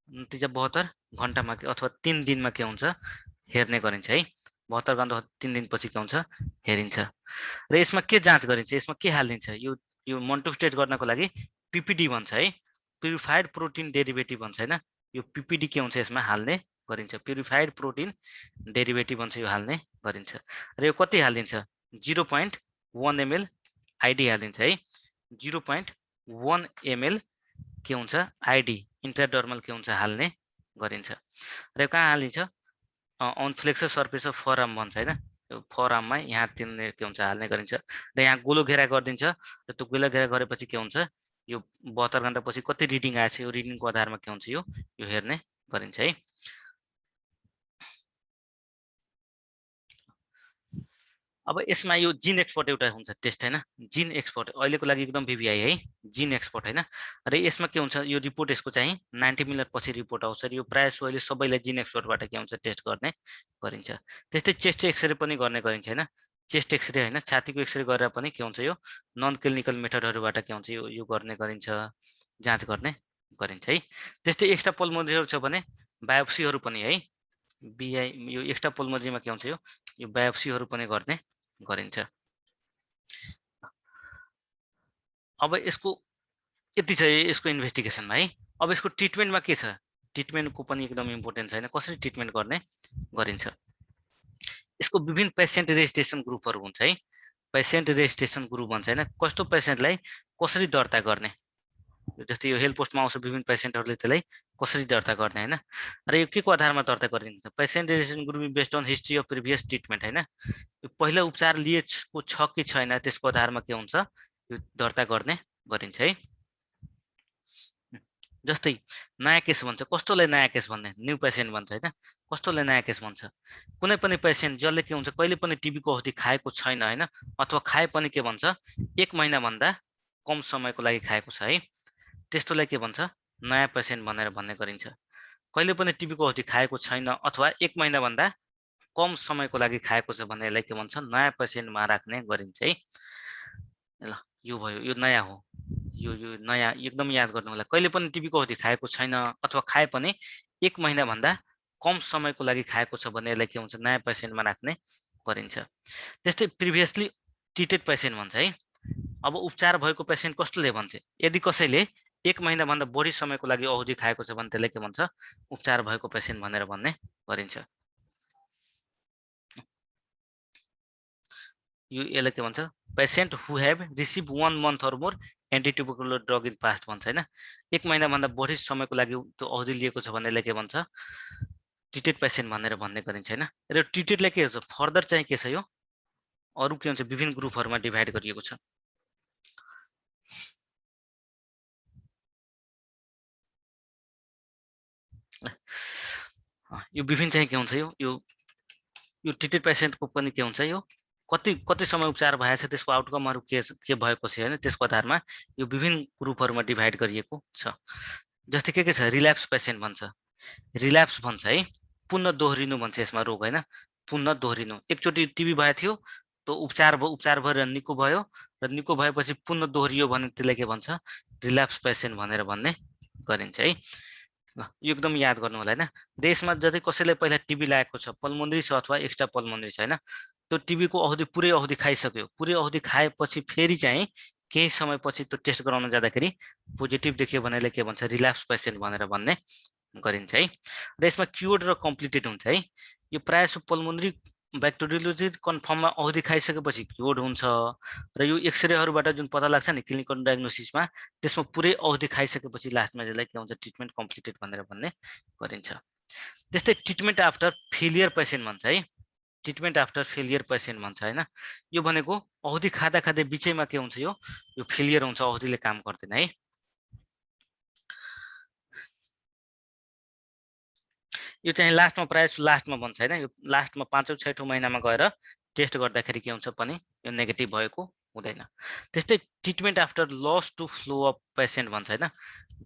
[SPEAKER 1] नतिजा 72 घण्टामा अथवा 3 दिनमा के हुन्छ हेर्ने गरिन्छ है 72 घण्टा 3 दिनपछि के हुन्छ हेरिन्छ र यसमा के जाँच गरिन्छ यसमा के हालिन्छ यो मोन्टुक टेस्ट गर्नको लागि पीपीडी भन्छ है प्युरिफाइड प्रोटिन डेरिभेटिभ भन्छ हैन यो पीपीडी के हुन्छ यसमा हाल्ने गरिन्छ प्युरिफाइड प्रोटिन डेरिभेटिभ भन्छ यो हाल्ने गरिन्छ र यो कति हालिन्छ 0.1 ml आईडी हालिन्छ है 0.1 ml के हुन्छ आईडी इन्ट्राडर्मल के हुन्छ हाल्ने गरिन्छ र यो कहाँ हालिन्छ अन फ्लेक्सर सर्फेस अफ फरआर्म भन्छ हैन यो फरआर्ममा यहाँ तिनले के हुन्छ हाल्ने गरिन्छ र यहाँ गोलो घेरा गरिदिन्छ र त्यो गोलो घेरा गरेपछि के हुन्छ यो 72 घण्टा पछि कति रिडिङ आएछ यो रिडिङको आधारमा के हुन्छ यो हेर्ने गरिन्छ है अब यसमा यो जिन एक्सपोर्ट एउटा हुन्छ टेस्ट हैन जिन एक्सपोर्ट अहिलेको लागि एकदम भिभिआई है जिन एक्सपोर्ट हैन र यसमा के हुन्छ यो रिपोर्ट यसको चाहिँ 90 मिनट पछि रिपोर्ट आउँछ र यो प्राय सो अहिले सबैलाई जिन एक्सपोर्टबाट के हुन्छ टेस्ट गर्ने गरिन्छ त्यस्तै चेस्ट एक्सरे पनि गर्ने गरिन्छ हैन चेस्ट एक्सरे हैन छातीको एक्सरे गरेर पनि के हुन्छ यो नन क्लिनिकल मेथडहरुबाट के हुन्छ यो गर्ने गरिन्छ जाँच गर्ने गरिन्छ है त्यस्तै एक्स्ट्रा पल्मोनरीहरु छ भने बायोप्सीहरु पनि है बीआई यो एक्स्ट्रा पल्मोनरीमा के हुन्छ यो बायोप्सीहरु पनि गर्ने गरिन्छ अब यसको यति छ यसको इन्भेस्टिगेसनमा है अब यसको ट्रिटमेन्टमा के छ ट्रिटमेन्टको पनि एकदम इम्पोर्टेन्ट छैन कसरी ट्रिटमेन्ट गर्ने गरिन्छ यसको विभिन्न पेशेन्ट रेजिस्ट्रेसन ग्रुपहरु हुन्छ है पेशेन्ट रेजिस्ट्रेसन ग्रुप भन्छ हैन कस्तो पेशेन्टलाई कसरी दर्ता गर्ने जस्तै यो हेल्थ पोस्टमा आउँछ विभिन्न पेशेन्टहरुले त्यसलाई कसरी दर्ता गर्ने हैन र यो के को आधारमा दर्ता गरिन्छ patient registration group based on history of previous treatment हैन यो पहिला उपचार लिएको छ कि छैन त्यसको आधारमा के हुन्छ यो दर्ता गर्ने गरिन्छ है जस्तै नयाँ केस भन्छ कस्तोलाई नयाँ केस भन्ने न्यू पेशेन्ट भन्छ हैन कस्तोलाई नयाँ केस भन्छ कुनै पनि पेशेन्ट जसले के हुन्छ कहिले पनि टिबीको औषधि खाएको छैन हैन अथवा खाए पनि के भन्छ 1 महिना भन्दा कम समयको लागि खाएको छ है त्यस्तोलाई के भन्छ नयाँ पेशेन्ट भनेर भन्ने गरिन्छ कहिले पनि टिबीको औषधि खाएको छैन अथवा 1 महिना भन्दा कम समयको लागि खाएको छ भने यसलाई के भन्छ नयाँ पेशेन्टमा राख्ने गरिन्छ है ल यो भयो यो नयाँ हो यो नयाँ एकदम याद गर्नु होला कहिले पनि टिबीको औषधि खाएको छैन अथवा खाए पनि 1 महिना भन्दा कम समयको लागि खाएको छ भने यसलाई के हुन्छ नयाँ पेशेन्टमा राख्ने गरिन्छ त्यस्तै प्रिभियसली ट्रिटेड पेशेन्ट भन्छ है अब उपचार भएको पेशेन्ट कस्तोले भन्छ यदि कसैले 1 महिना भन्दा बढी समयको लागि औषधि खाएको छ भने त्यसलाई के भन्छ उपचार भएको पेशेन्ट भनेर भन्ने गरिन्छ यो यसलाई के भन्छ patient who have receive 1 month or more antitubercular drug in past भन्छ हैन 1 महिना भन्दा बढी समयको लागि त्यो औषधि लिएको छ भने यसलाई के भन्छ ट्रिटेड पेशेन्ट भनेर भन्ने गरिन्छ हैन र ट्रिटेडलाई के हुन्छ फर्दर चाहिँ के छ यो अरु के हुन्छ विभिन्न ग्रुपहरुमा डिभाइड गरिएको छ यो विभिन्न चाहिँ के हुन्छ यो ट्रिटेड पेशेन्टको पनि के हुन्छ यो कति समय उपचार भएछ त्यसको आउटकमहरु के भएको छ हैन त्यसको आधारमा यो विभिन्न ग्रुपहरुमा डिभाइड गरिएको छ जस्तै के छ रिल्याप्स पेशेन्ट भन्छ रिल्याप्स भन्छ है पुनः दोहोरिनु भन्छ यसमा रोग हैन पुनः दोहोरिनु एकचोटी टिबी भयो थियो त्यो उपचार भएर निको भयो र निको भएपछि पुनः दोहोरियो भने त्यसलाई के भन्छ रिल्याप्स पेशेन्ट भनेर भन्ने गरिन्छ है यो एकदम याद गर्नु होला हैन। देशमा जति कसैले पहिला टिबी लागेको छ, पल्मोनरी छ अथवा एक्स्ट्रा पल्मोनरी छ हैन, त्यो टिबीको अवधि पुरै अवधि खाइसक्यो, पुरै अवधि खाएपछि फेरि चाहिँ केही समयपछि त्यो टेस्ट गराउन जाँदाखेरि पोजिटिभ देखियो भनेले के भन्छ रिल्याप्स पेसेन्ट भनेर भन्ने गरिन्छ है। र यसमा क्युर्ड र कम्प्लिटेड हुन्छ है। यो प्रायः जसो पल्मोनरी ब्याक्टेरियोलोजी कन्फर्ममा अवधि खाइसकेपछि क्युर्ड हुन्छ र यो एक्सरेहरूबाट जुन पत्ता लाग्छ नि क्लिनिकल डायग्नोसिसमा त्यसमा पुरै अवधि खाइसकेपछि लास्टमा यसलाई के हुन्छ ट्रिटमेन्ट कम्प्लिटेड भनेर भन्ने गरिन्छ। त्यस्तै ट्रिटमेन्ट आफ्टर फेलियर पेसेन्ट भन्छ है। ट्रिटमेन्ट आफ्टर फेलियर पेसेन्ट भन्छ हैन। यो भनेको अवधि खाँदा खाँदै बिचैमा के हुन्छ यो फेलियर हुन्छ, अवधिले काम गर्दैन है। यो चाहिँ लास्टमा प्रायः लास्टमा भन्छ हैन। यो लास्टमा 5औं 6औं महिनामा गएर टेस्ट गर्दाखेरि के हुन्छ पनि यो नेगेटिभ भएको हुँदैन। त्यस्तै treatment after loss to follow up patient भन्छ हैन।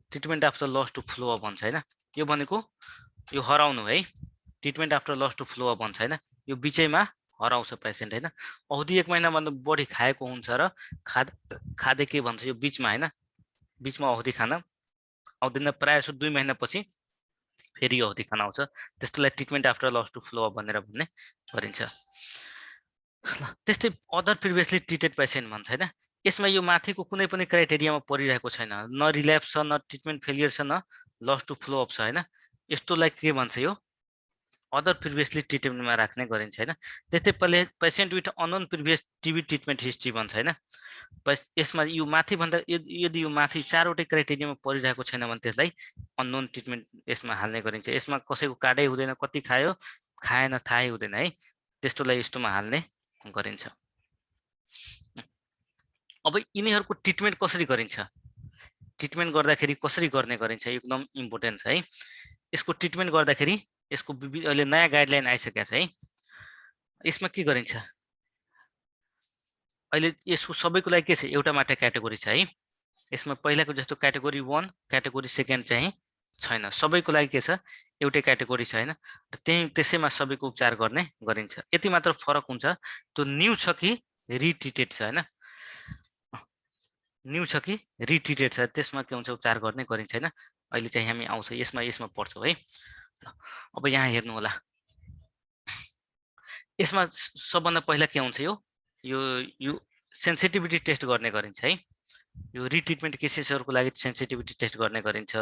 [SPEAKER 1] Treatment after loss to follow up भन्छ हैन। यो भनेको यो हराउनु है। Treatment after loss to follow up भन्छ हैन। यो बिचैमा हराउँछ पेसेन्ट हैन। अवधि 1 महिनाभन्दा बढी खाएको हुन्छ र खाँदै के भन्छ यो बिचमा हैन, बिचमा अवधि खान आउँदैन, प्रायः जसो 2 महिनापछि फेरि अवधि खान आउँछ। त्यस्तोलाई treatment after loss to follow up भनेर भन्ने गरिन्छ। त्यस्तै अदर प्रिभियसली ट्रिटेड पेसेन्ट भन्छ हैन। यसमा यो माथिको कुनै पनि क्राइटेरियामा परिरहेको छैन, न रिल्याप्स छ, न ट्रिटमेन्ट फेलियर छ, न लस टु फ्लो अफ छ हैन। यस्तोलाई के भन्छ यो अदर प्रिभियसली ट्रिटमेन्टमा राख्ने गरिन्छ हैन। त्यस्तै patient with unknown previous TB treatment history भन्छ हैन। यसमा यो माथि भन्दा यदि यो माथि 4वटै क्राइटेरियामा परिरहेको छैन भने त्यसलाई अननोन ट्रिटमेन्ट यसमा हाल्ने गरिन्छ। यसमा कसैको कार्डै हुँदैन, कति खायो खाएन थाहै हुँदैन है, त्यस्तोलाई यस्तोमा हाल्ने गरिन्छ। अब यिनीहरूको ट्रिटमेन्ट कसरी गरिन्छ, ट्रिटमेन्ट गर्दाखेरि कसरी गर्ने गरिन्छ एकदम इम्पोर्टेन्ट छ है। यसको ट्रिटमेन्ट गर्दाखेरि यसको अहिले नयाँ गाइडलाइन आइसकेको छ है। यसमा के गरिन्छ अहिले यसको सबैको लागि के छ एउटा मात्र क्याटेगोरी छ है। यसमा पहिलाको जस्तो क्याटेगोरी 1 क्याटेगोरी 2 चाहिँ छैन, सबैको लागि के छ एउटै क्याटेगोरी छ हैन। त्यसैमा सबैको उपचार गर्ने गरिन्छ। यति मात्र फरक हुन्छ त्यो न्यू छ कि रिट्रिटेड छ हैन। न्यू छ कि रिट्रिटेड छ त्यसमा के हुन्छ उपचार गर्ने गरिन्छ हैन। अहिले चाहिँ हामी आउँछ यसमा पढ्छौँ है। अब यहाँ हेर्नु होला, यसमा सबभन्दा पहिला के हुन्छ यो सेन्सिटिभिटी टेस्ट गर्ने गरिन्छ है। यो रिट्रिटमेन्ट केसेसहरूको लागि सेन्सिटिभिटी टेस्ट गर्ने गरिन्छ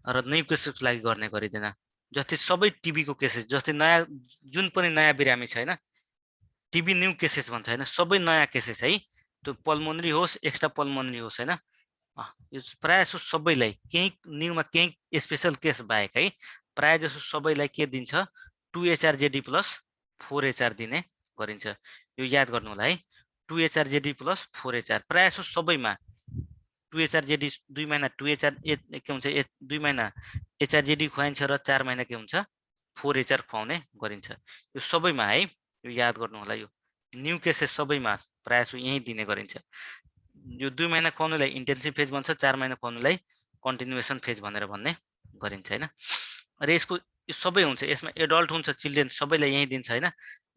[SPEAKER 1] र न्यू केसेसको लागि गर्ने गरिँदैन। जस्तै सबै टिबीको केसेस, जस्तै नयाँ जुन पनि नयाँ बिरामी छ हैन, टिबी न्यू केसेस भन्छ हैन, सबै नयाँ केसेस है, त्यो पल्मोनरी होस् एक्स्ट्रा पल्मोनरी होस् हैन, यो प्रायः जसो सबैलाई केही न्यूमा केही स्पेशल केस बाहेक है प्रायः जसो सबैलाई के दिन्छ 2HRJD + 4HR दिने गरिन्छ। यो याद गर्नु होला है, 2HRJD + 4HR प्रायः जसो सबैमा 2HRJD 2 महिना 2HR के हुन्छ 2 महिना HRJD खुवाइन्छ र 4 महिना के हुन्छ 4HR खुवाउने गरिन्छ। यो सबैमा है, यो याद गर्नु होला। यो न्यू केसेस सबैमा प्रायः जसो यही दिने गरिन्छ। यो 2 महिना खुवाउनुलाई इन्टेन्सिभ फेज भन्छ, 4 महिना खुवाउनुलाई कन्टिन्युएसन फेज भनेर भन्ने गरिन्छ हैन। र यसको यो सबै हुन्छ, यसमा एडल्ट हुन्छ चिल्ड्रेन सबैलाई यही दिन्छ हैन।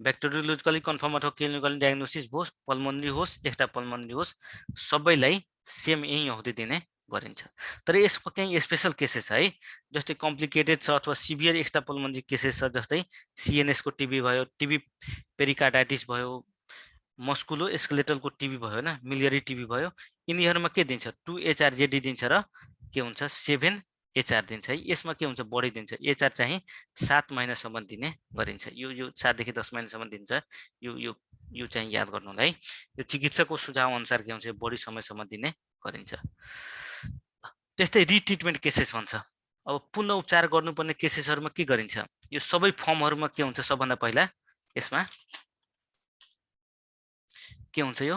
[SPEAKER 1] ब्याक्टेरियोलोजिकली कन्फर्म अथवा क्लिनिकल डायग्नोसिस होस्, पल्मोनरी होस् एक्स्ट्रा पल्मोनरी होस्, सबैलाई सेम यही अवधि दिने गरिन्छ। तर यसको केही स्पेशल केसेस है, जस्तै कम्प्लिकेटेड छ अथवा सिभियर एक्स्ट्रा पल्मोनरी केसेस छ, जस्तै CNS को टिबी भयो, टिबी पेरिकार्डाइटिस भयो, मस्कुलो स्केलेटलको टिबी भयो हैन, मिलियरी टिबी भयो, यिनीहरुमा के दिन्छ 2HRJD दिन्छ र के हुन्छ 7HR दिन्छ है। यसमा के हुन्छ बढी दिन्छ, HR चाहिँ 7 महिनासम्म दिने गरिन्छ। यो 7 देखि 10 महिनासम्म दिन्छ। यो चाहिँ याद गर्नु होला है। यो चिकित्सकको सुझाव अनुसार के हुन्छ बढी समयसम्म दिने गरिन्छ। त्यस्तै रिट्रिटमेन्ट केसेस भन्छ। अब पुनः उपचार गर्नुपर्ने केसेसहरुमा के गरिन्छ, यो सबै फर्महरुमा के हुन्छ सबभन्दा पहिला यसमा के हुन्छ, यो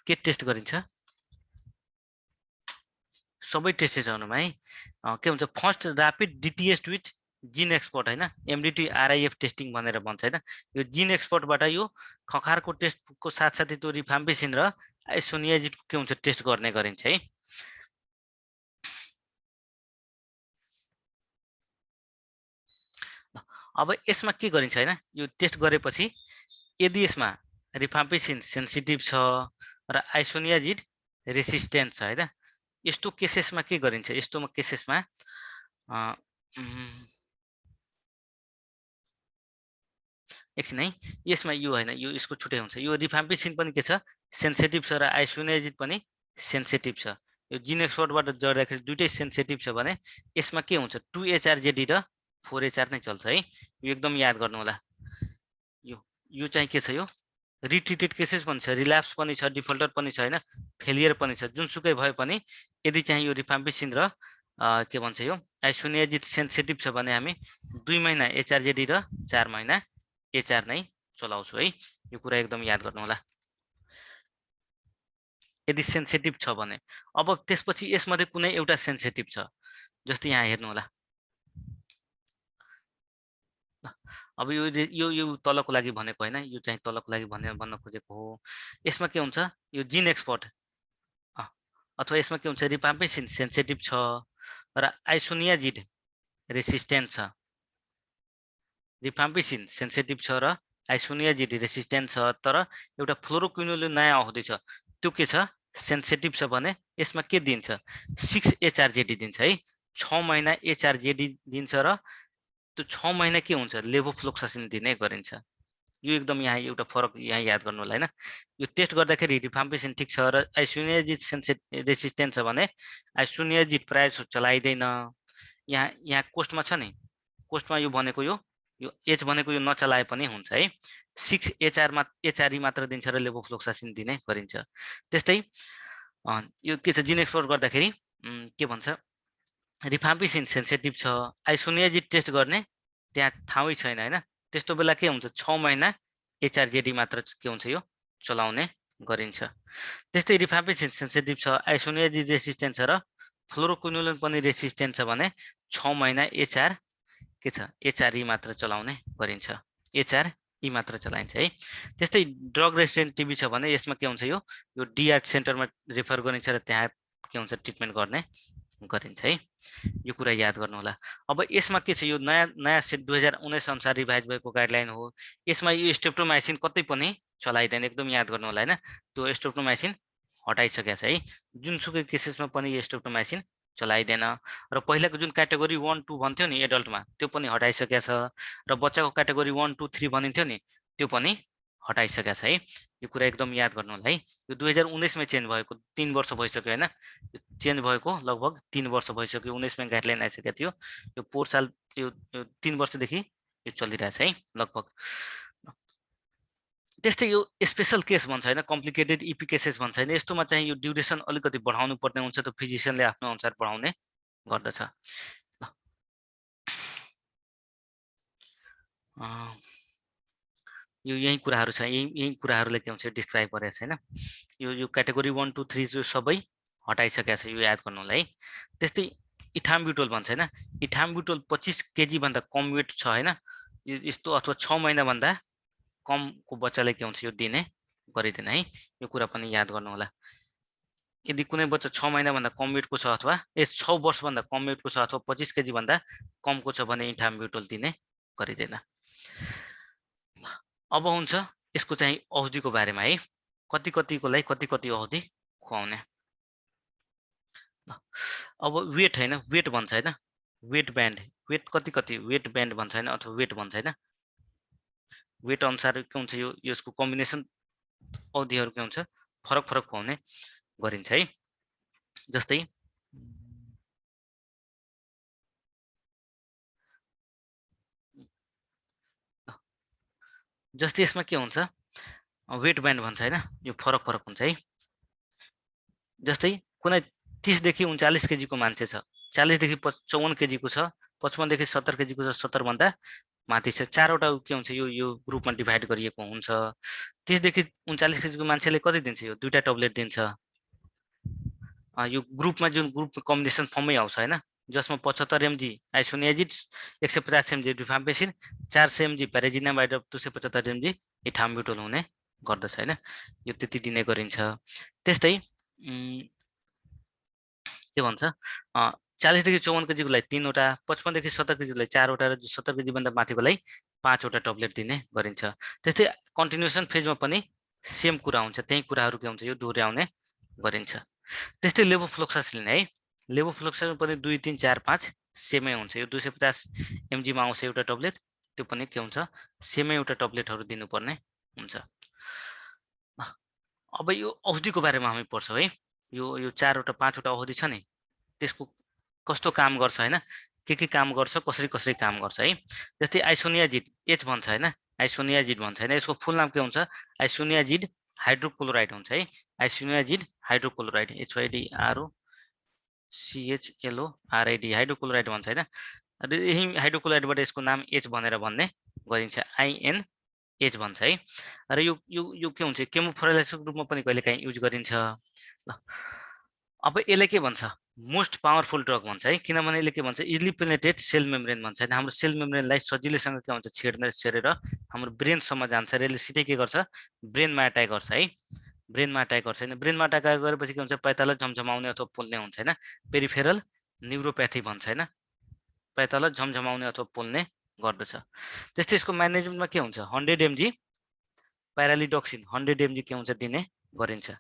[SPEAKER 1] के टेस्ट गरिन्छ सबै टेस्टहरुमा है के हुन्छ फर्स्ट र्यापिड DTS विथ जिन एक्सपर्ट हैन, MDT RIF टेस्टिङ भनेर भन्छ हैन। यो जिन एक्सपर्टबाट यो खखारको टेस्टको साथसाथै त्यो रिफाम्पिसिन र आइसोनियाजिड के हुन्छ टेस्ट गर्ने गरिन्छ है। अब यसमा के गरिन्छ हैन, यो टेस्ट गरेपछि यदि यसमा रिफाम्पिसिन सेन्सिटिभ छ र आइसोनियाजिड रेसिस्टेन्ट छ हैन, यस्तो केसेसमा के गरिन्छ, यस्तोमा केसेसमा अ, उम्, एकछिन है, यसमा यो होइन, यो यसको छुट्टै हुन्छ। यो रिफाम्पिसिन पनि के छ, सेन्सिटिभ छ र आइसोनियाजिड पनि सेन्सिटिभ छ। यो जिन एक्सपोर्टबाट जोड्दाखेरि दुइटै सेन्सिटिभ छ भने यसमा के हुन्छ, 2HRJD र 4HR नै चल्छ है। यो एकदम याद गर्नु होला। यो चाहिँ के छ, यो रिट्रिटेड केसेस पनि छ, रिल्याप्स पनि छ, डिफल्टर पनि छ हैन, फेलियर पनि छ। जुनसुकै भए पनि यदि चाहिँ यो रिफाम्पिसिन र के भन्छ यो आइसोनियाजिड सेन्सिटिभ छ भने हामी 2 महिना HRJD र 4 महिना HR नै चलाउँछु है। यो कुरा एकदम याद गर्नु होला यदि सेन्सिटिभ छ भने। अब त्यसपछि यसमध्ये कुनै एउटा सेन्सिटिभ छ, जस्तै यहाँ हेर्नु होला। अब यो तलको लागि भनेको हैन, यो चाहिँ तलको लागि भन्न खोजेको हो। यसमा के हुन्छ, यो जिन एक्सपोर्ट अथवा यसमा के हुन्छ, रिफाम्पिसिन सेन्सिटिभ छ र आइसोनियाजिड रेसिस्टेन्ट छ। रिफाम्पिसिन सेन्सिटिभ छ र आइसोनियाजिड रेसिस्टेन्ट छ, तर एउटा फ्लोरोक्विनोलिन नयाँ आउँदैछ, त्यो के छ, सेन्सिटिभ छ भने यसमा के दिन्छ, 6HRJD दिन्छ है। 6 महिना HRJD दिन्छ र त्यो 6 महिना के हुन्छ, लेभोफ्लोक्सासिन दिने गरिन्छ। यो एकदम यहाँ एउटा फरक यहाँ याद गर्नु होला हैन। यो टेस्ट गर्दाखेरि रिफाम्पिसिन ठीक छ र आइसोनियाजिड रेसिस्टेन्ट छ भने आइसोनियाजिड प्राय चलाइदैन। यहाँ कोस्टमा छ नि, कोस्टमा यो भनेको यो एच भनेको यो नचलाए पनि हुन्छ है। 6HRE मात्र दिन्छ र लेभोफ्लोक्सासिन दिने गरिन्छ। त्यस्तै यो के छ, जिन एक्सपोर्ट गर्दाखेरि के भन्छ, रिफाम्पिसिन सेन्सिटिभ छ, आइसोनियाजिड टेस्ट गर्ने त्यहाँ ठाउँै छैन हैन। त्यस्तो बेला के हुन्छ, 6 महिना HRJD मात्र के हुन्छ, यो चलाउने गरिन्छ। त्यस्तै रिफाम्पिसिन सेन्सिटिभ छ, आइसोनियाजिड रेसिस्टेन्ट छ र फ्लोरोक्विनोलिन पनि रेसिस्टेन्ट छ भने 6 महिना HRE मात्र चलाउने गरिन्छ, HRE मात्र चलाइन्छ है। त्यस्तै ड्रग रेसिस्टेन्ट टिबी छ भने यसमा के हुन्छ, यो डिआर सेन्टरमा रेफर गरिन्छ र त्यहाँ के हुन्छ, ट्रिटमेन्ट गर्ने गरिन्छ है। यो कुरा याद गर्नु होला। अब यसमा के छ, यो नयाँ सेट 2019 अनुसार रिभाइज भएको गाइडलाइन हो। यसमा यो स्ट्रेप्टोमाइसिन कतै पनि चलाइदैन, एकदम याद गर्नु होला हैन। त्यो स्ट्रेप्टोमाइसिन हटाइसकेको छ है। जुनसुकै केसेसमा पनि यो स्ट्रेप्टोमाइसिन चलाइदैन र पहिलाको जुन क्याटेगोरी 1 2 भन्थ्यो नि एडल्टमा, त्यो पनि हटाइसकेको छ र बच्चाको क्याटेगोरी 1 2 3 भनिन्थ्यो नि, त्यो पनि हटाइसकेको छ है। यो कुरा एकदम याद गर्नु होला है। यो 2019 मा चेन्ज भएको, 3 वर्ष भइसक्यो हैन। चेन्ज भएको लगभग 3 वर्ष भइसक्यो। 19 मा गाइडलाइन आइसकेको थियो। यो 4 साल यो 3 वर्षदेखि यो चलिरहेछ है लगभग। त्यस्तै यो स्पेशल केस भन्छ हैन, कम्प्लिकेटेड इपी केसेस भन्छ हैन, यस्तोमा चाहिँ यो ड्युरेसन अलिकति बढाउनु पर्ने हुन्छ, त फिजिशियनले आफ्नो अनुसार बढाउने गर्दछ। यो यही कुराहरु छ, यही कुराहरुले के हुन्छ, डिस्क्राइब गरेको छ हैन। यो क्याटेगोरी 1 2 3 जो सबै हटाइसकेको छ, यो याद गर्नु होला है। त्यस्तै इथाम्ब्युटोल भन्छ हैन, इथाम्ब्युटोल 25 केजी भन्दा कम वेट छ हैन, यस्तो अथवा 6 महिना भन्दा कमको बच्चाले के हुन्छ, यो दिने गरिदैन है। यो कुरा पनि याद गर्नु होला। यदि कुनै बच्चा 6 महिना भन्दा कम वेटको छ अथवा 6 वर्ष भन्दा कम वेटको छ अथवा 25 केजी भन्दा कमको छ भने इथाम्ब्युटोल दिने गरिदैन। अब हुन्छ यसको चाहिँ औषधिको बारेमा है, कतिको लागि कति औषधि खुवाउने। अब वेट हैन, वेट भन्छ हैन, वेट ब्यान्ड, वेट कति वेट ब्यान्ड भन्छ हैन, अथवा वेट भन्छ हैन। वेट अनुसार के हुन्छ, यो यसको कम्बिनेसन औषधिहरु के हुन्छ, फरक खुवाउने गरिन्छ है। जस्तै यसमा के हुन्छ, वेट ब्यान्ड भन्छ हैन, यो फरक हुन्छ है। जस्तै कुनै 30 देखि 39 केजी को मान्छे छ, 40 देखि 54 केजी को छ, 55 देखि 70 केजी को छ, 70 भन्दा माथि छ, 4 वटा के हुन्छ, यो ग्रुपमा डिभाइड गरिएको हुन्छ। 30 देखि 39 केजी को मान्छेले कति दिन्छ, यो 2टा ट्याब्लेट दिन्छ। यो ग्रुपमा जुन ग्रुप कम्बिनेसन फर्ममै आउँछ हैन, जसमा 75 mg isoniazid, 150 mg rifampicin, 400 mg प्याराजिनामाइड, 275 mg इथाम्ब्युटोल हुने गर्दछ हैन। यो त्यति दिने गरिन्छ। त्यस्तै के भन्छ, 40 देखि 54 केजी को लागि 3 वटा, 55 देखि 70 केजी को लागि 4 वटा र 70 केजी भन्दा माथिको लागि 5 वटा ट्याब्लेट दिने गरिन्छ। त्यस्तै कन्टिन्युएसन फेजमा पनि सेम कुरा हुन्छ, त्यही कुराहरु के हुन्छ, यो दोहोर्याउने गरिन्छ। त्यस्तै लेभोफ्लोक्सासिन है, लेभोफ्लोक्सासिन पनि 2 3 4 5 सेमै हुन्छ। यो 250 mg मा आउँछ एउटा टब्लेट, त्यो पनि के हुन्छ सेमै एउटा टब्लेटहरू दिनुपर्ने हुन्छ। अब यो औषधिको बारेमा हामी पढ्छौँ है। यो 4वटा 5वटा औषधि छ नि, त्यसको कस्तो काम गर्छ हैन, के काम गर्छ, कसरी काम गर्छ है। जस्तै आइसोनियाजिड एच भन्छ हैन, आइसोनियाजिड भन्छ हैन, यसको फुल नाम के हुन्छ आइसोनियाजिड हाइड्रोक्लोराइड हुन्छ है। आइसोनियाजिड हाइड्रोक्लोराइड HYDROCHLORID हाइड्रोक्लोराइड भन्छ हैन। र यही हाइड्रोक्लोराइडबाट यसको नाम एच भनेर भन्ने गरिन्छ, INH भन्छ है। र यो के हुन्छ केमोफोराइलाइसिसको रूपमा पनि कहिलेकाहीँ युज गरिन्छ। ल अब यसले के भन्छ मोस्ट पावरफुल ड्रग भन्छ है, किनभने यसले के भन्छ इजिली पेनिट्रेट सेल मेम्ब्रेन भन्छ हैन। हाम्रो सेल मेम्ब्रेनलाई सजिलैसँग के हुन्छ छेडेर हाम्रो ब्रेनसम्म जान्छ र यसले सिधै के गर्छ ब्रेनमा अट्याक गर्छ है। ब्रेनमा अट्याक गर्छ हैन। ब्रेनमा अट्याक गरेपछि के हुन्छ पाइताला झमझमाउने अथवा पोल्ने हुन्छ हैन, पेरिफेरल न्युरोप्याथी भन्छ हैन, पाइताला झमझमाउने अथवा पोल्ने गर्दछ। त्यस्तै यसको म्यानेजमेन्टमा के हुन्छ 100 mg प्यारालिडोक्सिन 100 mg के हुन्छ दिने गरिन्छ।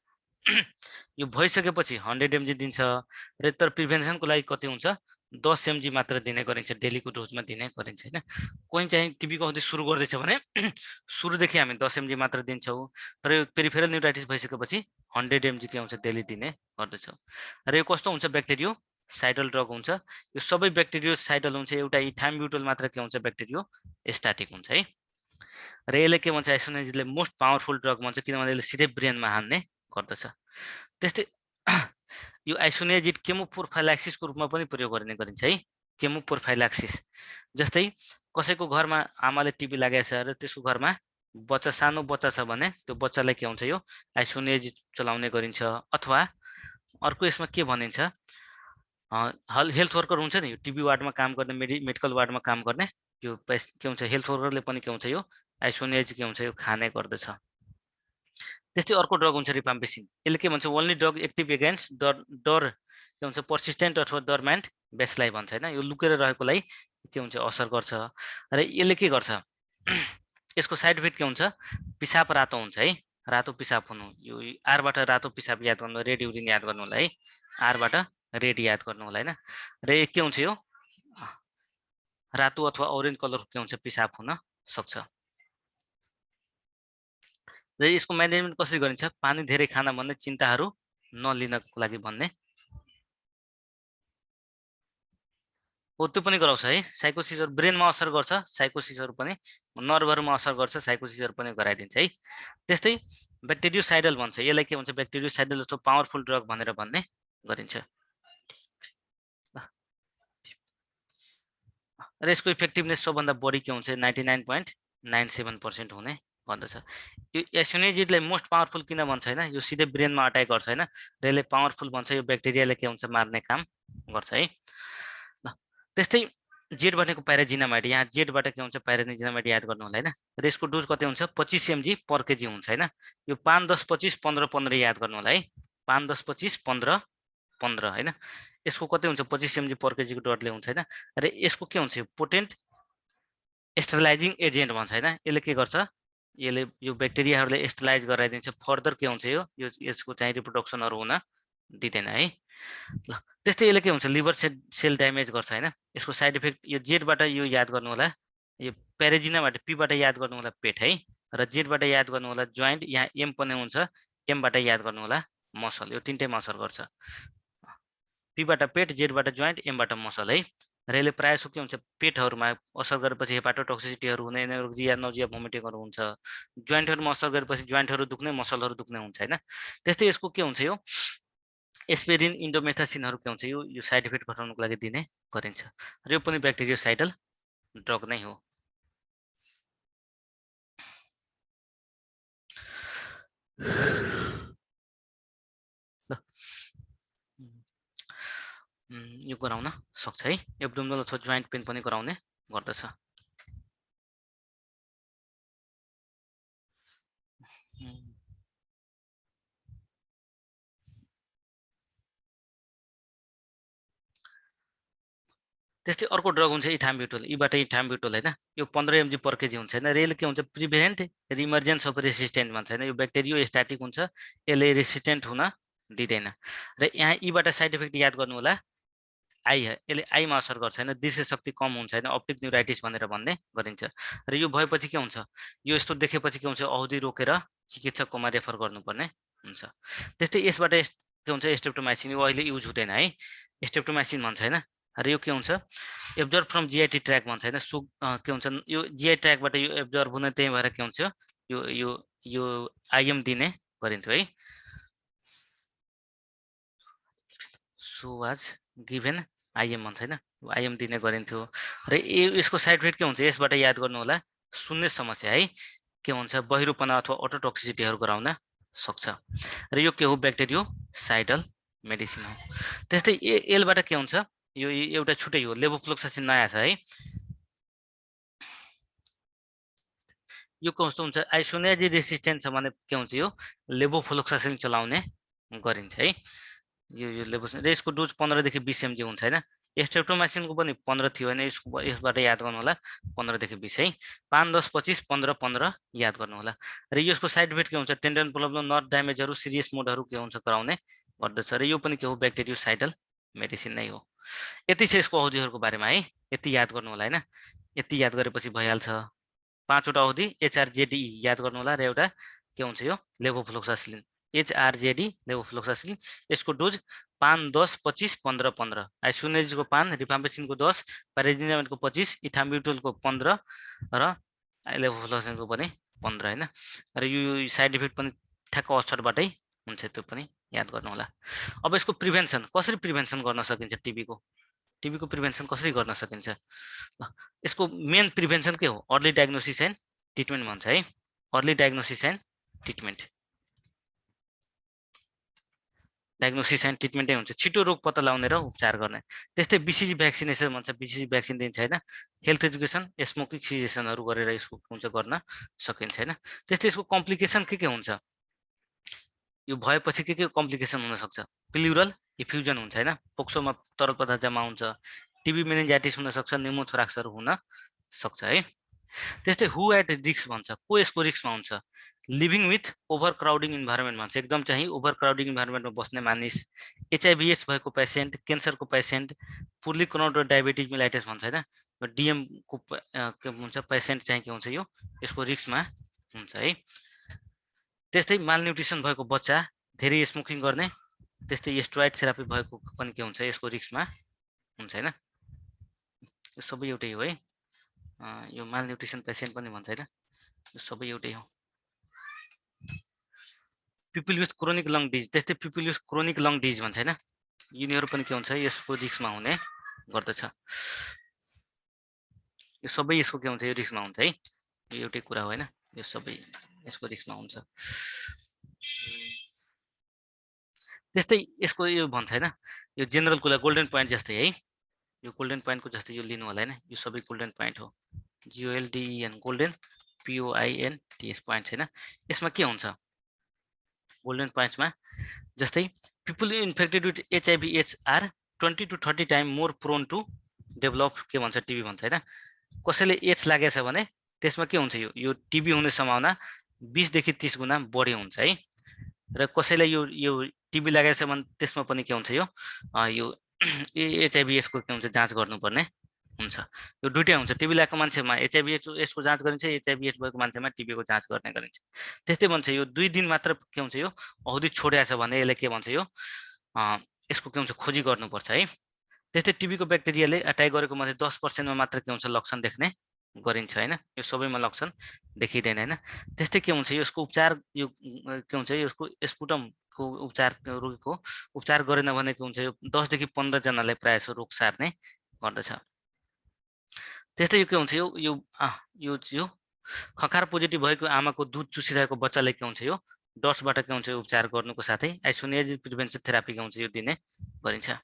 [SPEAKER 1] यो भइसकेपछि 100 mg दिन्छ र तर प्रिभेन्सनको लागि कति हुन्छ 10 mg मात्र दिने गरिन्छ, डेलीको डोजमा दिने गरिन्छ हैन। कोही चाहिँ टिबीको औषधि सुरु गर्दैछ भने सुरुदेखि हामी 10 mg मात्र दिन्छौँ, तर यो पेरिफेरल न्युराइटिस भइसकेपछि 100 mg के हुन्छ डेली दिने गर्दछौँ। र यो कस्तो हुन्छ ब्याक्टेरियो साइडल ड्रग हुन्छ। यो सबै ब्याक्टेरियो साइडल हुन्छ, एउटा इथाम्ब्युटल मात्र के हुन्छ ब्याक्टेरियो स्ट्याटिक हुन्छ है। र यसले के भन्छ आइसोनियाजिडले मोस्ट पावरफुल ड्रग भन्छ, किनभने यसले सिधै ब्रेनमा हान्ने गर्दछ। त्यस्तै यो आइसोनियाजिड केमोप्रोफाइलाक्सिसको रूपमा पनि प्रयोग गर्ने गरिन्छ है। केमोप्रोफाइलाक्सिस जस्तै कसैको घरमा आमाले टिबी लागेको छ र त्यसको घरमा बच्चा सानो बच्चा छ भने त्यो बच्चालाई के हुन्छ यो आइसोनियाजिड चलाउने गरिन्छ। अथवा अर्को यसमा के भनिन्छ हेल्थ वर्कर हुन्छ नि, यो टिबी वार्डमा काम गर्ने मेडिकल वार्डमा काम गर्ने यो के हुन्छ हेल्थ वर्करले पनि के हुन्छ यो आइसोनियाजिड के हुन्छ यो खाने गर्दछ। त्यस्तै अर्को ड्रग हुन्छ रिपाम्पिसिन, यसले के भन्छ ओन्ली ड्रग एक्टिभ एगेन्स्ट डर के भन्छ पर्सिस्टेन्ट अथवा डरम्यान्ट बेसलाई भन्छ हैन। यो लुकेर रहेकोलाई के हुन्छ असर गर्छ। र यसले के गर्छ यसको साइड इफेक्ट के हुन्छ पिसाब रातो हुन्छ है, रातो पिसाब हुनु। यो आरबाट रातो पिसाब याद गर्नु, रेड युरिन याद गर्नु होला है, आरबाट रेड याद गर्नु होला हैन। र के हुन्छ यो रातो अथवा ऑरेन्ज कलर के हुन्छ पिसाब हुन सक्छ। र यसको म्यानेजमेन्ट कसरी गरिन्छ पानी धेरै खाना भन्ने चिन्ताहरू नलिनको लागि भन्ने हो, त्यो पनि गराउँछ है। साइकोसिसहरू ब्रेनमा असर गर्छ, साइकोसिसहरू पनि नर्भहरूमा असर गर्छ, साइकोसिसहरू पनि गराइदिन्छ है। त्यस्तै ब्याक्टेरियोसाइडल भन्छ, यसलाई के भन्छ ब्याक्टेरियोसाइडल अथवा पावरफुल ड्रग भनेर भन्ने गरिन्छ। र यसको इफेक्टिभनेस सबभन्दा बढी के हुन्छ 99.97% हुने गर्दछ। यो आइसोनियाजिडलाई मोस्ट पावरफुल किन भन्छ हैन, यो सिधै ब्रेनमा अट्याक गर्छ हैन, र यसले पावरफुल भन्छ, यो ब्याक्टेरियाले के हुन्छ मार्ने काम गर्छ है। त्यस्तै जेड भनेको प्याराजिनामाइड, यहाँ जेडबाट के हुन्छ प्याराजिनामाइड याद गर्नु होला हैन। र यसको डोज कति हुन्छ 25 mg पर केजी हुन्छ हैन। यो 5 10 25 15 15 याद गर्नु होला है, 5 10 25 15 15 हैन। यसको कति हुन्छ 25 mg पर केजी को डरले हुन्छ हैन। र यसको के हुन्छ पोटेन्ट स्टेरिलाइजिङ एजेन्ट भन्छ हैन। यसले के गर्छ यसले यो ब्याक्टेरियाहरुलाई स्टेरिलाइज गराइदिन्छ, फर्दर के हुन्छ यो यसको चाहिँ रिप्रोडक्सनहरु हुन दिदैन है। ल त्यस्तै यसले के हुन्छ लिभर सेल ड्यामेज गर्छ हैन। यसको साइड इफेक्ट यो जेडबाट यो याद गर्नु होला, यो प्याराजिनाबाट पीबाट याद गर्नु होला पेट है, र जेडबाट याद गर्नु होला जोइन्ट, यहाँ एम पनि हुन्छ, एमबाट याद गर्नु होला मसल, यो तीनटैमा असर गर्छ। पीबाट पेट, जेडबाट जोइन्ट, एमबाट मसल है। र यसले प्रायः जसो के हुन्छ पेटहरुमा असर गरेपछि हेपाटोटोक्सिसिटीहरु हुने, एनर्जिया नजिया भोमिटिङहरु हुन्छ, जोइन्टहरुमा असर गरेपछि जोइन्टहरु दुख्ने, मसलहरु दुख्ने हुन्छ हैन। त्यस्तै यसको के हुन्छ यो एस्पिरिन इन्डोमेथासिनहरु के हुन्छ यो साइड इफेक्ट घटाउनको लागि दिने गरिन्छ, र यो पनि ब्याक्टेरियोसाइडल ड्रग नै हो। यो गराउन सक्छ है, एब्डोमिनल अथवा जोइन्ट पेन पनि गराउने गर्दछ। त्यस्तै अर्को ड्रग हुन्छ इथाम्ब्युटोल, यीबाट इथाम्ब्युटोल हैन, यो 15 mg पर केजी हुन्छ हैन। र यसले के हुन्छ प्रिभेन्ट इमर्जेन्स अफ रेसिस्टेन्ट भन्छ हैन। यो ब्याक्टेरियो स्ट्याटिक हुन्छ, यसले रेसिस्टेन्ट हुन दिदैन। र यहाँ यीबाट साइड इफेक्ट याद गर्नु होला आई यसले आईमा असर गर्छ होइन, दृश्य शक्ति कम हुन्छ होइन, अप्टिक न्युराइटिस भनेर भन्ने गरिन्छ। र यो भएपछि के हुन्छ, यो यस्तो देखेपछि के हुन्छ, औधी रोकेर चिकित्सककोमा रेफर गर्नुपर्ने हुन्छ। त्यस्तै यसबाट के हुन्छ, स्ट्रेप्टोमाइसिन यो अहिले युज हुँदैन है, स्ट्रेप्टोमाइसिन भन्छ होइन। र यो के हुन्छ, एब्जर्ब फ्रम जिआइटी ट्र्याक भन्छ होइन, के हुन्छ यो जिआई ट्र्याकबाट यो एब्जर्ब हुने, त्यही भएर के हुन्छ यो यो यो आइएम दिने गरिन्थ्यो है। सो वाज गिभेन आइएम भन्छ होइन, आइएम दिने गरिन्थ्यो। र यसको साइड इफेक्ट के हुन्छ, यसबाट याद गर्नु होला, सुन्ने समस्या है, के हुन्छ बहिरोपना अथवा अटोटोक्सिसिटीहरू गराउन सक्छ। र यो के हो, ब्याक्टेरियोसाइडल मेडिसिन हो। त्यस्तै एलबाट के हुन्छ, यो एउटा छुट्टै हो, लेभोफ्लोक्सासिन नयाँ छ है। यो कस्तो हुन्छ, आइसोनियाजी रेसिस्टेन्ट छ भने के हुन्छ, यो लेभोफ्लोक्सासिन चलाउने गरिन्छ है। यो लेभोसिन र यसको डोज 15 देखि 20 mg हुन्छ होइन। स्ट्रेप्टोमाइसिनको पनि 15 थियो होइन, यसबाट याद गर्नु होला 15 देखि 20 है। 5, 10, 25, 15, 15 याद गर्नु होला। र यसको साइड इफेक्ट के हुन्छ, टेन्डन प्रब्लम, नर्भ ड्यामेजहरू, सिरियस मोडहरू के हुन्छ गराउने गर्दछ। र यो पनि के हो, ब्याक्टेरियोसाइडल मेडिसिन नै हो। यति छ यसको औषधिहरूको बारेमा है, यति याद गर्नु होला होइन। यति याद गरेपछि भइहाल्छ। 5 वटा औषधि HRJDE याद गर्नु होला, र एउटा के हुन्छ यो लेभोफ्लोक्सासिलिन, HRJD लेभोफ्लोक्सासिलिन। यसको डोज 5, 10, 25, 15, 15। आइसोनियाजिनको 5, रिफाम्पिसिनको 10, पाइरेजिनामेटको 25, इथाम्ब्युटोलको 15 र लेभोफ्लोक्सासिनको पनि 15 होइन। र यो साइड इफेक्ट पनि ठ्याक्क अक्षरबाटै हुन्छ, त्यो पनि याद गर्नु होला। अब यसको प्रिभेन्सन, कसरी प्रिभेन्सन गर्न सकिन्छ टिबीको, टिबीको प्रिभेन्सन कसरी गर्न सकिन्छ। यसको मेन प्रिभेन्सन के हो, अर्ली डायग्नोसिस एन्ड ट्रिटमेन्ट भन्छ है। Early diagnosis and treatment, diagnosis and ट्रिटमेन्टै हुन्छ, छिटो रोग पत्ता लगाउने र उपचार गर्ने। त्यस्तै BCG भ्याक्सिनेसन भन्छ, BCG भ्याक्सिन दिन्छ होइन। हेल्थ एजुकेसन, स्मोकिङ सिजेसनहरू गरेर यसको हुन्छ गर्न सकिन्छ होइन। त्यस्तै यसको कम्प्लिकेसन के हुन्छ, यो भएपछि के कम्प्लिकेसन हुनसक्छ, प्लुरल इफ्युजन हुन्छ होइन, फोक्सोमा तरल पदार्थ जम्मा हुन्छ, टिबी मेनिन्जाइटिस हुनसक्छ, निमोथोराक्सहरू हुन सक्छ है। त्यस्तै हु एट रिस्क भन्छ, को यसको रिस्कमा हुन्छ, living with over crowding environment भन्छ, एकदम चाहिँ ओभर क्राउडिङ इन्भाइरोमेन्टमा बस्ने मानिस, HIV/AIDS भएको पेसेन्ट, क्यान्सरको पेसेन्ट, पुरली क्रोनिक डायबिटिज मेलाइटिस भन्छ होइन, DM को के हुन्छ पेसेन्ट चाहिँ के हुन्छ, यो यसको रिस्कमा हुन्छ है। त्यस्तै मालन्युट्रिसन भएको बच्चा, धेरै स्मोकिङ गर्ने, त्यस्तै स्टेरोइड थेरापी भएको पनि के हुन्छ, यसको रिस्कमा हुन्छ होइन। यो सबै एउटै हो है, यो मालन्युट्रिसन पेसेन्ट पनि भन्छ होइन, यो सबै एउटै हो। People with chronic lung disease, त्यस्तै people with chronic lung disease भन्छ होइन, यिनीहरू पनि के हुन्छ, यसको रिस्कमा हुने गर्दछ। यो सबै यसको के हुन्छ, यो रिस्कमा हुन्छ है, यो एउटै कुरा हो होइन, यो सबै यसको रिस्कमा हुन्छ। त्यस्तै यसको यो भन्छ होइन, यो जेनरल कुरा गोल्डन पोइन्ट जस्तै है, यो गोल्डन पोइन्टको जस्तै यो लिनु होला होइन, यो सबै गोल्डन पोइन्ट हो, GOLDEN गोल्डन, POINTS पोइन्ट छैन। यसमा के हुन्छ, गोल्डन पोइन्ट्समा जस्तै people infected with HIV/AIDS are 20 to 30 time more prone to develop के भन्छ, टिबी भन्छ होइन। कसैले एड्स लागेछ भने त्यसमा के हुन्छ, यो टिबी हुने सम्भावना 20 देखि 30 गुणा बढी हुन्छ है। र कसैलाई यो टिबी लागेछ भने त्यसमा पनि के हुन्छ, यो HIV/AIDS को के हुन्छ, जाँच गर्नुपर्ने हुन्छ। यो दुईटै हुन्छ, टिबी लागेको मान्छेमा HIV/AIDS को जाँच गरिन्छ, HIV/AIDS भएको मान्छेमा टिबीको जाँच गर्ने गरिन्छ। त्यस्तै भन्छ, यो 2 दिन मात्र के हुन्छ, यो औषधि छोडेछ भने यसले के भन्छ, यो यसको के हुन्छ, खोजी गर्नुपर्छ है। त्यस्तै टिबीको ब्याक्टेरियाले अट्याक गरेको मध्ये 10% मा मात्र के हुन्छ, लक्षण देख्ने गरिन्छ होइन, यो सबैमा लक्षण देखिँदैन होइन। त्यस्तै के हुन्छ, यसको उपचार, यो के हुन्छ, यसको स्पुटमको उपचार, रोगीको उपचार गरेन भने के हुन्छ, यो 10 देखि 15 जनालाई प्रायः जसो रोग सार्ने गर्दछ। त्यस्तै यो के हुन्छ, यो खखार पोजिटिभ भएको आमाको दुध चुसिरहेको बच्चालाई के हुन्छ, यो डट्सबाट के हुन्छ, उपचार गर्नुको साथै आइसोनियाजिस प्रिभेन्सन थेरापी के हुन्छ, यो दिने गरिन्छ।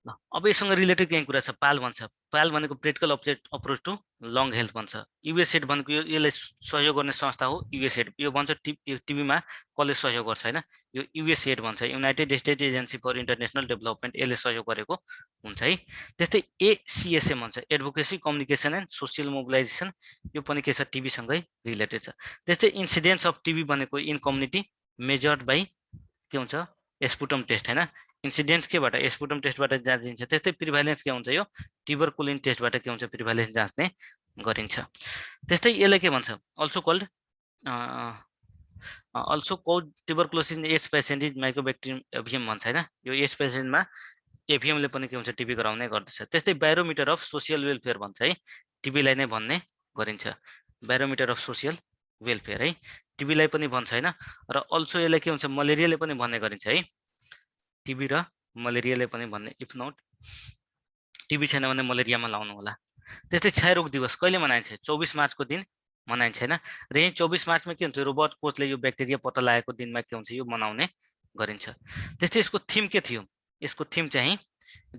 [SPEAKER 1] अब यससँग रिलेटेड केही कुरा छ, पाल भन्छ, पाल भनेको practical approach to lung health भन्छ। USAID भनेको यसलाई सहयोग गर्ने संस्था हो, USAID। यो भन्छ टिबीमा कसले सहयोग गर्छ होइन, यो USAID भन्छ, United State agency for international development, यसले सहयोग गरेको हुन्छ है। त्यस्तै ACSM भन्छ, advocacy communication and social mobilisation, यो पनि के छ, टिबीसँगै रिलेटेड छ। त्यस्तै इन्सिडेन्स अफ टिबी भनेको इन कम्युनिटी मेजर्ड बाई के हुन्छ एस्पुटम टेस्ट हैन इन्सिडेन्ट केबाट एस्पुटम टेस्टबाट जाँचिन्छ त्यस्तै प्रिभ्यालेन्स के हुन्छ यो ट्युबरकुलिन टेस्टबाट के हुन्छ प्रिभ्यालेन्स जाँच्ने गरिन्छ त्यस्तै यसलाई के भन्छ also called tuberculosis in AIDS patient is mycobacterium avium भन्छ हैन यो एड्स पेसेन्टमा एभियमले पनि के हुन्छ टिबी गराउने गर्दछ त्यस्तै बायोमिटर अफ सोसियल वेलफेयर भन्छ है टिबीलाई नै भन्ने गरिन्छ बायोमिटर अफ सोसियल वेलफेयर है टिबीलाई पनि भन्छ हैन र अल्सो यसलाई के हुन्छ मलेरियाले पनि भन्ने गरिन्छ है टिबी र मलेरियाले पनि भन्ने इफ नट टिबी छैन भने मलेरियामा लाउनु होला त्यस्तै क्षयरोग दिवस कहिले मनाइन्छ 24 मार्चको दिन मनाइन्छ हैन र यही 24 मार्चमा के हुन्छ रोबर्ट कोचले यो ब्याक्टेरिया पत्ता लागेको दिनमा के हुन्छ यो मनाउने गरिन्छ त्यस्तै यसको थीम के थियो यसको थीम चाहिँ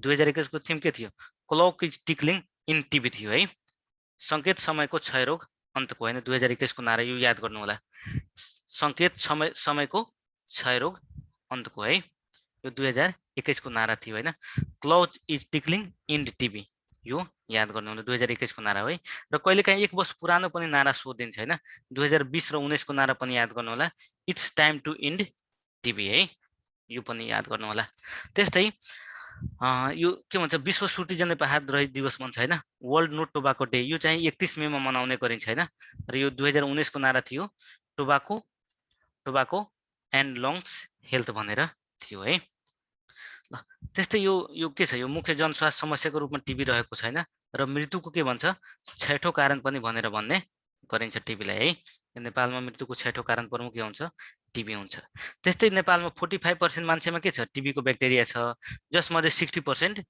[SPEAKER 1] 2021 को थीम के थियो क्लक इज टिकलिङ इन टिबी थियो है संकेत समयको क्षयरोग अन्तको हैन 2021 को नारा यो याद गर्नु होला संकेत समयको क्षयरोग अन्तको है यो 2021 को नारा थियो हैन क्लक इज टिकलिङ इन टिबी यो याद गर्नु होला 2021 को नारा है र कहिलेकाहीँ 1 वर्ष पुरानो पनि नारा सोधिन्छ हैन 2020 र 19 को नारा पनि याद गर्नु होला it's time to end TB है यो पनि याद गर्नु होला त्यस्तै यो के भन्छ विश्व सुटी जन्य पहाड रहित दिवस भन्छ हैन वर्ल्ड नो टोबाको डे यो चाहिँ 31 मेमा मनाउने गरिन्छ हैन र यो 2019 को नारा थियो टोबाको एन्ड लङ्स हेल्थ भनेर थियो है ल त्यस्तै यो के छ यो मुख्य जनस्वास्थ्य समस्याको रूपमा टिबी रहेको छैन र मृत्युको के भन्छ छैठौं कारण पनि भनेर भन्ने गरिन्छ टिबीलाई है नेपालमा मृत्युको छैठौं कारण प्रमुख के हुन्छ टिबी हुन्छ त्यस्तै नेपालमा 45% मान्छेमा के छ टिबीको ब्याक्टेरिया छ जसमध्ये 60%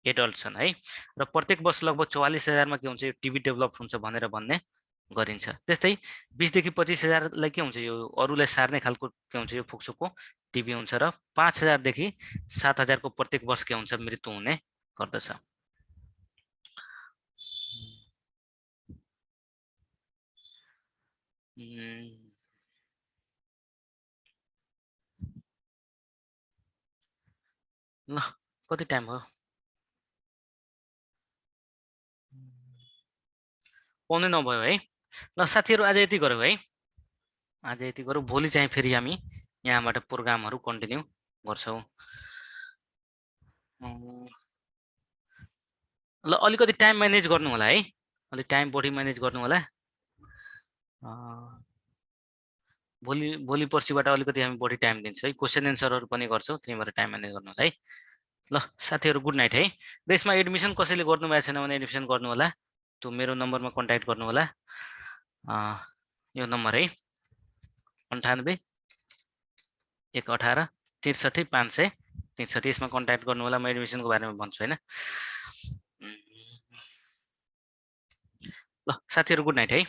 [SPEAKER 1] एडल्ट छन् है र प्रत्येक वर्ष लगभग 44,000 मा के हुन्छ यो टिबी डेभलप हुन्छ भनेर भन्ने गरिन्छ त्यस्तै 20 देखि 25,000 लाई के हुन्छ यो अरूलाई सार्ने खालको के हुन्छ यो फोक्सोको टिबी हुन्छ र 5,000 देखि 7,000 को प्रत्येक वर्ष के हुन्छ मृत्यु हुने गर्दछ ल कति टाइम भयो पाउने नभयो है ल साथीहरु आज यति गरौँ है आज यति गरौँ भोलि चाहिँ फेरि हामी यहाँबाट प्रोग्रामहरु कन्टिन्यू गर्छौं ल अलिकति टाइम म्यानेज गर्नु होला है अलि टाइम बढी म्यानेज गर्नु होला भोलि पर्सिबाट अलिकति हामी बढी टाइम दिन्छौं है क्वेशन एन्सरहरु पनि गर्छौं त्यही भएर टाइम म्यानेज गर्नु होला है ल साथीहरु गुड नाइट है र यसमा एडमिसन कसैले गर्नु भएको छैन भने एडमिसन गर्नु होला त्यो मेरो नम्बरमा कन्ट्याक्ट गर्नु होला यो नम्बर है 98 118 63 563 यसमा कन्ट्याक्ट गर्नु होला म एडमिसनको बारेमा भन्छु हैन ल साथीहरु गुड नाइट है